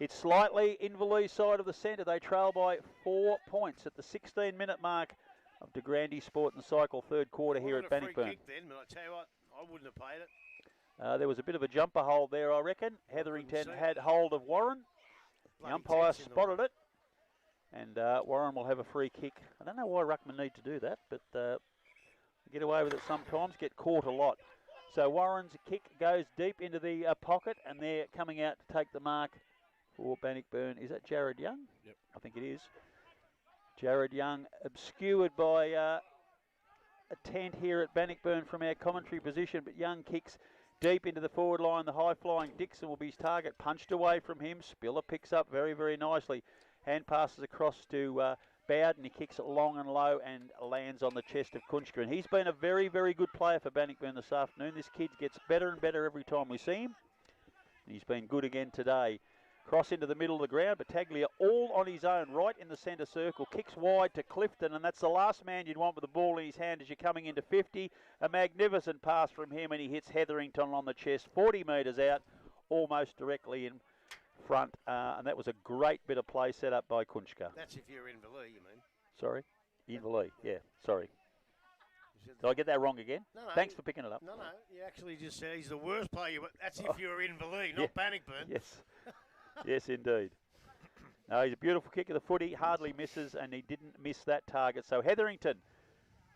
It's slightly Inverleigh side of the centre. They trail by 4 points at the 16-minute mark of De Grande Sport and Cycle third quarter here at Bannockburn. Free kick then, but I tell you what, I wouldn't have paid it. There was a bit of a jumper hold there, I reckon. Hetherington had hold of Warren. The umpire spotted it, and Warren will have a free kick. I don't know why ruckmen need to do that, but get away with it sometimes, get caught a lot. So Warren's kick goes deep into the pocket, and they're coming out to take the mark for Bannockburn. Is that Jared Young? Yep. I think it is. Jared Young obscured by a tent here at Bannockburn from our commentary position, but Young kicks deep into the forward line. The high-flying Dixon will be his target. Punched away from him. Spiller picks up very, very nicely. Hand passes across to Bowden. He kicks it long and low and lands on the chest of Kunchka. And he's been a very, very good player for Bannockburn this afternoon. This kid gets better and better every time we see him. He's been good again today. Cross into the middle of the ground. Battaglia all on his own, right in the centre circle. Kicks wide to Clifton, and that's the last man you'd want with the ball in his hand as you're coming into 50. A magnificent pass from him, and he hits Hetherington on the chest, 40 metres out, almost directly in front. And that was a great bit of play set up by Kunchka. That's if you're Inverleigh, you mean? Sorry? Inverleigh, yeah, sorry. Did I get that wrong again? No, Thanks for picking it up. No, you actually just said he's the worst player, but that's if you're Inverleigh, not Bannockburn. Yes. Yes, indeed. No, he's a beautiful kick of the footy, hardly misses, and he didn't miss that target. So Hetherington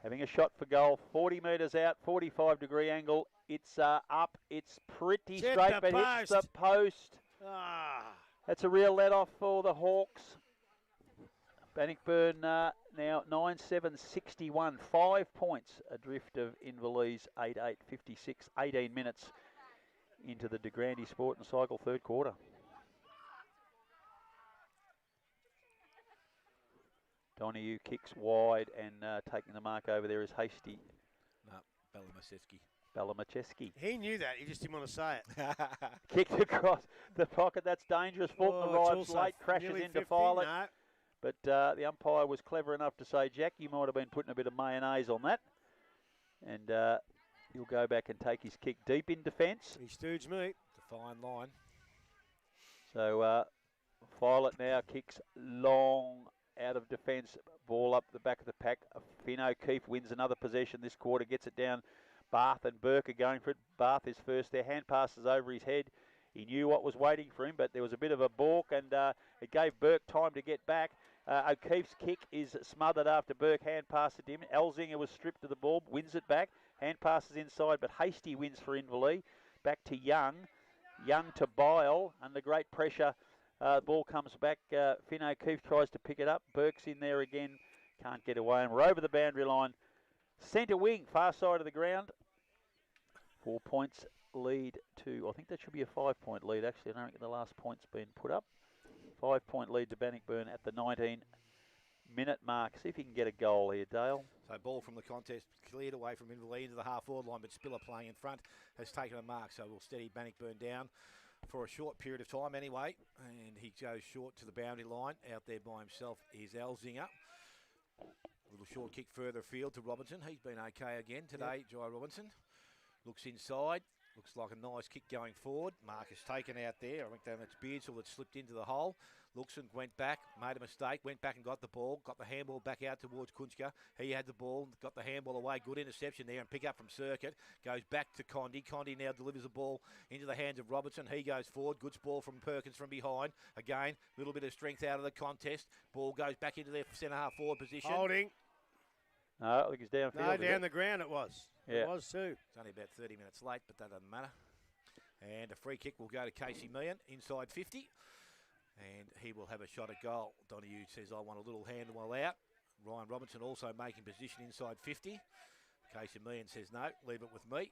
having a shot for goal, 40 metres out, 45-degree angle. It's up, it's pretty straight, but hits the post. That's a real let-off for the Hawks. Bannockburn now 9-7-61, 5 points adrift of Inverleigh's 8-8-56, 18 minutes into the De Grande Sport and Cycle third quarter. Donahue kicks wide, and taking the mark over there is Hasty. No, Balamasevsky. Balamacheski. He knew that. He just didn't want to say it. Kicked across the pocket. That's dangerous. Fulton it's arrives also late, crashes nearly into 50. Filet. No. But the umpire was clever enough to say, Jack, you might have been putting a bit of mayonnaise on that. And he'll go back and take his kick deep in defence. He stooged me. It's a fine line. So Violet now kicks long out of defence. Ball up the back of the pack. Finn O'Keefe wins another possession this quarter. Gets it down. Bath and Burke are going for it. Bath is first there. Hand passes over his head. He knew what was waiting for him, but there was a bit of a balk, and it gave Burke time to get back. O'Keefe's kick is smothered after Burke hand passed it to him. Elzinger was stripped of the ball, wins it back. Hand passes inside, but Hasty wins for Inverleigh. Back to Young. Young to Bile. Under great pressure, ball comes back. Finn O'Keefe tries to pick it up. Burke's in there again. Can't get away, and we're over the boundary line. Centre wing, far side of the ground. 4 points lead to, I think that should be a 5-point lead actually. I don't think the last point's been put up. 5-point lead to Bannockburn at the 19-minute mark. See if you can get a goal here, Dale. So ball from the contest cleared away from Inverleigh into the half-forward line, but Spiller playing in front has taken a mark, so we'll steady Bannockburn down for a short period of time anyway. And he goes short to the boundary line. Out there by himself is Elzinger. A little short kick further afield to Robinson. He's been okay again today, Jai Robinson. Looks inside. Looks like a nice kick going forward. Marcus taken out there. I think that's Beardsall that slipped into the hole. Looks and went back, made a mistake, went back and got the ball, got the handball back out towards Kunchka. He had the ball, got the handball away. Good interception there and pick up from Circuit. Goes back to Condi. Condi now delivers the ball into the hands of Robertson. He goes forward. Good ball from Perkins from behind. Again, a little bit of strength out of the contest. Ball goes back into their centre half forward position. Holding. No, I think he's downfield. No, down the ground it was. Yeah. It was too. It's only about 30 minutes late, but that doesn't matter. And a free kick will go to Casey Millian, inside 50. And he will have a shot at goal. Donoghue says, I want a little handball out. Ryan Robinson also making position inside 50. Casey Millian says, no, leave it with me.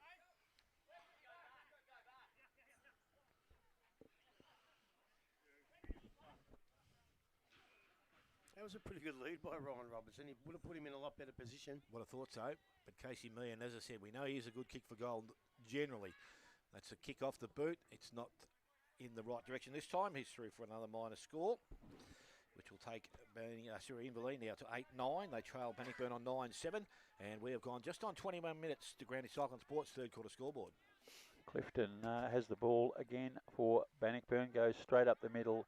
That was a pretty good lead by Ryan Robertson. He would have put him in a lot better position. Would have thought so. But Casey Millian, as I said, we know he is a good kick for goal generally. That's a kick off the boot. It's not in the right direction this time. He's through for another minor score, which will take Inverleigh now to 8-9. They trail Bannockburn on 9-7. And we have gone just on 21 minutes to Granny Cyclone Sports' third quarter scoreboard. Clifton has the ball again for Bannockburn. Goes straight up the middle,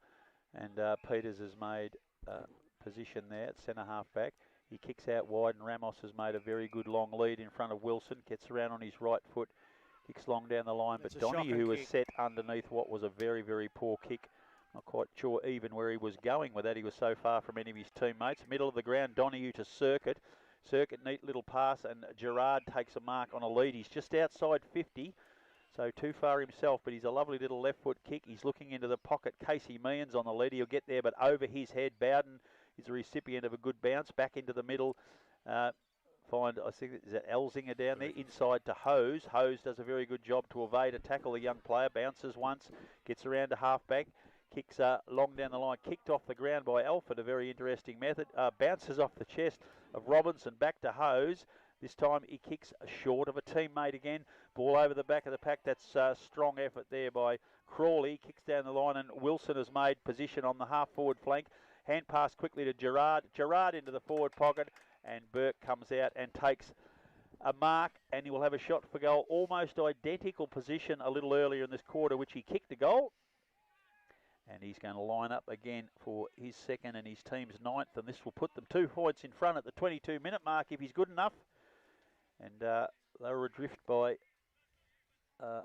and Peters has made position there at centre half back. He kicks out wide, and Ramos has made a very good long lead in front of Wilson. Gets around on his right foot, kicks long down the line. That's but Donoghue, who was kick. set underneath what was a very, very poor kick. Not quite sure even where he was going with that. He was so far from any of his teammates. Middle of the ground, Donoghue to Circuit. Circuit, neat little pass, and Gerard takes a mark on a lead. He's just outside 50. So too far himself, but he's a lovely little left foot kick. He's looking into the pocket. Casey Millian's on the lead. He'll get there, but over his head, Bowden is the recipient of a good bounce. Back into the middle. I think, is that Elzinger down there? Inside to Hose. Hose does a very good job to evade a tackle. The young player bounces once, gets around to half-back. Kicks long down the line. Kicked off the ground by Alford, a very interesting method. Bounces off the chest of Robinson. Back to Hose. This time he kicks short of a teammate again. Ball over the back of the pack. That's strong effort there by Crawley. Kicks down the line, and Wilson has made position on the half-forward flank. Hand pass quickly to Gerard. Gerard into the forward pocket, and Burke comes out and takes a mark, and he will have a shot for goal. Almost identical position a little earlier in this quarter, which he kicked a goal. And he's going to line up again for his second and his team's ninth, and this will put them 2 points in front at the 22-minute mark if he's good enough. And they were adrift by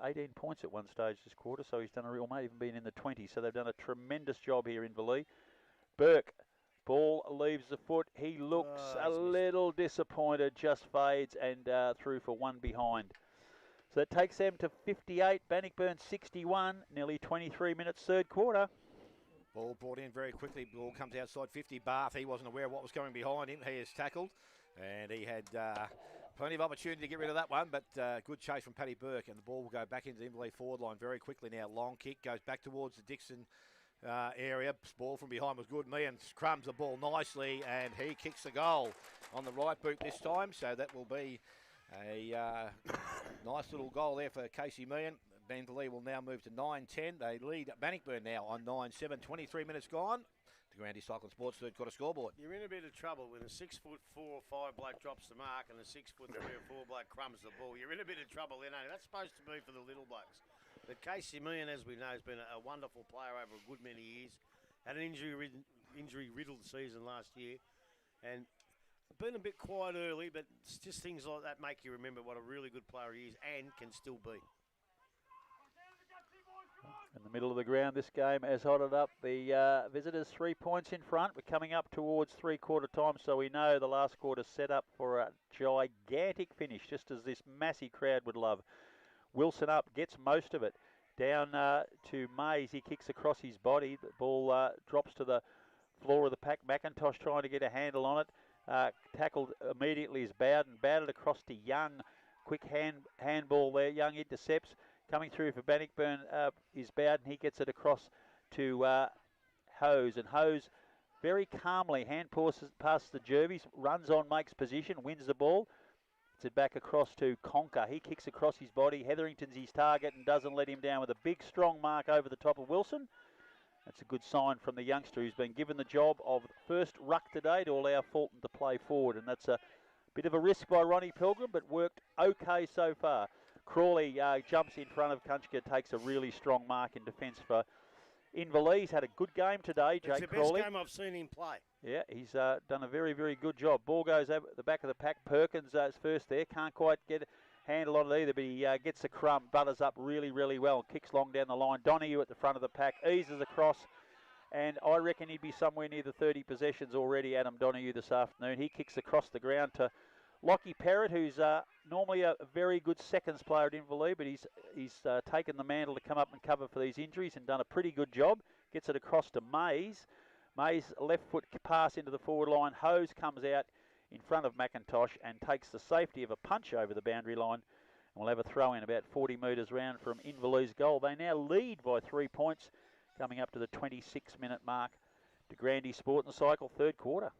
18 points at one stage this quarter, so he's done a real, may even been in the 20s, so they've done a tremendous job here in Inverleigh. Burke, ball leaves the foot. He looks a little disappointed, just fades, and through for one behind. So that takes them to 58, Bannockburn 61, nearly 23 minutes, third quarter. Ball brought in very quickly. Ball comes outside 50. Bath, he wasn't aware of what was coming behind him. He is tackled, and he had plenty of opportunity to get rid of that one, but good chase from Paddy Burke, and the ball will go back into the Inverleigh forward line very quickly now. Long kick goes back towards the Dixon area. Ball from behind was good. Meehan crumbs the ball nicely, and he kicks the goal on the right boot this time, so that will be A nice little goal there for Casey Meehan. Bentley will now move to 9-10. They lead Bannockburn now on 9-7. 23 minutes gone. The Grandy Cycling Sports third quarter scoreboard. You're in a bit of trouble when a 6'4" or 5" bloke drops the mark and a 6'3" or 4" bloke crumbs the ball. You're in a bit of trouble then, ain't it? That's supposed to be for the little blokes. But Casey Meehan, as we know, has been a wonderful player over a good many years. Had an injury-riddled season last year. And been a bit quiet early, but it's just things like that make you remember what a really good player he is and can still be. In the middle of the ground, this game has hotted up. The visitors 3 points in front. We're coming up towards three-quarter time, so we know the last quarter set up for a gigantic finish, just as this massive crowd would love. Wilson up, gets most of it. Down to Mays, he kicks across his body. The ball drops to the floor of the pack. McIntosh trying to get a handle on it. Tackled immediately is Bowden. Batted across to Young. Quick handball there. Young intercepts. Coming through for Bannockburn is Bowden. He gets it across to Hose. And Hose very calmly hand passes past the Jervies. Runs on, makes position, wins the ball. It's it back across to Conker. He kicks across his body. Hetherington's his target and doesn't let him down with a big strong mark over the top of Wilson. That's a good sign from the youngster who's been given the job of first ruck today to allow Fulton to play forward. And that's a bit of a risk by Ronnie Pilgrim, but worked okay so far. Crawley jumps in front of Kunchka, takes a really strong mark in defence for Inverleigh. He's had a good game today, Jake Crawley. It's the best game I've seen him play. Yeah, he's done a very, very good job. Ball goes over the back of the pack. Perkins is first there. Can't quite get a handle on it either, but he gets the crumb, butters up really, really well, kicks long down the line. Donahue at the front of the pack, eases across, and I reckon he'd be somewhere near the 30 possessions already, Adam Donahue, this afternoon. He kicks across the ground to Lockie Parrott, who's normally a very good seconds player at Inverleigh, but he's taken the mantle to come up and cover for these injuries and done a pretty good job. Gets it across to Mays. Mays, left foot pass into the forward line. Hose comes out in front of McIntosh and takes the safety of a punch over the boundary line. And we'll have a throw in about 40 metres round from Inverleigh's goal. They now lead by 3 points, coming up to the 26-minute mark to Grandy Sport and Cycle, third quarter.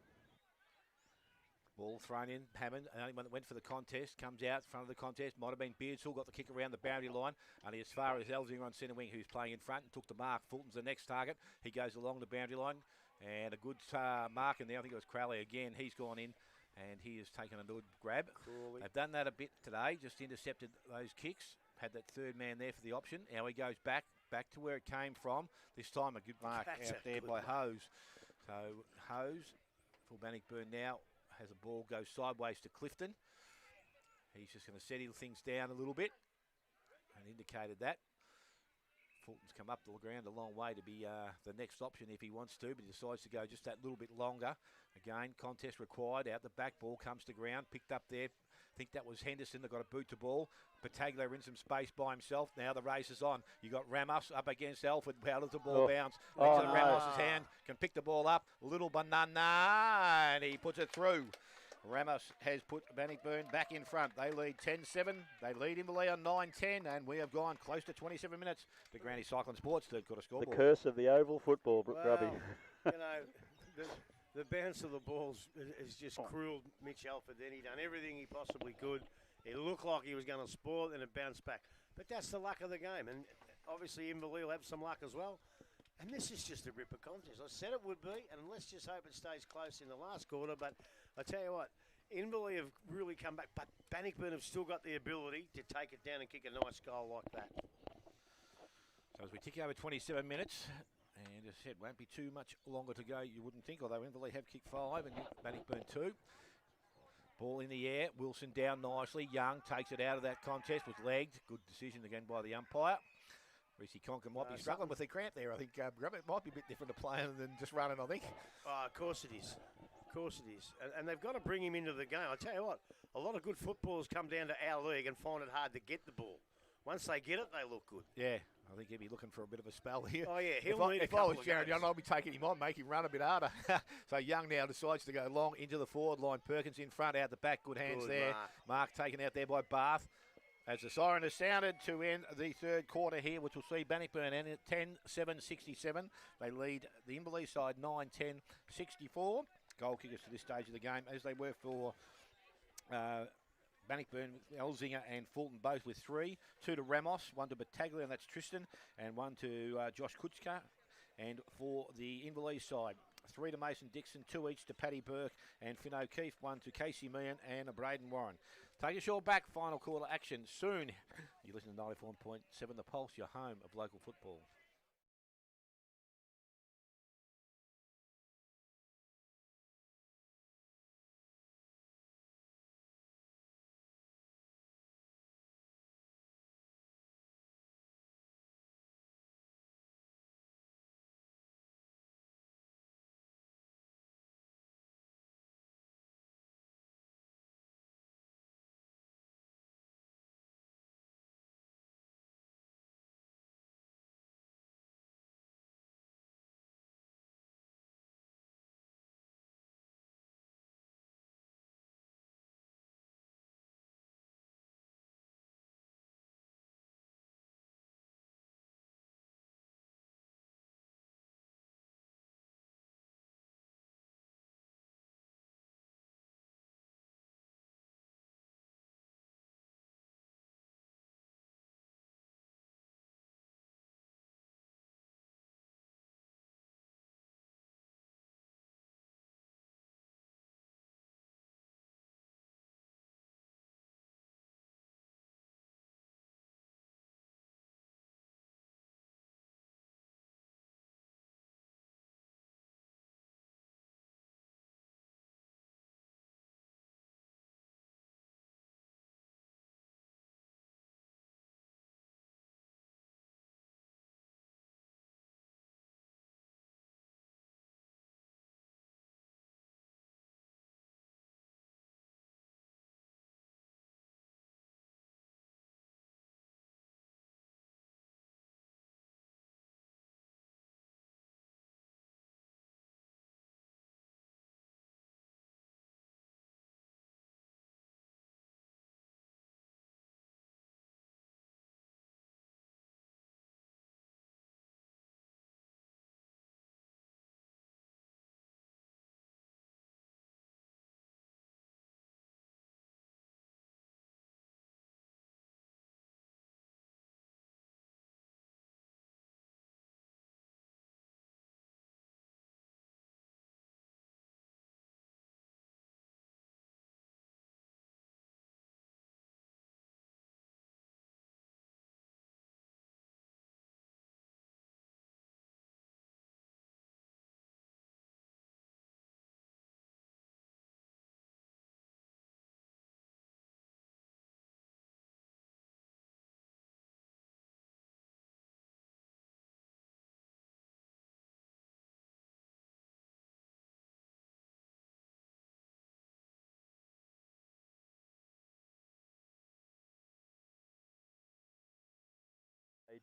Ball thrown in. Hammond, the only one that went for the contest, comes out in front of the contest. Might have been Beardsall, got the kick around the boundary line. Only as far as Elzinger on centre wing, who's playing in front and took the mark. Fulton's the next target. He goes along the boundary line. And a good mark in there. I think it was Crowley again. He's gone in and he has taken a good grab. Crawley. They've done that a bit today, just intercepted those kicks. Had that third man there for the option. Now he goes back to where it came from. This time a good mark out there by Hose. So Hose for Bannockburn now has a ball go sideways to Clifton. He's just going to settle things down a little bit and indicated that. Fulton's come up the ground a long way to be the next option if he wants to, but he decides to go just that little bit longer. Again, contest required. Out the back, ball comes to ground, picked up there. I think that was Henderson that got a boot to ball. Pataglia in some space by himself. Now the race is on. You got Ramos up against Alford. How does the ball bounce? Into Ramos's hand. Can pick the ball up. Little banana, and he puts it through. Ramos has put Bannockburn back in front. They lead 10-7. They lead Inverleigh on 9-10, and we have gone close to 27 minutes to Granny Cycling Sports third quarter scoreboard. The curse of the oval football, Grubby. You know, the bounce of the balls is just cruel Mitch Alford. Then he done everything he possibly could. It looked like he was going to spoil it, and it bounced back. But that's the luck of the game, and obviously Inverleigh will have some luck as well. And this is just a ripper contest. I said it would be, and let's just hope it stays close in the last quarter. But I tell you what, Inverleigh have really come back, but Bannockburn have still got the ability to take it down and kick a nice goal like that. So as we tick over 27 minutes, and as I said, won't be too much longer to go, you wouldn't think, although Inverleigh have kicked 5 and Bannockburn 2. Ball in the air, Wilson down nicely. Young takes it out of that contest, was legged. Good decision again by the umpire. Reece Conker might be struggling with their cramp there. I think it might be a bit different to playing than just running, I think. Oh, of course it is. Of course it is. And they've got to bring him into the game. I tell you what, a lot of good footballers come down to our league and find it hard to get the ball. Once they get it, they look good. Yeah, I think he'll be looking for a bit of a spell here. Oh, yeah, if I was Jared Young, I'd be taking him on, make him run a bit harder. So Young now decides to go long into the forward line. Perkins in front, out the back, good hands there. Mark taken out there by Bath. As the siren has sounded to end the third quarter here, which will see Bannockburn end at 10-7-67. They lead the Inverleigh side 9-10-64. Goal kickers to this stage of the game, as they were for Bannockburn, Elzinger and Fulton both with 3. 2 to Ramos, 1 to Battaglia, and that's Tristan, and 1 to Josh Kutska. And for the Inverleigh side, 3 to Mason Dixon, 2 each to Paddy Burke and Finn O'Keefe, 1 to Casey Meehan and Braden Warren. Take a short back, final quarter action soon. You listen to 94.7 The Pulse, your home of local football.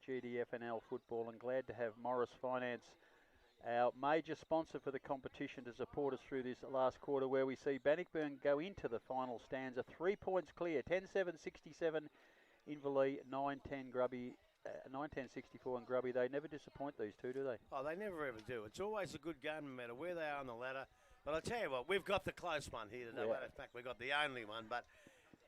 GDFNL football, and glad to have Morris Finance, our major sponsor for the competition, to support us through this last quarter, where we see Bannockburn go into the final stanza 3 points clear, 10-7-67 Inverleigh, 9-10 Grubby, 9-10-64 and Grubby. They never disappoint, these two, do they? Oh, they never ever do. It's always a good game no matter where they are on the ladder. But I'll tell you what, we've got the close one here today. Yeah. Well, in fact, we've got the only one. But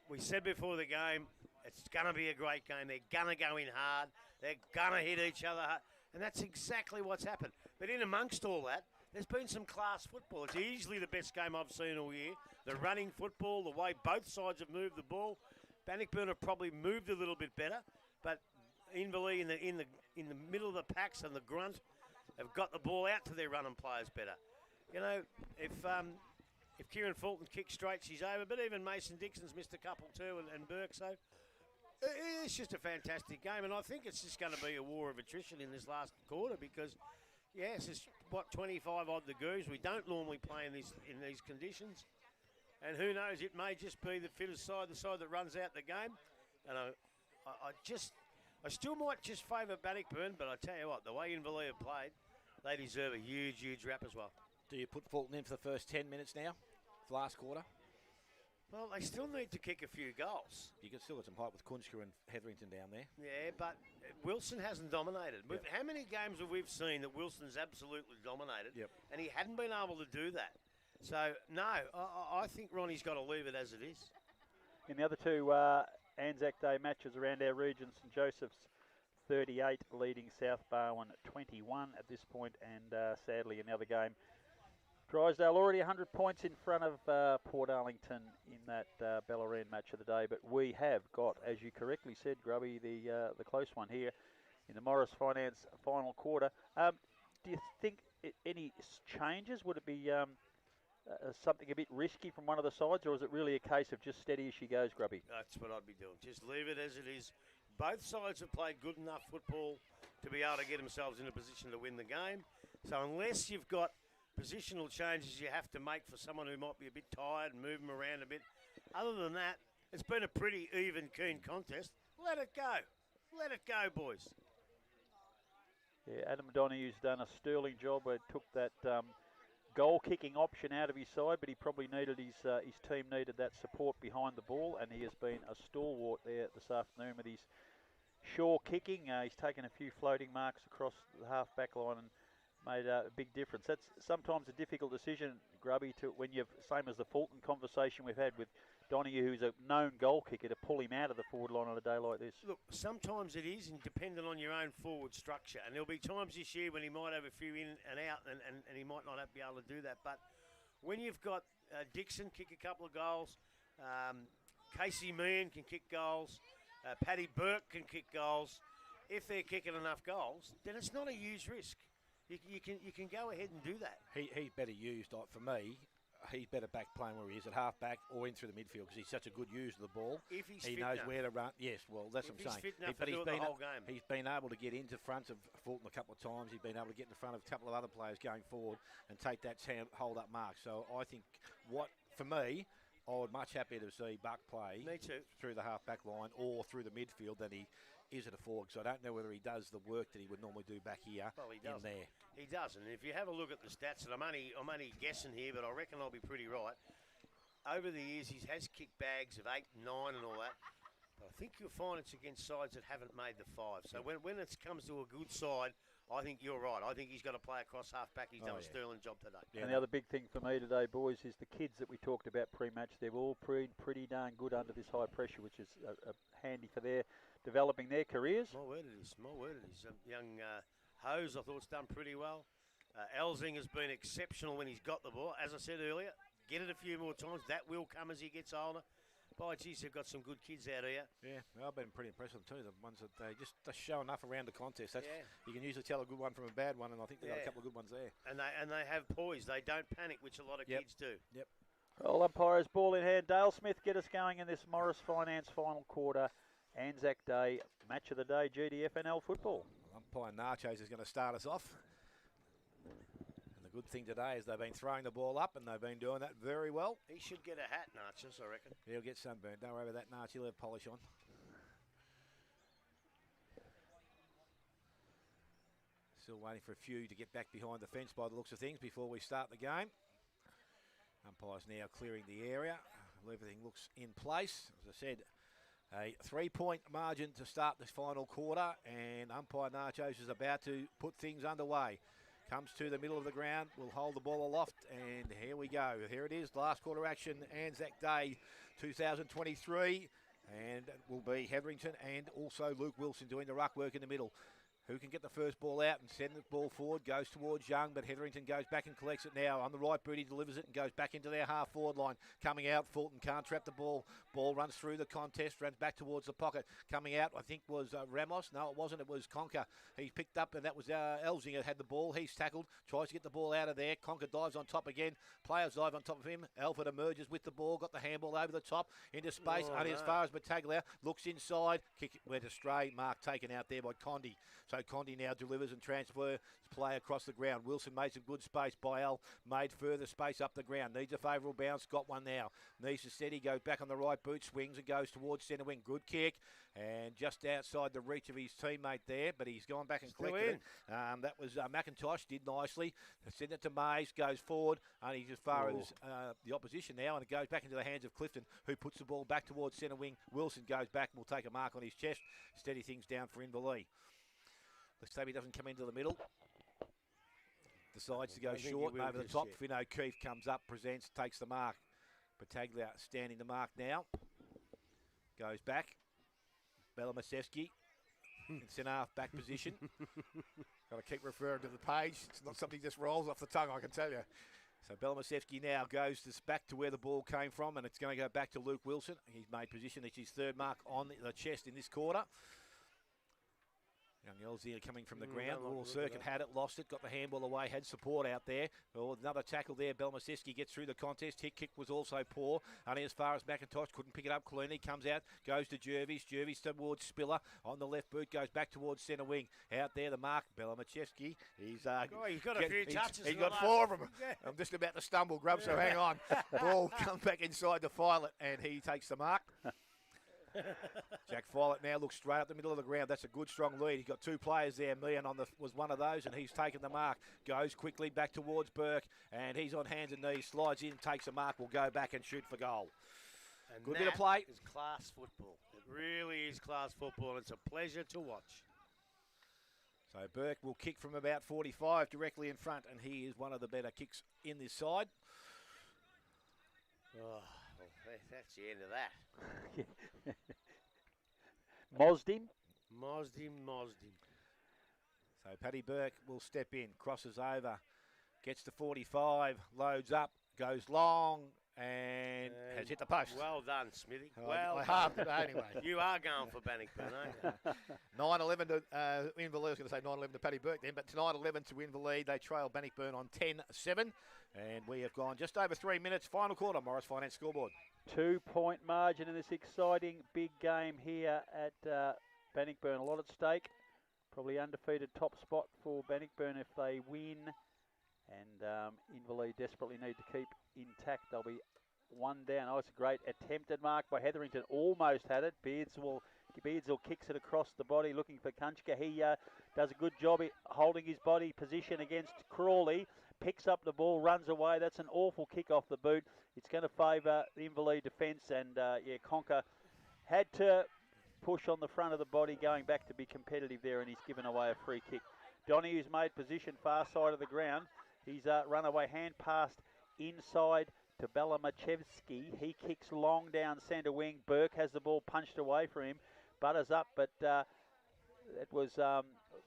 we said before the game, it's going to be a great game. They're going to go in hard. They're going to hit each other hard. And that's exactly what's happened. But in amongst all that, there's been some class football. It's easily the best game I've seen all year. The running football, the way both sides have moved the ball. Bannockburn have probably moved a little bit better, but Inverleigh in the middle of the packs and the grunt have got the ball out to their running players better. You know, if Kieran Fulton kicks straight, she's over. But even Mason Dixon's missed a couple too, and Burke. So it's just a fantastic game, and I think it's just going to be a war of attrition in this last quarter because, yes, it's 25 odd degrees. We don't normally play in these conditions, and who knows? It may just be the fittest side, the side that runs out the game. And I still might just favour Bannockburn, but I tell you what, the way Inverleigh have played, they deserve a huge, huge rap as well. Do you put Fulton in for the first 10 minutes now, the last quarter? Well, they still need to kick a few goals. You can still get some height with Kunska and Hetherington down there. Yeah, but Wilson hasn't dominated. Yep. How many games have we seen that Wilson's absolutely dominated? Yep. And he hadn't been able to do that. So, no, I think Ronnie's got to leave it as it is. In the other two Anzac Day matches around our region, St Joseph's 38 leading South Barwon 21 at this point, and sadly another game. Drysdale already 100 points in front of Port Arlington in that Bellarine match of the day, but we have got, as you correctly said, Grubby, the close one here in the Morris Finance final quarter. Do you think any changes? Would it be something a bit risky from one of the sides, or is it really a case of just steady as she goes, Grubby? That's what I'd be doing. Just leave it as it is. Both sides have played good enough football to be able to get themselves in a position to win the game. So unless you've got positional changes you have to make for someone who might be a bit tired and move them around a bit, other than that, it's been a pretty even, keen contest. Let it go. Let it go, boys. Yeah, Adam Donohue's done a sterling job where took that goal-kicking option out of his side, but he probably needed his team needed that support behind the ball, and he has been a stalwart there this afternoon with his shore kicking. He's taken a few floating marks across the half-back line and made a big difference. That's sometimes a difficult decision, Grubby, to when you've, same as the Fulton conversation we've had with Donohue, who's a known goal kicker, to pull him out of the forward line on a day like this. Look, sometimes it is, and dependent on your own forward structure. And there'll be times this year when he might have a few in and out, and he might not be able to do that. But when you've got Dixon kick a couple of goals, Casey Meehan can kick goals, Paddy Burke can kick goals. If they're kicking enough goals, then it's not a huge risk. You can go ahead and do that. He's better used, for me. He's better back playing where he is at half-back or in through the midfield because he's such a good user of the ball. If he's he fit knows enough. where to run. Yes, well, that's what I'm saying. Fit enough to do it the whole game. He's been able to get into front of Fulton a couple of times. He's been able to get in front of a couple of other players going forward and take that hold-up mark. So I think for me, I would much happier to see Buck play Me too. through the half-back line or through the midfield than he is at a forward. So I don't know whether he does the work that he would normally do back here in there. He does, and if you have a look at the stats, and I'm only guessing here, but I reckon I'll be pretty right. Over the years, he has kicked bags of 8, 9 and all that. But I think you'll find it's against sides that haven't made the 5. So when it comes to a good side, I think you're right. I think he's got to play across half-back. He's done a sterling job today. Yeah, and the other big thing for me today, boys, is the kids that we talked about pre-match. They've all pretty darn good under this high pressure, which is handy for their developing their careers. My word it is. Young Hose, I thought's done pretty well. Elsing has been exceptional when he's got the ball. As I said earlier, get it a few more times. That will come as he gets older. By geez, they've got some good kids out here. Yeah, I've been pretty impressed with them too. The ones that they just show enough around the contest. You can usually tell a good one from a bad one, and I think they've got a couple of good ones there. And they have poise. They don't panic, which a lot of kids do. Yep. Well, umpires, ball in hand. Dale Smith, get us going in this Morris Finance final quarter. Anzac Day, match of the day, GDFNL football. Umpire Nachos is going to start us off. And the good thing today is they've been throwing the ball up, and they've been doing that very well. He should get a hat, Nachos, I reckon. He'll get sunburned. Don't worry about that, Nach. He'll have polish on. Still waiting for a few to get back behind the fence by the looks of things before we start the game. Umpire's now clearing the area. Everything looks in place. As I said, a 3-point margin to start this final quarter, and umpire Nachos is about to put things underway. Comes to the middle of the ground, will hold the ball aloft, and here we go. Here it is, last quarter action, Anzac Day 2023, and it will be Hetherington and also Luke Wilson doing the ruck work in the middle. Who can get the first ball out and send the ball forward? Goes towards Young, but Hetherington goes back and collects it now. On the right boot, he delivers it and goes back into their half-forward line. Coming out, Fulton can't trap the ball. Ball runs through the contest, runs back towards the pocket. Coming out, I think, was Ramos. No, it wasn't. It was Conker. He picked up, and that was Elsinger had the ball. He's tackled, tries to get the ball out of there. Conker dives on top again. Players dive on top of him. Alford emerges with the ball, got the handball over the top, into space, only as far as Battaglia. Looks inside. Kick went astray. Mark taken out there by Condi. So Condi now delivers and transfers play across the ground. Wilson made some good space. Byell made further space up the ground. Needs a favourable bounce. Got one now. Needs to steady. Goes back on the right boot. Swings and goes towards centre wing. Good kick. And just outside the reach of his teammate there. But he's gone back and collected it. That was McIntosh. Did nicely. Send it to Mays. Goes forward. Only as far as the opposition now. And it goes back into the hands of Clifton, who puts the ball back towards centre wing. Wilson goes back and will take a mark on his chest. Steady things down for Inverleigh. Let's hope he doesn't come into the middle. Decides to go short and over the top. Finn O'Keefe comes up, presents, takes the mark. Battaglia standing the mark now. Goes back. Belamasevsky in centre half back position. Got to keep referring to the page. It's not something just rolls off the tongue, I can tell you. So Belamasevsky now goes back to where the ball came from, and it's going to go back to Luke Wilson. He's made position. It's his third mark on the chest in this quarter. Young Elsie coming from the ground. The little circuit had it, lost it, got the handball away, had support out there. Well, another tackle there. Belamasevsky gets through the contest. Hit kick was also poor. Only as far as McIntosh couldn't pick it up. Clooney comes out, goes to Jervis. Jervis towards Spiller on the left boot, goes back towards centre wing. Out there, the mark. Belamasevsky. He's got a few touches. He's got 4 of them. Yeah. I'm just about to stumble, Grub, so hang on. Ball comes back inside to Filet, and he takes the mark. Jack Filet now looks straight up the middle of the ground. That's a good, strong lead. He's got 2 players there. Meehan was one of those, and he's taken the mark. Goes quickly back towards Burke, and he's on hands and knees. Slides in, takes a mark. Will go back and shoot for goal. And good bit of play. Is class football. It really is class football, and it's a pleasure to watch. So Burke will kick from about 45 directly in front, and he is one of the better kicks in this side. Oh, well, that's the end of that. Mosdim. So Paddy Burke will step in, crosses over, gets to 45, loads up, goes long, and has hit the post. Well done, Smithy. I halved it anyway. You are going for Bannockburn, aren't you? 9-11 to Inverleigh. I was going to say 9-11 to Paddy Burke then, but 9-11 to Inverleigh. They trail Bannockburn on 10-7. And we have gone just over 3 minutes. Final quarter, Morris Finance scoreboard. 2-point margin in this exciting big game here at Bannockburn. A lot at stake. Probably undefeated top spot for Bannockburn if they win. And Inverleigh desperately need to keep intact. They'll be 1 down. Oh, it's a great attempted mark by Hetherington. Almost had it. Beardsall kicks it across the body looking for Kunchka. He does a good job holding his body position against Crawley. Picks up the ball, runs away. That's an awful kick off the boot. It's going to favour the Inverleigh defence, and Conker had to push on the front of the body going back to be competitive there, and he's given away a free kick. Donohue's made position far side of the ground. He's run away, hand passed inside to Belamasevsky. He kicks long down centre wing. Burke has the ball punched away from him. Butters up, but it was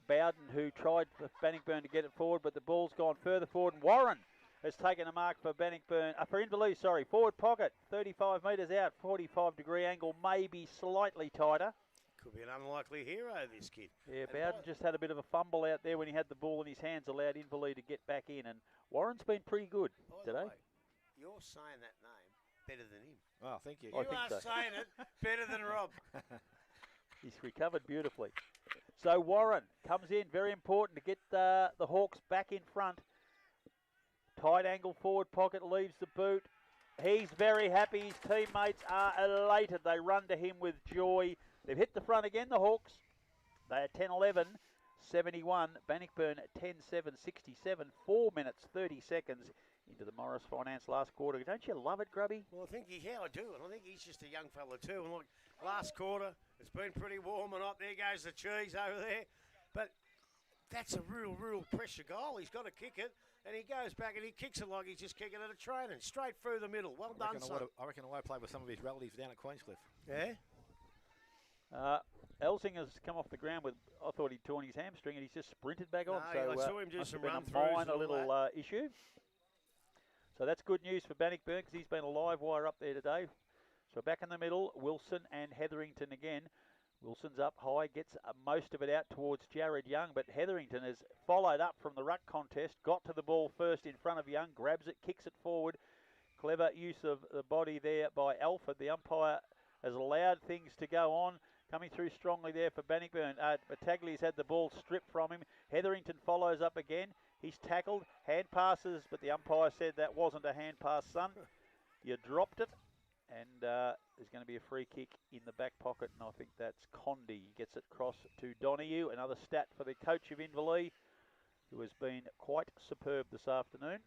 Bowden who tried for Bannockburn to get it forward, but the ball's gone further forward, and Warren has taken a mark for Bannockburn, for Inverleigh, sorry. Forward pocket, 35 metres out, 45-degree angle, maybe slightly tighter. Could be an unlikely hero, this kid. Yeah, Bowden just had a bit of a fumble out there when he had the ball in his hands, allowed Inverleigh to get back in, and Warren's been pretty good today. You're saying that name better than him. Oh, thank you. You are saying it better than Rob. He's recovered beautifully. So Warren comes in, very important to get the Hawks back in front. Tight angle forward pocket, leaves the boot. He's very happy. His teammates are elated. They run to him with joy. They've hit the front again, the Hawks. They are 10-11, 71. Bannockburn 10-7, 67. 4 minutes, 30 seconds into the Morris Finance last quarter. Don't you love it, Grubby? Well, I think I do. And I think he's just a young fella too. And look, last quarter, it's been pretty warm and hot. There goes the cheese over there. But that's a real pressure goal. He's got to kick it. And he goes back and he kicks it like he's just kicking at a training. Straight through the middle. Well done, son. I reckon I play with some of his relatives down at Queenscliff. Yeah? Elsinger's come off the ground with, I thought he'd torn his hamstring, and he's just sprinted back on. No, So I saw him do some run throughs. A little issue. So that's good news for Bannockburn because he's been a live wire up there today. So back in the middle, Wilson and Hetherington again. Wilson's up high, gets most of it out towards Jared Young, but Hetherington has followed up from the ruck contest, got to the ball first in front of Young, grabs it, kicks it forward. Clever use of the body there by Alford. The umpire has allowed things to go on. Coming through strongly there for Bannockburn. Battaglia's had the ball stripped from him. Hetherington follows up again. He's tackled, hand passes, but the umpire said that wasn't a hand pass, son. You dropped it. And there's going to be a free kick in the back pocket, and I think that's Condi. He gets it across to Donohue. Another stat for the coach of Inverleigh, who has been quite superb this afternoon.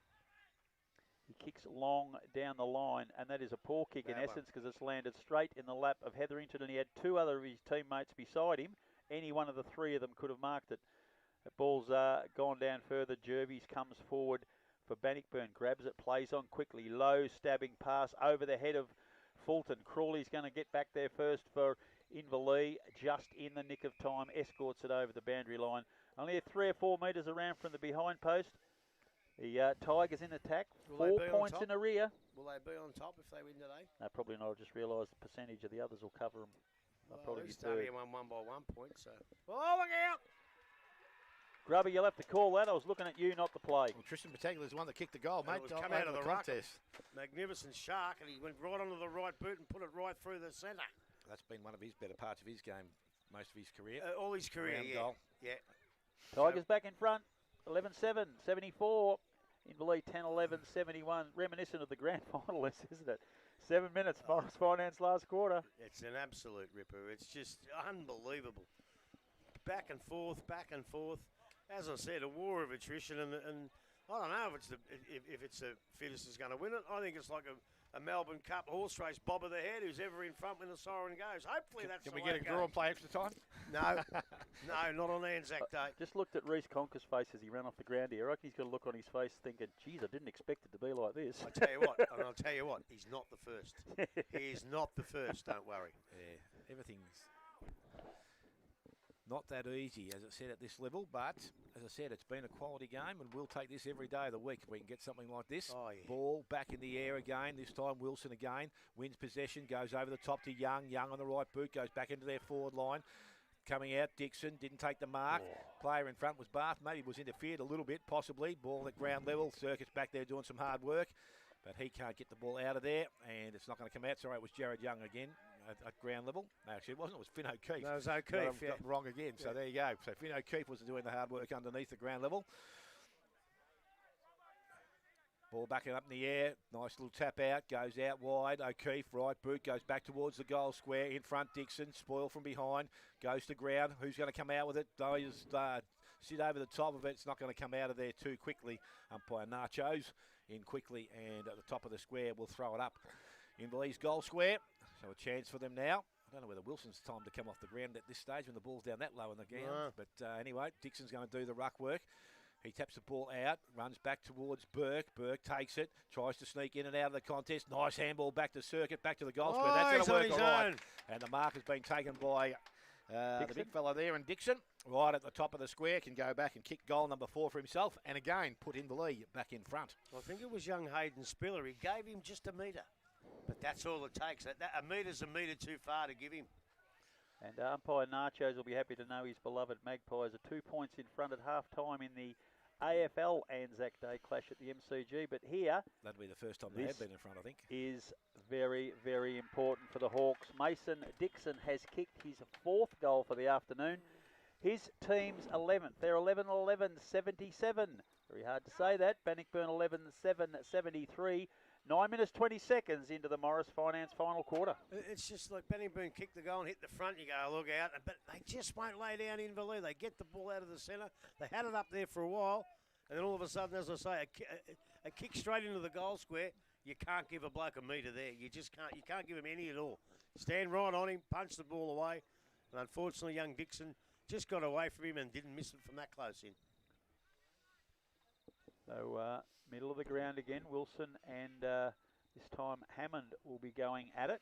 He kicks long down the line, and that is a poor kick in essence because it's landed straight in the lap of Hetherington, and he had 2 other of his teammates beside him. Any one of the 3 of them could have marked it. The ball's gone down further. Jervis comes forward for Bannockburn, grabs it, plays on quickly. Low stabbing pass over the head of Fulton. Crawley's going to get back there first for Inverleigh, just in the nick of time, escorts it over the boundary line. Only 3 or 4 metres around from the behind post. The Tigers in attack, 4 points in the rear. Will they be on top if they win today? No, probably not. I just realised the percentage of the others will cover them. They'll probably be Starting third. won by 1 point, so. Oh, look out! Grubber, you'll have to call that. I was looking at you, not the play. Well, Tristan Pataglia is the one that kicked the goal, mate. It was come out of the ruck. contest. Magnificent shark, and he went right onto the right boot and put it right through the centre. That's been one of his better parts of his game, most of his career. All his career, Round yeah. goal. Yeah. Tigers back in front, 11-7, 74. Inverleigh 10-11, 71. Reminiscent of the grand finalists, isn't it? 7 minutes, Morris Finance last quarter. It's an absolute ripper. It's just unbelievable. Back and forth, back and forth. As I said, a war of attrition, and I don't know if it's the fittest is going to win it. I think it's like a Melbourne Cup horse race, bob of the head, who's ever in front when the siren goes. Hopefully that's Can the we way get a it draw goes. and play extra time? No, no, not on Anzac Day. Just looked at Reece Conker's face as he ran off the ground here. I reckon he's got a look on his face thinking, geez, I didn't expect it to be like this. I tell you what, and I'll tell you what, he's not the first. He's not the first, don't worry. Yeah, everything's not that easy, as it said, at this level, but as I said, it's been a quality game, and we'll take this every day of the week if we can get something like this. Oh, yeah. Ball back in the air again, this time Wilson again, wins possession, goes over the top to Young. Young on the right boot, goes back into their forward line. Coming out, Dixon didn't take the mark. Player in front was Bath, maybe was interfered a little bit, possibly. Ball at ground level, Circuit's back there doing some hard work, but he can't get the ball out of there, and it's not going to come out. Sorry, it was Jared Young again. At ground level. No, actually it wasn't. It was Finn O'Keefe. No, it was O'Keefe, I've got wrong again. So there you go. So Finn O'Keefe was doing the hard work underneath the ground level. Ball backing up in the air. Nice little tap out. Goes out wide. O'Keefe, right boot, goes back towards the goal square. In front, Dixon. Spoil from behind. Goes to ground. Who's going to come out with it? Just sit over the top of it. It's not going to come out of there too quickly. Umpire Nachos in quickly, and at the top of the square, we'll throw it up. Inverleigh's goal square. So a chance for them now. I don't know whether Wilson's time to come off the ground at this stage when the ball's down that low in the ground. No. But anyway, Dixon's going to do the ruck work. He taps the ball out, runs back towards Burke. Burke takes it, tries to sneak in and out of the contest. Nice handball back to Circuit, back to the goal square. That's going to work all right. And the mark has been taken by the big fella there. And Dixon, right at the top of the square, can go back and kick goal number 4 for himself. And again, put Inverleigh back in front. I think it was young Hayden Spiller. He gave him just a metre. But that's all it takes. A metre's a metre too far to give him. And umpire Nachos will be happy to know his beloved Magpies are 2 points in front at half-time in the AFL Anzac Day clash at the MCG. But here, that'll be the first time they have been in front, I think. Is very, very important for the Hawks. Mason Dixon has kicked his 4th goal for the afternoon. His team's 11th. They're 11-11, 77. Very hard to say that. Bannockburn 11-7, 73. 9 minutes, 20 seconds into the Morris Finance final quarter. It's just like Bannockburn kicked the goal and hit the front. You go, look out. But they just won't lay down Inverleigh. They get the ball out of the centre. They had it up there for a while. And then all of a sudden, as I say, a kick straight into the goal square. You can't give a bloke a metre there. You just can't. You can't give him any at all. Stand right on him, punch the ball away. And unfortunately, young Dixon just got away from him and didn't miss it from that close in. So middle of the ground again, Wilson, and this time Hammond will be going at it.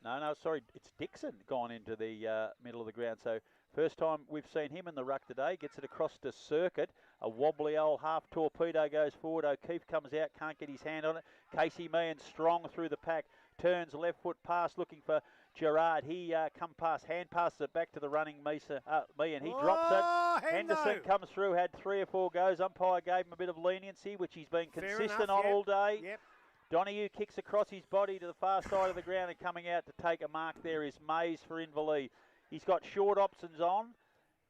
No, sorry, it's Dixon gone into the middle of the ground. So first time we've seen him in the ruck today. Gets it across to Circuit. A wobbly old half torpedo goes forward. O'Keefe comes out, can't get his hand on it. Casey Meehan strong through the pack. Turns left foot pass looking for Gerard. He come past, hand passes it back to the running Meehan. He drops it. Henderson comes through, had 3 or 4 goes. Umpire gave him a bit of leniency, which he's been consistent on all day. Yep. Donahue kicks across his body to the far side of the ground, and coming out to take a mark there is Mays for Inverleigh. He's got short options on.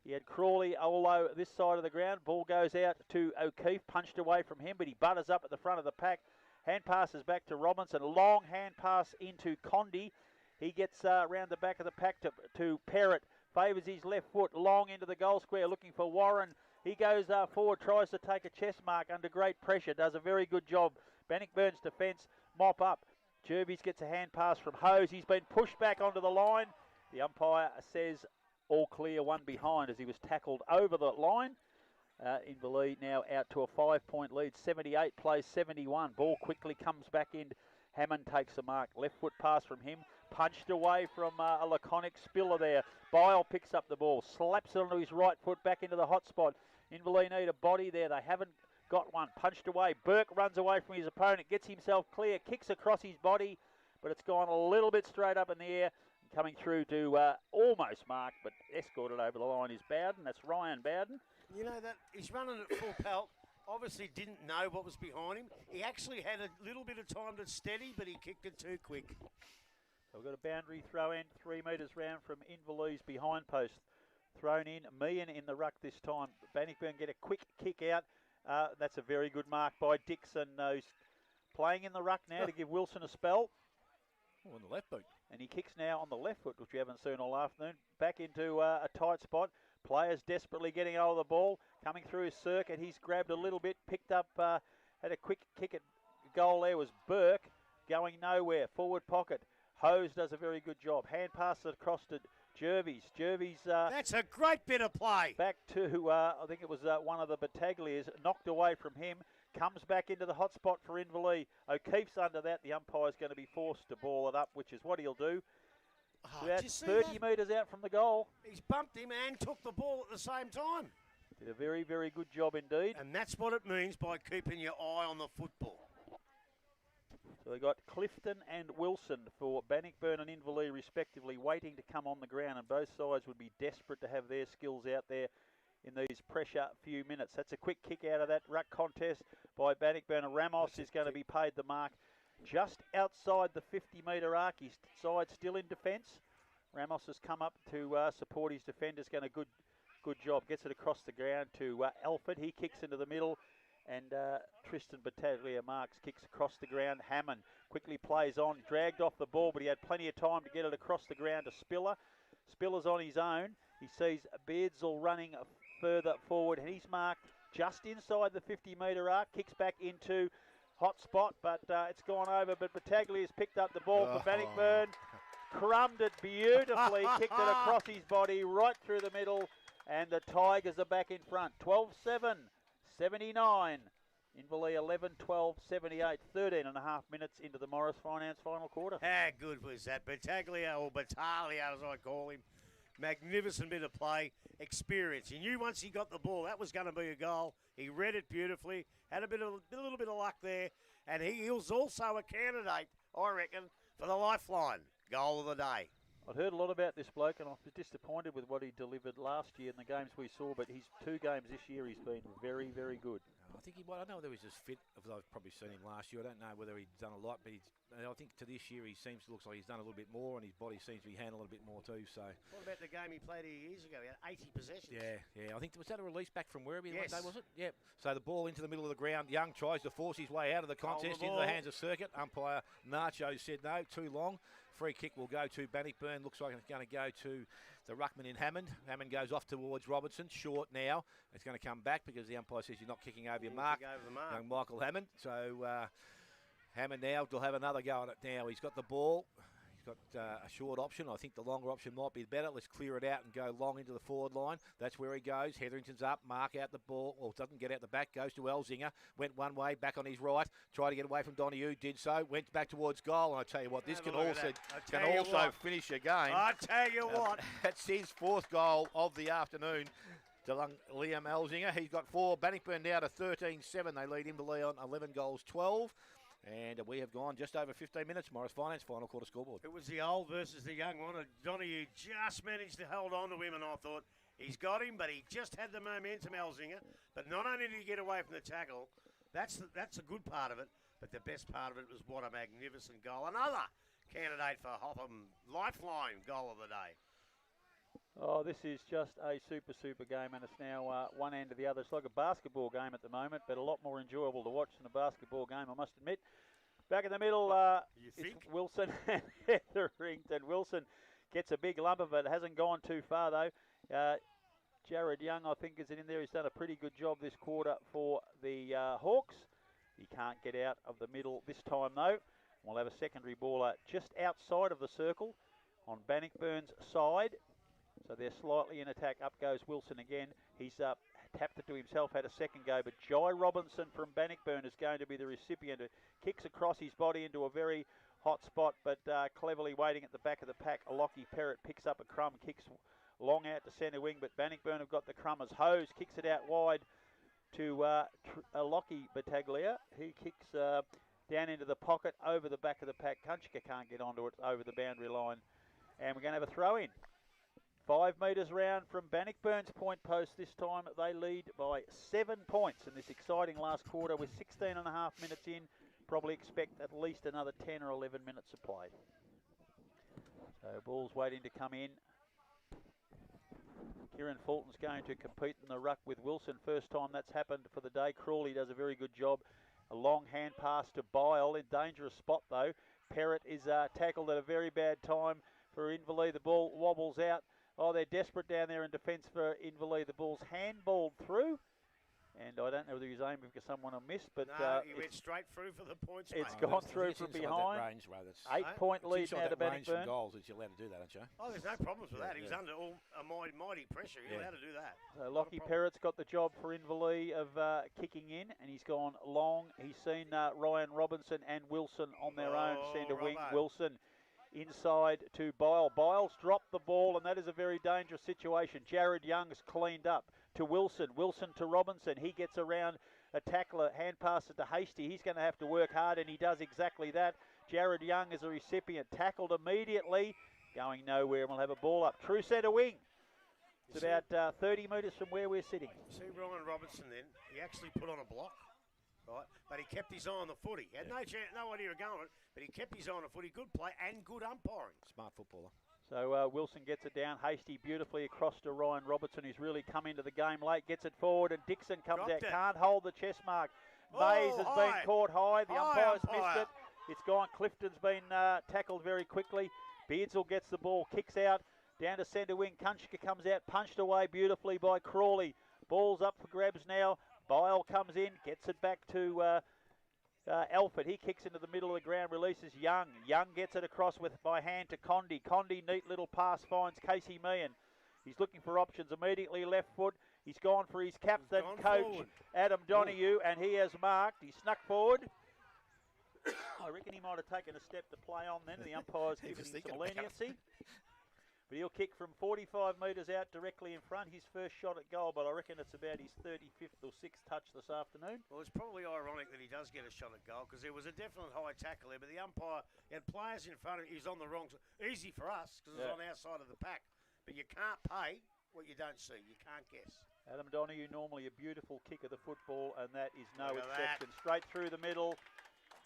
He had Crawley, Olo this side of the ground. Ball goes out to O'Keefe, punched away from him, but he butters up at the front of the pack. Hand passes back to Robinson. Long hand pass into Condi. He gets round the back of the pack to Perrott. Favours his left foot long into the goal square looking for Warren. He goes forward, tries to take a chest mark under great pressure. Does a very good job. Bannockburn's defence mop up. Jervis gets a hand pass from Hose. He's been pushed back onto the line. The umpire says all clear, one behind as he was tackled over the line. Inverleigh now out to a 5-point lead. 78 plays 71. Ball quickly comes back in Hammond takes the mark. Left foot pass from him. Punched away from a laconic Spiller there. Bile picks up the ball. Slaps it onto his right foot back into the hot spot. Inverleigh need a body there. They haven't got one. Punched away. Burke runs away from his opponent. Gets himself clear. Kicks across his body. But it's gone a little bit straight up in the air. Coming through to almost mark, but escorted over the line is Bowden. That's Ryan Bowden. You know that he's running at full pelt. Obviously didn't know what was behind him. He actually had a little bit of time to steady, but he kicked it too quick. So we've got a boundary throw in, 3 metres round from Inverleigh's behind post. Thrown in, Meehan in the ruck this time. Bannockburn get a quick kick out. That's a very good mark by Dixon, who's playing in the ruck now to give Wilson a spell. On the left boot. And he kicks now on the left foot, which we haven't seen all afternoon. Back into a tight spot. Players desperately getting hold of the ball. Coming through his circuit. He's grabbed a little bit, picked up, had a quick kick at goal there was Burke. Going nowhere. Forward pocket. Hose does a very good job. Hand pass across to Jervis. Jervis. That's a great bit of play. Back to, I think it was one of the Battaglias. Knocked away from him. Comes back into the hot spot for Inverleigh. O'Keefe's under that. The umpire's going to be forced to ball it up, which is what he'll do. About 30 metres out from the goal. He's bumped him and took the ball at the same time. Did a very, very good job indeed. And that's what it means by keeping your eye on the football. So they got Clifton and Wilson for Bannockburn and Inverleigh respectively, waiting to come on the ground, and both sides would be desperate to have their skills out there in these pressure few minutes. That's a quick kick out of that ruck contest by Bannockburn. Ramos is going to be paid the mark just outside the 50-metre arc. His side still in defence. Ramos has come up to support his defenders. Going a good job. Gets it across the ground to Alford. He kicks into the middle. And Tristan Battaglia marks, kicks across the ground. Hammond quickly plays on. Dragged off the ball, but he had plenty of time to get it across the ground to Spiller. Spiller's on his own. He sees Beardsall running further forward, and he's marked just inside the 50-metre arc. Kicks back into hot spot, but it's gone over. But Battaglia's picked up the ball for Bannockburn. Crumbed it beautifully, kicked it across his body, right through the middle, and the Tigers are back in front. 12-7, 79. Inverleigh 11-12, 78, 13 and a half minutes into the Morris Finance final quarter. How good was that? Battaglia, or Battaglia as I call him. Magnificent bit of play, experience. He knew once he got the ball that was going to be a goal. He read it beautifully, had a little bit of luck there, and he was also a candidate, I reckon, for the lifeline goal of the day. I'd heard a lot about this bloke, and I was disappointed with what he delivered last year in the games we saw, but his 2 games this year he's been very, very good. I think I don't know whether he's as fit as I've probably seen him last year. I don't know whether he's done a lot, but I think to this year looks like he's done a little bit more, and his body seems to be handling a bit more too. So. What about the game he played years ago? He had 80 possessions. Yeah. I think was that a release back from wherever yes. One day, was it? Yep. So the ball into the middle of the ground. Young tries to force his way out of the contest into the hands of Circuit. Umpire Nacho said no, too long. Free kick will go to Bannockburn. Looks like it's going to go to the ruckman in Hammond. Hammond goes off towards Robertson. Short now. It's going to come back because the umpire says you're not kicking over your mark. Young Michael Hammond. So Hammond now will have another go at it now. He's got the ball. He's got a short option. I think the longer option might be better. Let's clear it out and go long into the forward line. That's where he goes. Hetherington's up. Mark out the ball. Well, doesn't get out the back. Goes to Elzinger. Went one way. Back on his right. Tried to get away from Donahue. Did so. Went back towards goal. And I tell you what, this can also finish a game. I tell you what. That's his 4th goal of the afternoon. Liam Elzinger. He's got 4. Bannockburn now to 13-7. They lead Inverleigh on 11 goals, 12. And we have gone just over 15 minutes. Morris Finance final quarter scoreboard. It was the old versus the young one. Donahue just managed to hold on to him, and I thought he's got him, but he just had the momentum, Elzinger. But not only did he get away from the tackle, that's a good part of it, but the best part of it was what a magnificent goal. Another candidate for Hopham lifeline goal of the day. Oh, this is just a super game, and it's now one end to the other. It's like a basketball game at the moment, but a lot more enjoyable to watch than a basketball game, I must admit. Back in the middle, it's Wilson and Hetherington. Wilson gets a big lump of it. Hasn't gone too far, though. Jared Young, I think, is in there. He's done a pretty good job this quarter for the Hawks. He can't get out of the middle this time, though. We'll have a secondary baller just outside of the circle on Bannockburn's side. So they're slightly in attack. Up goes Wilson again. He's tapped it to himself, had a second go, but Jai Robinson from Bannockburn is going to be the recipient. It kicks across his body into a very hot spot, but cleverly waiting at the back of the pack. Lockie Perrott picks up a crumb, kicks long out to centre wing, but Bannockburn have got the crumb as Hose kicks it out wide to Lockie Battaglia. He kicks down into the pocket over the back of the pack. Kunchka can't get onto it over the boundary line, and we're going to have a throw in. 5 metres round from Bannockburn's point post this time. They lead by 7 points in this exciting last quarter with 16 and a half minutes in. Probably expect at least another 10 or 11 minutes of play. So ball's waiting to come in. Kieran Fulton's going to compete in the ruck with Wilson. First time that's happened for the day. Crawley does a very good job. A long hand pass to Bile in dangerous spot though. Perrott is tackled at a very bad time for Inverleigh. The ball wobbles out. Oh, they're desperate down there in defence for Inverleigh. The ball's handballed through. And I don't know whether he was aiming for someone I missed, but no, he went straight through for the points. It's gone through from behind. Range, 8-point lead now to Bannockburn. Goals, that you're allowed to do that, aren't you? Oh, there's no problems with that. He was under all a mighty pressure. You're allowed to do that. So Lockie Perrott's got the job for Inverleigh of kicking in, and he's gone long. He's seen Ryan Robinson and Wilson on their own centre wing. Wilson inside to Bile. Bile's dropped the ball, and that is a very dangerous situation. Jared Young's cleaned up to Wilson. Wilson to Robinson. He gets around a tackler, hand passes to Hasty. He's going to have to work hard, and he does exactly that. Jared Young is a recipient. Tackled immediately. Going nowhere, and we'll have a ball up. True centre wing. It's about 30 metres from where we're sitting. See Ryan Robinson then. He actually put on a block. Right, but he kept his eye on the footy. He had no idea of going, but he kept his eye on the footy. Good play and good umpiring. Smart footballer. So Wilson gets it down. Hasty beautifully across to Ryan Robertson, who's really come into the game late. Gets it forward, and Dixon comes out. Can't hold the chest mark. Mays has been caught high. The umpire's missed it. It's gone. Clifton's been tackled very quickly. Beardsall gets the ball, kicks out down to centre wing. Kunchka comes out, punched away beautifully by Crawley. Ball's up for grabs now. Bile comes in, gets it back to Alford. He kicks into the middle of the ground, releases Young. Young gets it across by hand to Condi. Condi, neat little pass, finds Casey Meehan. He's looking for options immediately, left foot. He's gone for his captain, coach, forward. Adam Donoghue, and he has marked. He snuck forward. I reckon he might have taken a step to play on then. The umpire's given him some leniency. But he'll kick from 45 metres out directly in front. His first shot at goal, but I reckon it's about his 35th or 6th touch this afternoon. Well, it's probably ironic that he does get a shot at goal because there was a definite high tackle there, but the umpire had players in front of him. He's on the wrong side. Easy for us because it's on our side of the pack. But you can't pay what you don't see. You can't guess. Adam Donoghue, normally a beautiful kick of the football, and that is no exception. Straight through the middle.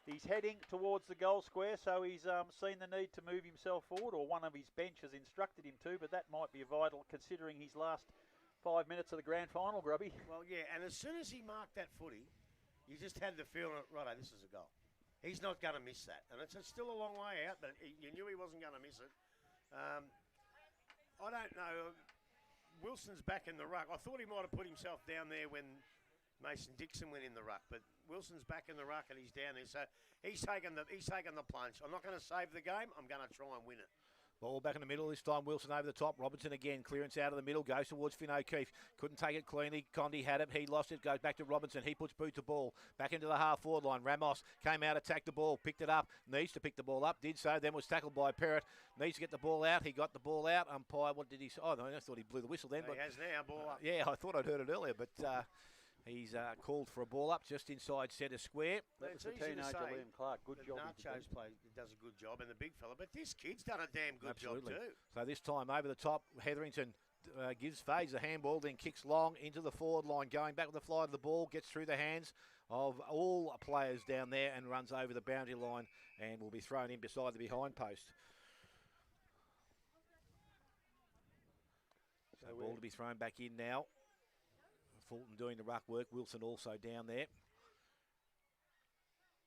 He's heading towards the goal square, so he's seen the need to move himself forward, or one of his bench has instructed him to, but that might be vital considering his last 5 minutes of the grand final, Grubby. Well, yeah, and as soon as he marked that footy, you just had the feeling, righto, this is a goal. He's not going to miss that, and it's still a long way out, but you knew he wasn't going to miss it. I don't know. Wilson's back in the ruck. I thought he might have put himself down there when Mason Dixon went in the ruck, but Wilson's back in the ruck and he's down there. So he's taken the plunge. I'm not going to save the game. I'm going to try and win it. Ball back in the middle this time. Wilson over the top. Robinson again. Clearance out of the middle. Goes towards Finn O'Keefe. Couldn't take it cleanly. Condi had it. He lost it. Goes back to Robinson. He puts boot to ball. Back into the half-forward line. Ramos came out, attacked the ball. Picked it up. Needs to pick the ball up. Did so. Then was tackled by Perrott. Needs to get the ball out. He got the ball out. Umpire, what did he say? Oh, no, I thought he blew the whistle then. But he has now. Ball up. Yeah, I thought I'd heard it earlier, but... he's called for a ball up just inside centre square. That's the teenager Liam Clark. Good job. Nachos does a good job, and the big fella. But this kid's done a damn good job too. So this time over the top, Hetherington gives Faze a handball, then kicks long into the forward line, going back with the fly of the ball, gets through the hands of all players down there and runs over the boundary line and will be thrown in beside the behind post. So ball to be thrown back in now. Fulton doing the ruck work. Wilson also down there.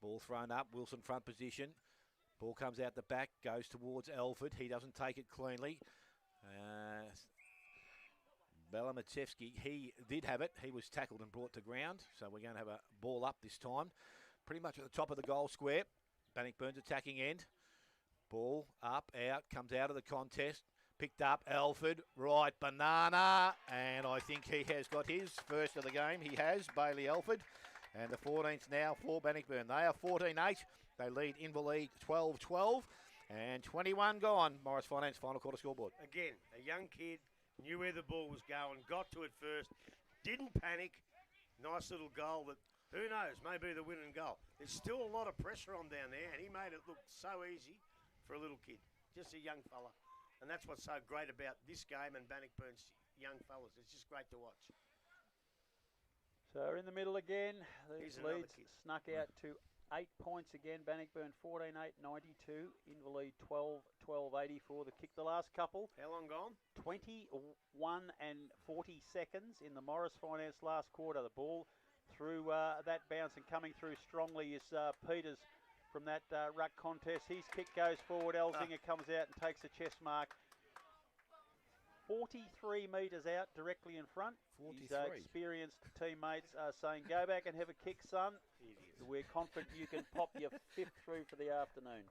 Ball thrown up. Wilson front position. Ball comes out the back. Goes towards Alford. He doesn't take it cleanly. Belamatevsky, he did have it. He was tackled and brought to ground. So we're going to have a ball up this time. Pretty much at the top of the goal square. Bannockburn's attacking end. Ball up, out. Comes out of the contest. Picked up Alford, right, Banana, and I think he has got his first of the game. He has, Bailey Alford. And the 14th now for Bannockburn. They are 14-8. They lead Inverleigh 12-12. And 21 gone. Morris Finance final quarter scoreboard. Again, a young kid, knew where the ball was going, got to it first, didn't panic. Nice little goal that, who knows, may be the winning goal. There's still a lot of pressure on down there, and he made it look so easy for a little kid. Just a young fella. And that's what's so great about this game and Bannockburn's young fellas. It's just great to watch. So in the middle again, Here's the another leads kid. snuck out to 8 points again. Bannockburn 14-8, 92. Inverleigh 12, 84. The kick the last couple. How long gone? 21 and 40 seconds in the Morris Finance last quarter. The ball through that bounce and coming through strongly is Peters from that ruck contest. His kick goes forward. Elzinger comes out and takes a chest mark. 43 metres out directly in front. 43. His experienced teammates are saying, go back and have a kick, son. We're confident you can pop your fifth through for the afternoon.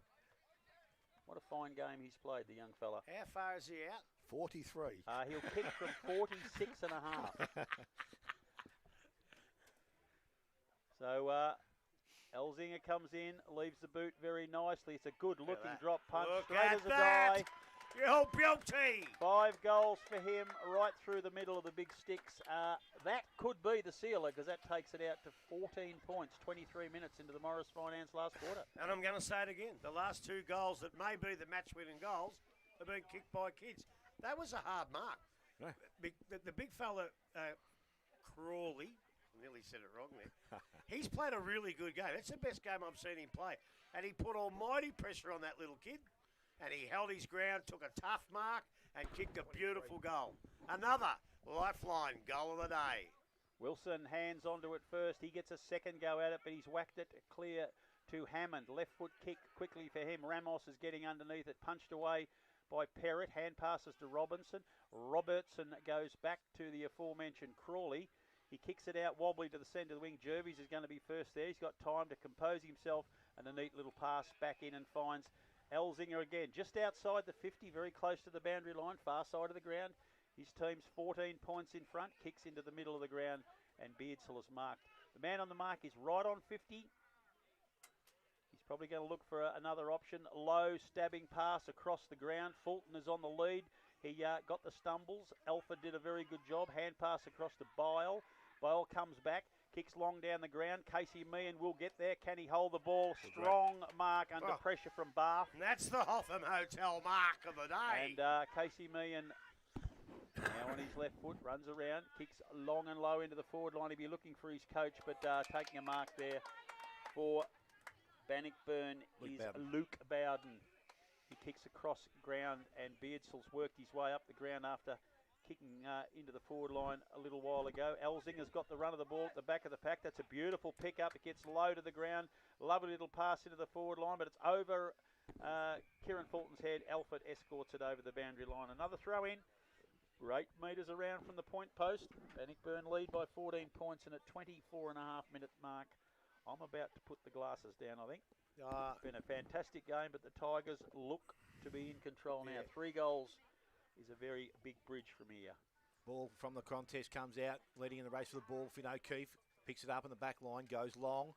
What a fine game he's played, the young fella. How far is he out? 43. He'll kick from 46 and a half. So Elzinger comes in, leaves the boot very nicely. It's a good-looking drop punch, straight as a die. Your beauty! 5 goals for him right through the middle of the big sticks. That could be the sealer because that takes it out to 14 points, 23 minutes into the Morris Finance last quarter. And I'm going to say it again. The last 2 goals that may be the match-winning goals have been kicked by kids. That was a hard mark. Yeah. The big fella, Crawley, I nearly said it wrong there. He's played a really good game. It's the best game I've seen him play. And he put almighty pressure on that little kid. And he held his ground, took a tough mark, and kicked a beautiful goal. Another lifeline goal of the day. Wilson hands onto it first. He gets a second go at it, but he's whacked it clear to Hammond. Left foot kick quickly for him. Ramos is getting underneath it, punched away by Perrott. Hand passes to Robinson. Robertson goes back to the aforementioned Crawley. He kicks it out wobbly to the centre of the wing. Jervis is going to be first there. He's got time to compose himself, and a neat little pass back in and finds Elzinger again, just outside the 50, very close to the boundary line, far side of the ground. His team's 14 points in front, kicks into the middle of the ground, and Beardsall is marked. The man on the mark is right on 50. He's probably going to look for another option. Low stabbing pass across the ground. Fulton is on the lead. He got the stumbles. Alford did a very good job. Hand pass across to Byle. Byle comes back. Kicks long down the ground. Casey Meehan will get there. Can he hold the ball? Strong mark under pressure from Bath. And that's the Hotham Hotel mark of the day. And Casey Meehan now on his left foot, runs around, kicks long and low into the forward line. He'll be looking for his coach, but taking a mark there for Bannockburn is Luke Bowden. He kicks across ground, and Beardsall's worked his way up the ground after kicking into the forward line a little while ago. Elzinger's got the run of the ball at the back of the pack. That's a beautiful pickup. It gets low to the ground. Lovely little pass into the forward line, but it's over Kieran Fulton's head. Alford escorts it over the boundary line. Another throw in. We're 8 metres around from the point post. Bannockburn lead by 14 points, and at 24.5-minute mark, I'm about to put the glasses down, I think. It's been a fantastic game, but the Tigers look to be in control now. 3 goals is a very big bridge from here. Ball from the contest comes out, leading in the race for the ball. Finn O'Keefe picks it up in the back line, goes long.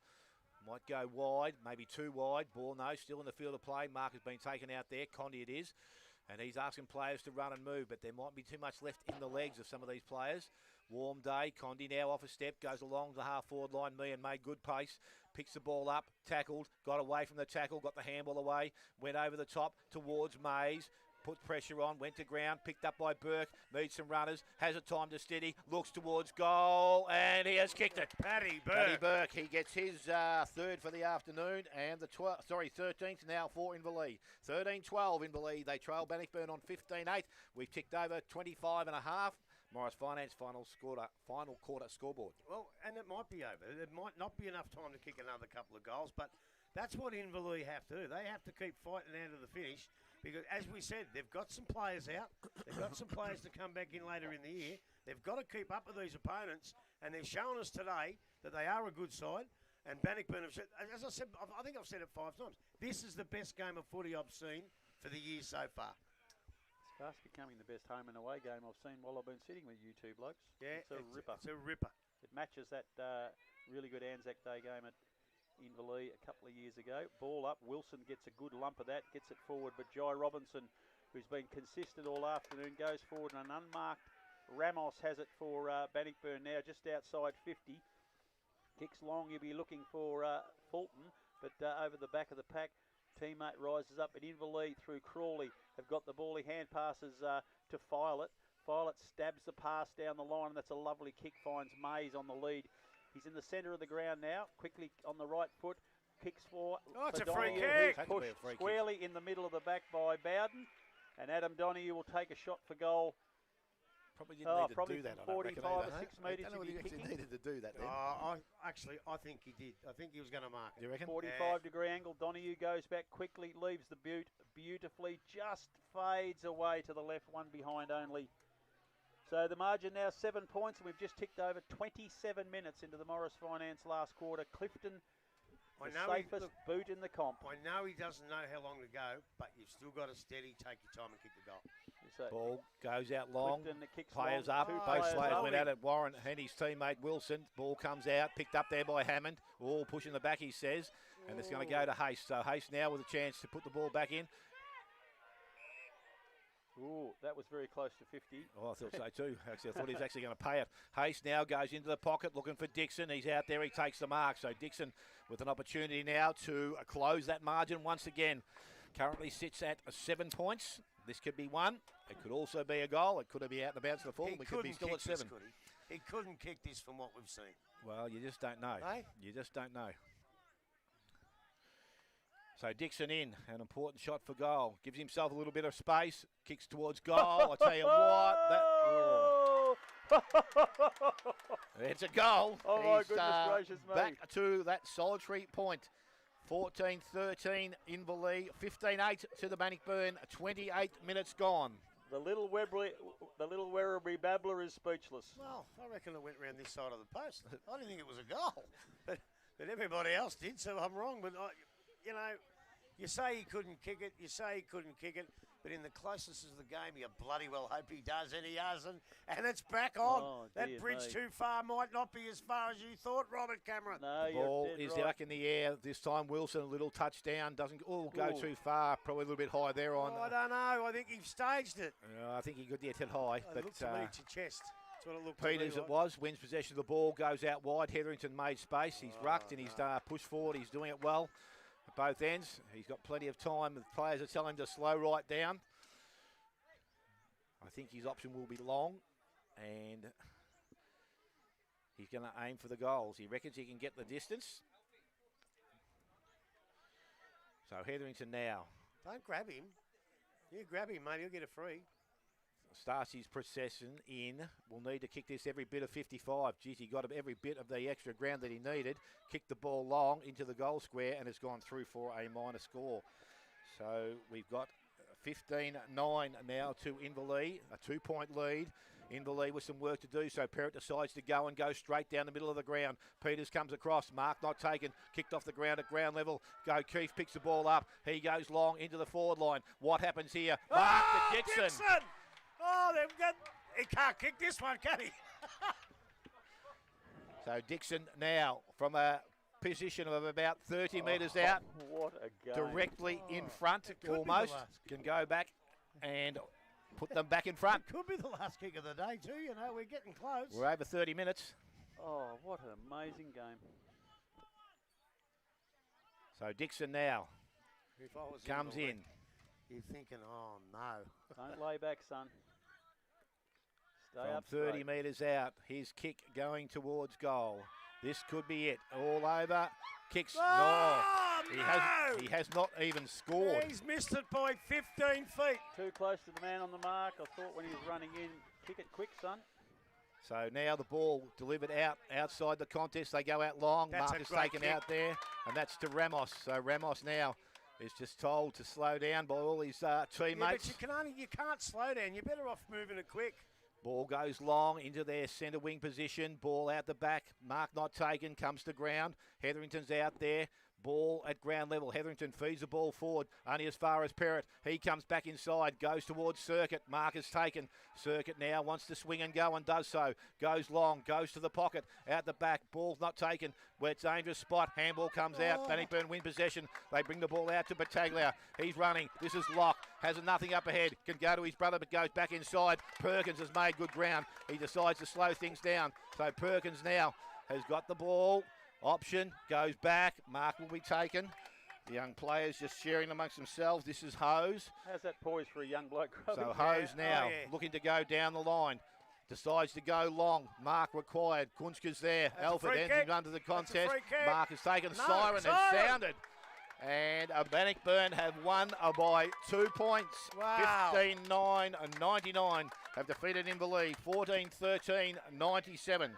Might go wide, maybe too wide. Ball, no, still in the field of play. Mark has been taken out there. Condi it is. And he's asking players to run and move, but there might be too much left in the legs of some of these players. Warm day. Condi now off a step, goes along the half-forward line. Meehan made good pace. Picks the ball up, tackled, got away from the tackle, got the handball away, went over the top towards Mays. Put pressure on, went to ground, picked up by Burke, needs some runners, has a time to steady, looks towards goal, and he has kicked it. Paddy Burke. He gets his third for the afternoon, and the 13th now for Inverleigh. 13-12 Inverleigh. They trail Bannockburn on 15-8. We've ticked over 25 and a half. Morris Finance final quarter scoreboard. Well, and it might be over. It might not be enough time to kick another couple of goals, but that's what Inverleigh have to do. They have to keep fighting out of the finish. Because, as we said, they've got some players out. They've got some players to come back in later in the year. They've got to keep up with these opponents, and they're showing us today that they are a good side. And Bannockburn have said, as I said, I think I've said it 5 times, this is the best game of footy I've seen for the year so far. It's Fast becoming the best home and away game I've seen while I've been sitting with you two blokes. Yeah, it's a ripper. It's a ripper. It matches that really good Anzac Day game at Inverleigh a couple of years ago. Ball up, Wilson gets a good lump of that, gets it forward, but Jai Robinson, who's been consistent all afternoon, goes forward, and an unmarked Ramos has it for Bannockburn now, just outside 50. Kicks long, you'll be looking for Fulton, but over the back of the pack, teammate rises up, and Inverleigh through Crawley have got the ball. He hand passes to Filet. Filet stabs the pass down the line, and that's a lovely kick, finds Mays on the lead. He's in the centre of the ground now, quickly on the right foot, kicks for... Oh, it's a Donahue, free kick! who's pushed squarely in the middle of the back by Bowden, and Adam Donahue will take a shot for goal. Probably didn't need to do that. 45 or 6 metres. I don't know whether he actually needed to do that then. I think he did. I think he was going to mark it. Do you reckon? 45-degree angle. Donahue goes back quickly, leaves the butte beautifully, just fades away to the left, one behind only. So the margin now 7 points, and we've just ticked over 27 minutes into the Morris Finance last quarter. Clifton, the safest boot in the comp. I know he doesn't know how long to go, but you've still got to steady, take your time and kick the goal. So Ball goes out long. Players long, up. Both players went at it. Warren and his teammate Wilson. Ball comes out. Picked up there by Hammond. All pushing the back, he says. And it's going to go to Hayes. So Hayes now with a chance to put the ball back in. Ooh, that was very close to 50. Oh, I thought so too. Actually, I thought he was actually going to pay it. Hayes now goes into the pocket looking for Dixon. He's out there. He takes the mark. So Dixon with an opportunity now to close that margin once again. Currently sits at 7 points. This could be one. It could also be a goal. It could be out and about to the full. We could be still at 7. He couldn't kick this from what we've seen. Well, you just don't know. Hey? You just don't know. So Dixon in, an important shot for goal. Gives himself a little bit of space. Kicks towards goal. I tell you what, it's a goal. Oh my goodness gracious me! Back to that solitary point. 14-13 Inverleigh, 15-8 to the Bannockburn. 28 minutes gone. The little Werribee babbler is speechless. Well, I reckon it went round this side of the post. I didn't think it was a goal, but everybody else did, so I'm wrong. But you know, you say he couldn't kick it. You say he couldn't kick it. But in the closeness of the game, you bloody well hope he does, and he hasn't. And it's back on. Oh, that bridge too far might not be as far as you thought, Robert Cameron. No, ball you're is dead right. back in the air. This time Wilson, a little touchdown. Doesn't go too far. Probably a little bit high there on. I don't know. I think he staged it. I think he could get it high. It but looked to me to chest. That's what it looked to me Peters like. it was. Wins possession of the ball. Goes out wide. Hetherington made space. He's rucked and he's pushed forward. He's doing it well at both ends. He's got plenty of time. The players are telling him to slow right down. I think his option will be long, and he's going to aim for the goals. He reckons he can get the distance. So Hetherington now. Don't grab him. You grab him, mate. He'll get a free. Starts his procession in. Will need to kick this every bit of 55. Geez, he got every bit of the extra ground that he needed. Kicked the ball long into the goal square, and it's gone through for a minor score. So we've got 15-9 now to Inverleigh, a 2-point lead. Inverleigh with some work to do, so Perrott decides to go and go straight down the middle of the ground. Peters comes across, mark not taken, kicked off the ground at ground level. Keefe picks the ball up, he goes long into the forward line. What happens here? Mark to Dixon. Oh, he can't kick this one, can he? So Dixon now from a position of about 30 metres out. What a game. Directly in front, almost. Can go back and put them back in front. Could be the last kick of the day too, you know, we're getting close. We're over 30 minutes. Oh, what an amazing game. So Dixon now comes in. You're thinking, oh no. Don't lay back, son. Stay From up 30 straight. metres out, his kick going towards goal. This could be it. All over. Kicks. Oh, no! He has not even scored. He's missed it by 15 feet. Too close to the man on the mark. I thought when he was running in, kick it quick, son. So now the ball delivered outside the contest. They go out long. That's Mark is a great taken kick. out there, and that's to Ramos. So Ramos now is just told to slow down by all his teammates. Yeah, but you can't slow down. You're better off moving it quick. Ball goes long into their centre wing position. Ball out the back. Mark not taken. Comes to ground. Hetherington's out there. Ball at ground level. Hetherington feeds the ball forward, only as far as Perrott. He comes back inside, goes towards Circuit. Mark is taken. Circuit now wants to swing and go and does so. Goes long, goes to the pocket, out the back. Ball's not taken. Where it's dangerous spot. Handball comes out. Bannockburn win possession. They bring the ball out to Battaglia. He's running. This is Locke. Has nothing up ahead. Can go to his brother but goes back inside. Perkins has made good ground. He decides to slow things down. So Perkins now has got the ball. Option, goes back. Mark will be taken. The young players just sharing amongst themselves. This is Hose. How's that poised for a young bloke? So Hose now looking to go down the line. Decides to go long. Mark required. Kunska's there. Alfred ends under the contest. Mark has taken a siren and sounded. And Bannockburn have won by 2 points. Wow. 15-9-99 have defeated Inverleigh. 14-13-97.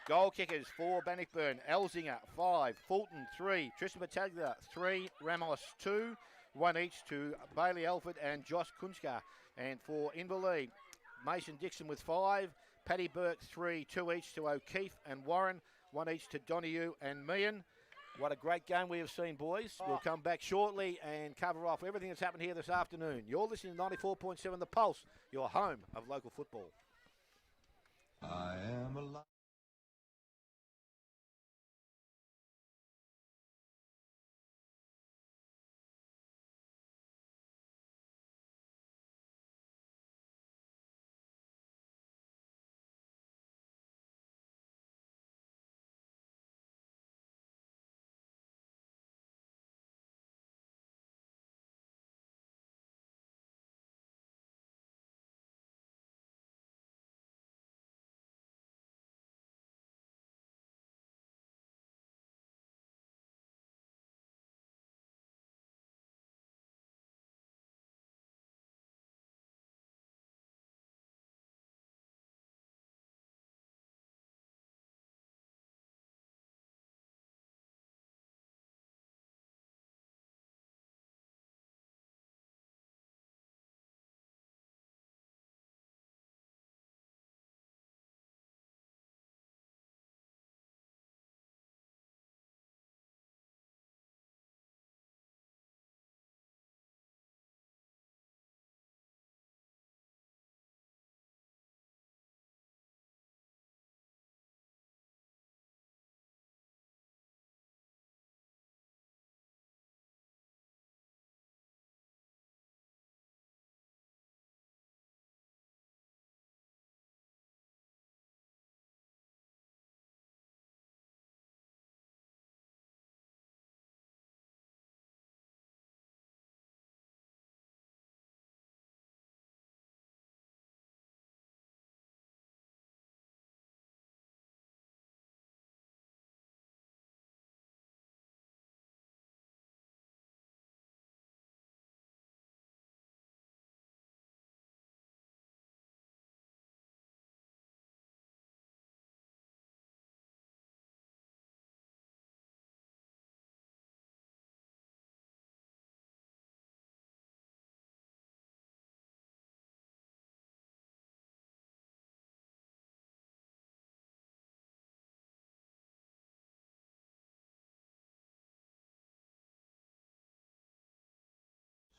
Goal kickers for Bannockburn. Elzinger, 5. Fulton, 3. Tristan Battaglia, 3. Ramos, 2. 1 each to Bailey Alford and Josh Kunska. And for Inverleigh, Mason Dixon with 5. Paddy Burke, 3. 2 each to O'Keefe and Warren. 1 each to Donahue and Meehan. What a great game we have seen, boys. We'll come back shortly and cover off everything that's happened here this afternoon. You're listening to 94.7 The Pulse, your home of local football. I am alive.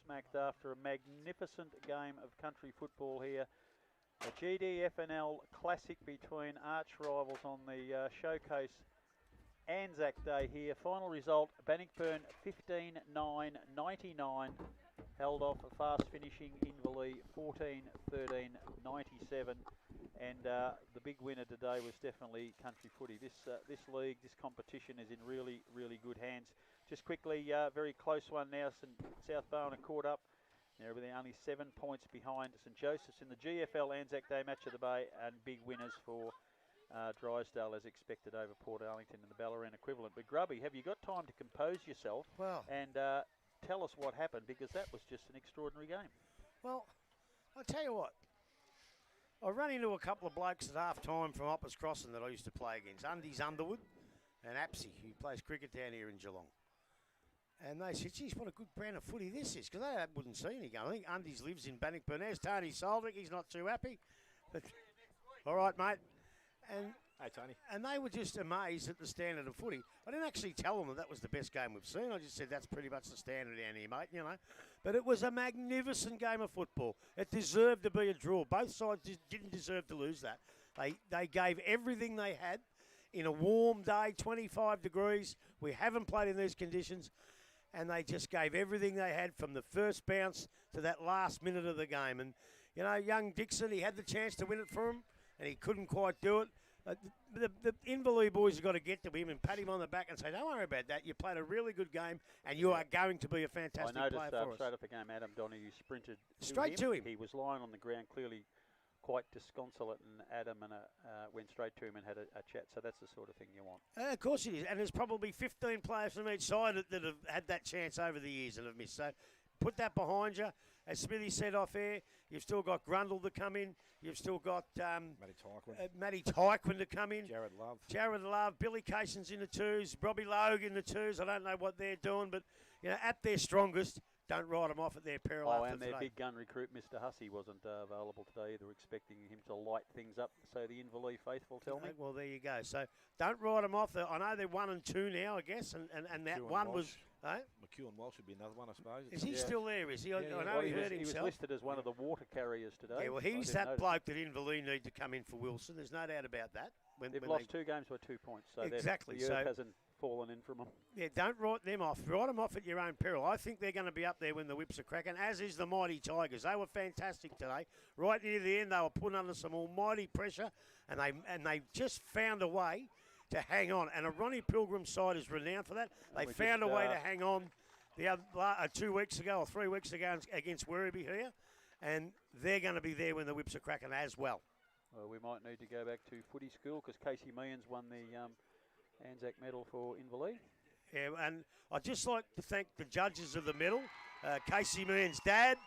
Smacked after a magnificent game of country football here. A GDFNL classic between arch rivals on the showcase Anzac Day here. Final result, Bannockburn 15-9-99. Held off a fast finishing Inverleigh 14-13-97. And the big winner today was definitely country footy. This league, this competition is in really, really good hands. Just quickly, very close one now. South Bowen are caught up. They're only 7 points behind St Joseph's in the GFL Anzac Day match of the Bay, and big winners for Drysdale as expected over Port Arlington and the Ballarat equivalent. But Grubby, have you got time to compose yourself and tell us what happened, because that was just an extraordinary game. Well, I'll tell you what. I ran into a couple of blokes at half time from Hoppers Crossing that I used to play against, Undies Underwood and Apsey, who plays cricket down here in Geelong. And they said, geez, what a good brand of footy this is, because they wouldn't see any game. I think Undies lives in Bannockburn. There's Tony Soldick. He's not too happy. But, all right, mate. And Hey, Tony. and they were just amazed at the standard of footy. I didn't actually tell them that was the best game we've seen. I just said that's pretty much the standard down here, mate, you know. But it was a magnificent game of football. It deserved to be a draw. Both sides didn't deserve to lose that. They gave everything they had in a warm day, 25 degrees. We haven't played in these conditions. And they just gave everything they had from the first bounce to that last minute of the game. And, you know, young Dixon, he had the chance to win it for him, and he couldn't quite do it. The Inverleigh boys have got to get to him and pat him on the back and say, don't worry about that. You played a really good game, and you are going to be a fantastic player for us. I noticed straight after the game, Adam Donahue sprinted straight to him. He was lying on the ground, clearly quite disconsolate, and Adam went straight to him and had a chat. So that's the sort of thing you want. Of course it is. And there's probably 15 players from each side that have had that chance over the years and have missed. So put that behind you. As Smithy said off air, you've still got Grundle to come in. You've still got Matty Tyquin to come in. Jared Love. Billy Carson's in the twos. Robbie Logue in the twos. I don't know what they're doing, but you know, at their strongest, don't write them off at their peril. And their big gun recruit, Mr. Hussey, wasn't available today either, expecting him to light things up, so the Inverleigh faithful tell me. Well, there you go. So don't write them off. I know they're 1 and 2 now, I guess, and that one was... McEwen Walsh would be another one, I suppose. Is he still there? Is he? I know he hurt himself. He was listed as one of the water carriers today. Yeah, well, he's that bloke that Inverleigh need to come in for Wilson. There's no doubt about that. They've lost 2 games by 2 points, so exactly. The earth hasn't fallen in from them. Yeah, don't write them off. Write them off at your own peril. I think they're going to be up there when the whips are cracking, as is the Mighty Tigers. They were fantastic today. Right near the end, they were put under some almighty pressure, and they just found a way to hang on. And a Ronnie Pilgrim side is renowned for that. They found a way to hang on the other 2 weeks ago or 3 weeks ago against Werribee here, and they're going to be there when the whips are cracking as well. Well, we might need to go back to footy school because Casey Meehan's won the Anzac medal for Inverleigh. Yeah, and I'd just like to thank the judges of the medal, Casey Meehan's dad,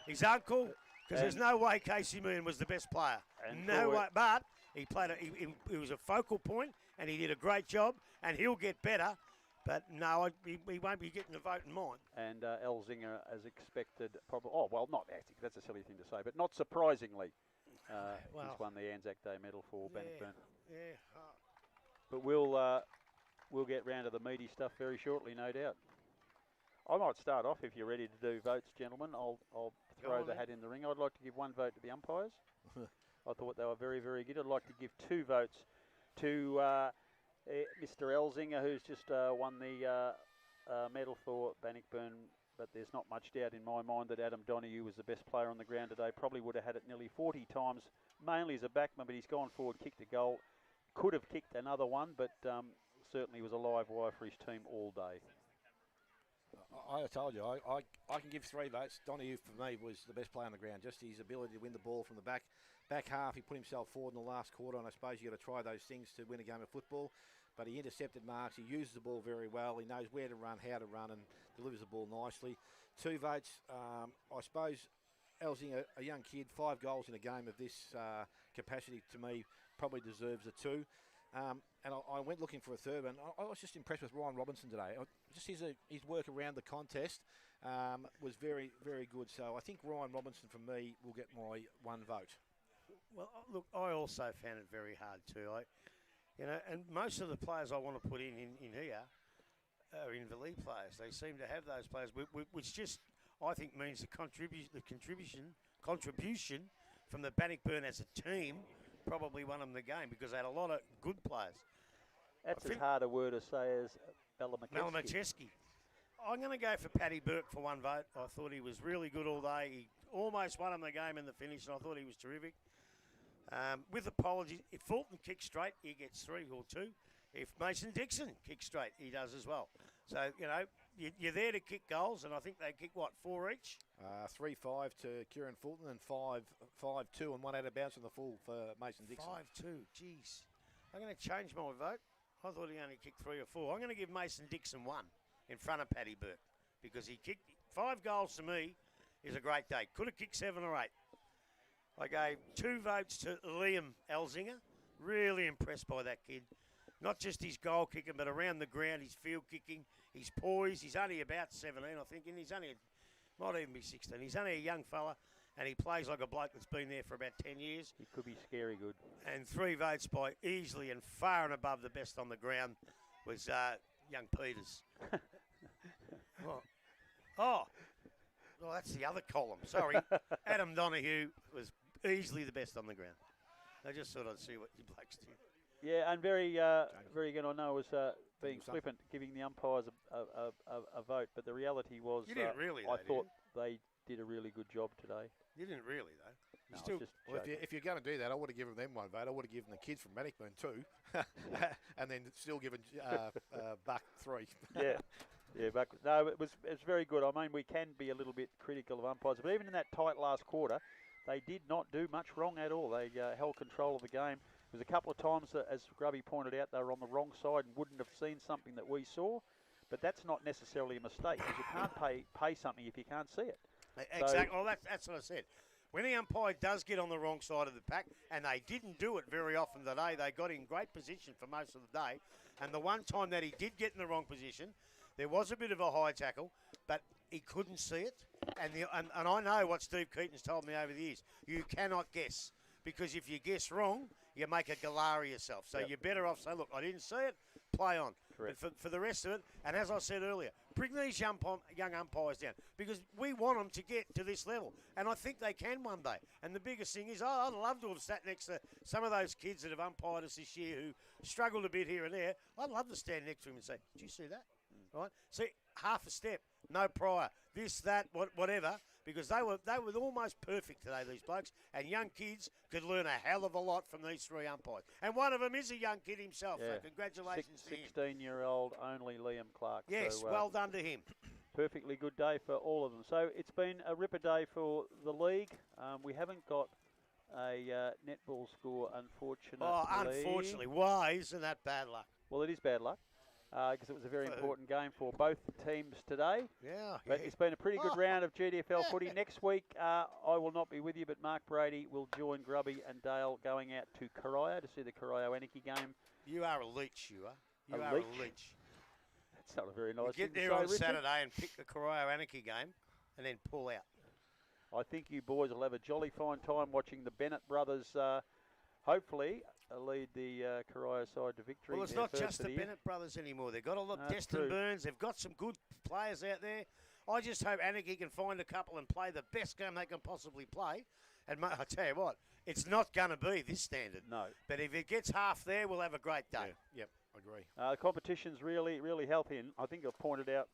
his uncle, because there's no way Casey Meehan was the best player. No way, but he played. He was a focal point, and he did a great job, and he'll get better. But no, he won't be getting a vote in mine. And Elzinger, as expected, probably. Oh well, not actually. That's a silly thing to say, but not surprisingly, he's won the Anzac Day medal for Bannockburn. Yeah. But we'll get round to the meaty stuff very shortly, no doubt. I might start off if you're ready to do votes, gentlemen. I'll throw the hat in the ring. I'd like to give 1 vote to the umpires. I thought they were very, very good. I'd like to give 2 votes to Mr. Elzinger, who's just won the medal for Bannockburn. But there's not much doubt in my mind that Adam Donahue was the best player on the ground today. Probably would have had it nearly 40 times, mainly as a backman, but he's gone forward, kicked a goal. Could have kicked another one, but certainly was a live wire for his team all day. I told you, I can give 3 votes. Donahue, for me, was the best player on the ground. Just his ability to win the ball from the back half. He put himself forward in the last quarter, and I suppose you've got to try those things to win a game of football. But he intercepted marks. He uses the ball very well. He knows where to run, how to run, and delivers the ball nicely. 2 votes. I suppose Elzinger, a young kid, 5 goals in a game of this capacity, to me, probably deserves a 2. And I went looking for a third, and I was just impressed with Ryan Robinson today. Just his work around the contest was very, very good. So I think Ryan Robinson, for me, will get my 1 vote. Well, look, I also found it very hard too. And most of the players I want to put in here are Inverleigh players. They seem to have those players, which just I think means the contribution from the Bannockburn as a team probably won them the game because they had a lot of good players. That's as hard a word to say as Malamacheski. I'm going to go for Paddy Burke for 1 vote. I thought he was really good all day. He almost won him the game in the finish, and I thought he was terrific. With apologies, if Fulton kicks straight, he gets 3 or 2. If Mason Dixon kicks straight, he does as well. So, you know, you're there to kick goals, and I think they kick, 4 each? 3-5 to Kieran Fulton and 5-2 and 1 out of bounds on the full for Mason Dixon. 5-2, jeez. I'm going to change my vote. I thought he only kicked 3 or 4. I'm going to give Mason Dixon 1 in front of Paddy Burke because he kicked 5 goals to me is a great day. Could have kicked 7 or 8. I gave 2 votes to Liam Elzinger. Really impressed by that kid. Not just his goal kicking, but around the ground, his field kicking, his poise. He's only about 17, I think, and might even be 16. He's only a young fella, and he plays like a bloke that's been there for about 10 years. He could be scary good. And 3 votes by easily and far and above the best on the ground was young Peters. Well, that's the other column. Sorry. Adam Donahue was easily the best on the ground. I just thought I'd see what you blokes did. Yeah, and very good. I know I was being flippant, giving the umpires a vote, but the reality was You didn't really, I though, thought they did a really good job today. You didn't really, though. No, Still, just Well, if you're going to do that, I would have given them 1 vote. I would have given the kids from Bannockburn 2, and then still given Buck 3. Yeah, but no, it's very good. I mean, we can be a little bit critical of umpires, but even in that tight last quarter, they did not do much wrong at all. They held control of the game. There was a couple of times that, as Grubby pointed out, they were on the wrong side and wouldn't have seen something that we saw, but that's not necessarily a mistake because you can't pay something if you can't see it. Exactly. Well, that's what I said. When the umpire does get on the wrong side of the pack, and they didn't do it very often today, they got in great position for most of the day. And the one time that he did get in the wrong position, there was a bit of a high tackle, but he couldn't see it. And I know what Steve Keaton's told me over the years. You cannot guess, because if you guess wrong, you make a galah of yourself. So you're better off saying, look, I didn't see it, play on. Correct. But for the rest of it, and as I said earlier, bring these young umpires down because we want them to get to this level. And I think they can one day. And the biggest thing is, I'd love to have sat next to some of those kids that have umpired us this year who struggled a bit here and there. I'd love to stand next to him and say, did you see that? Right? See, half a step, no prior, this, that, whatever, because they were almost perfect today, these blokes, and young kids could learn a hell of a lot from these 3 umpires. And one of them is a young kid himself, so congratulations to him. 16-year-old only Liam Clark. Yes, so, well done to him. Perfectly good day for all of them. So it's been a ripper day for the league. We haven't got a netball score, unfortunately. Oh, unfortunately. Why? Isn't that bad luck? Well, it is bad luck. Because it was a very important game for both teams today. Yeah. But it's been a pretty good round of GDFL footy. Next week, I will not be with you, but Mark Brady will join Grubby and Dale going out to Corio to see the Corio Anakie game. You are a leech, you are. You A are leech? a leech. That's not a very nice You thing get there to say, on Richard. Saturday and pick the Corio Anakie game and then pull out. I think you boys will have a jolly fine time watching the Bennett brothers hopefully lead the Corio side to victory. Well, it's not just the Bennett brothers anymore. They've got a lot. Destin Burns. They've got some good players out there. I just hope Anakie can find a couple and play the best game they can possibly play. And I tell you what, it's not going to be this standard. No. But if it gets half there, we'll have a great day. Yeah, yep, agree. The competition's really, really healthy. And I think I've pointed out,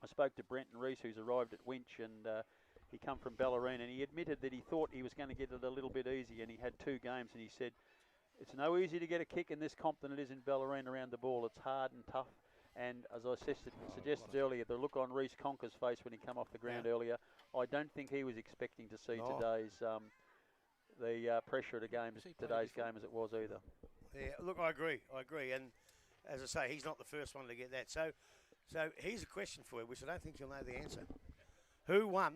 I spoke to Brenton Reese, who's arrived at Winch, and he come from Ballerine, and he admitted that he thought he was going to get it a little bit easy, and he had 2 games, and he said, it's no easier to get a kick in this comp than it is in Ballerine around the ball. It's hard and tough. And as I suggested earlier, the look on Reece Conker's face when he came off the ground earlier, I don't think he was expecting to see today's the pressure of the game, today's game as it was either. Yeah, look, I agree. And as I say, he's not the first one to get that. So here's a question for you, which I don't think you'll know the answer. Who won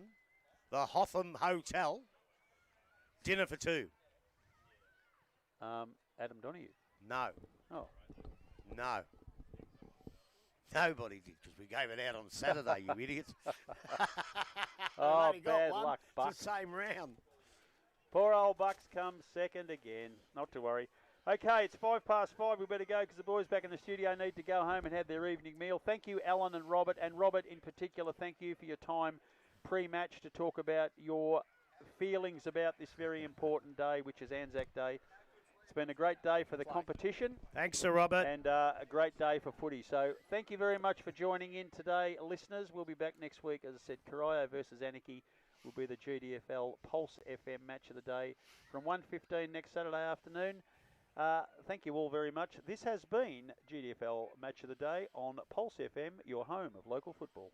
the Hotham Hotel dinner for 2? Adam Donahue. No. Oh. No. Nobody did, because we gave it out on Saturday, you idiots. Oh, bad luck, Buck. It's the same round. Poor old Bucks comes second again. Not to worry. Okay, it's 5:05. We better go because the boys back in the studio need to go home and have their evening meal. Thank you, Alan and Robert. And Robert in particular, thank you for your time pre-match to talk about your feelings about this very important day, which is Anzac Day. It's been a great day for the competition. Thanks, Sir Robert. And a great day for footy. So thank you very much for joining in today, listeners. We'll be back next week. As I said, Corio versus Anakie will be the GDFL Pulse FM match of the day from 1:15 next Saturday afternoon. Thank you all very much. This has been GDFL Match of the Day on Pulse FM, your home of local football.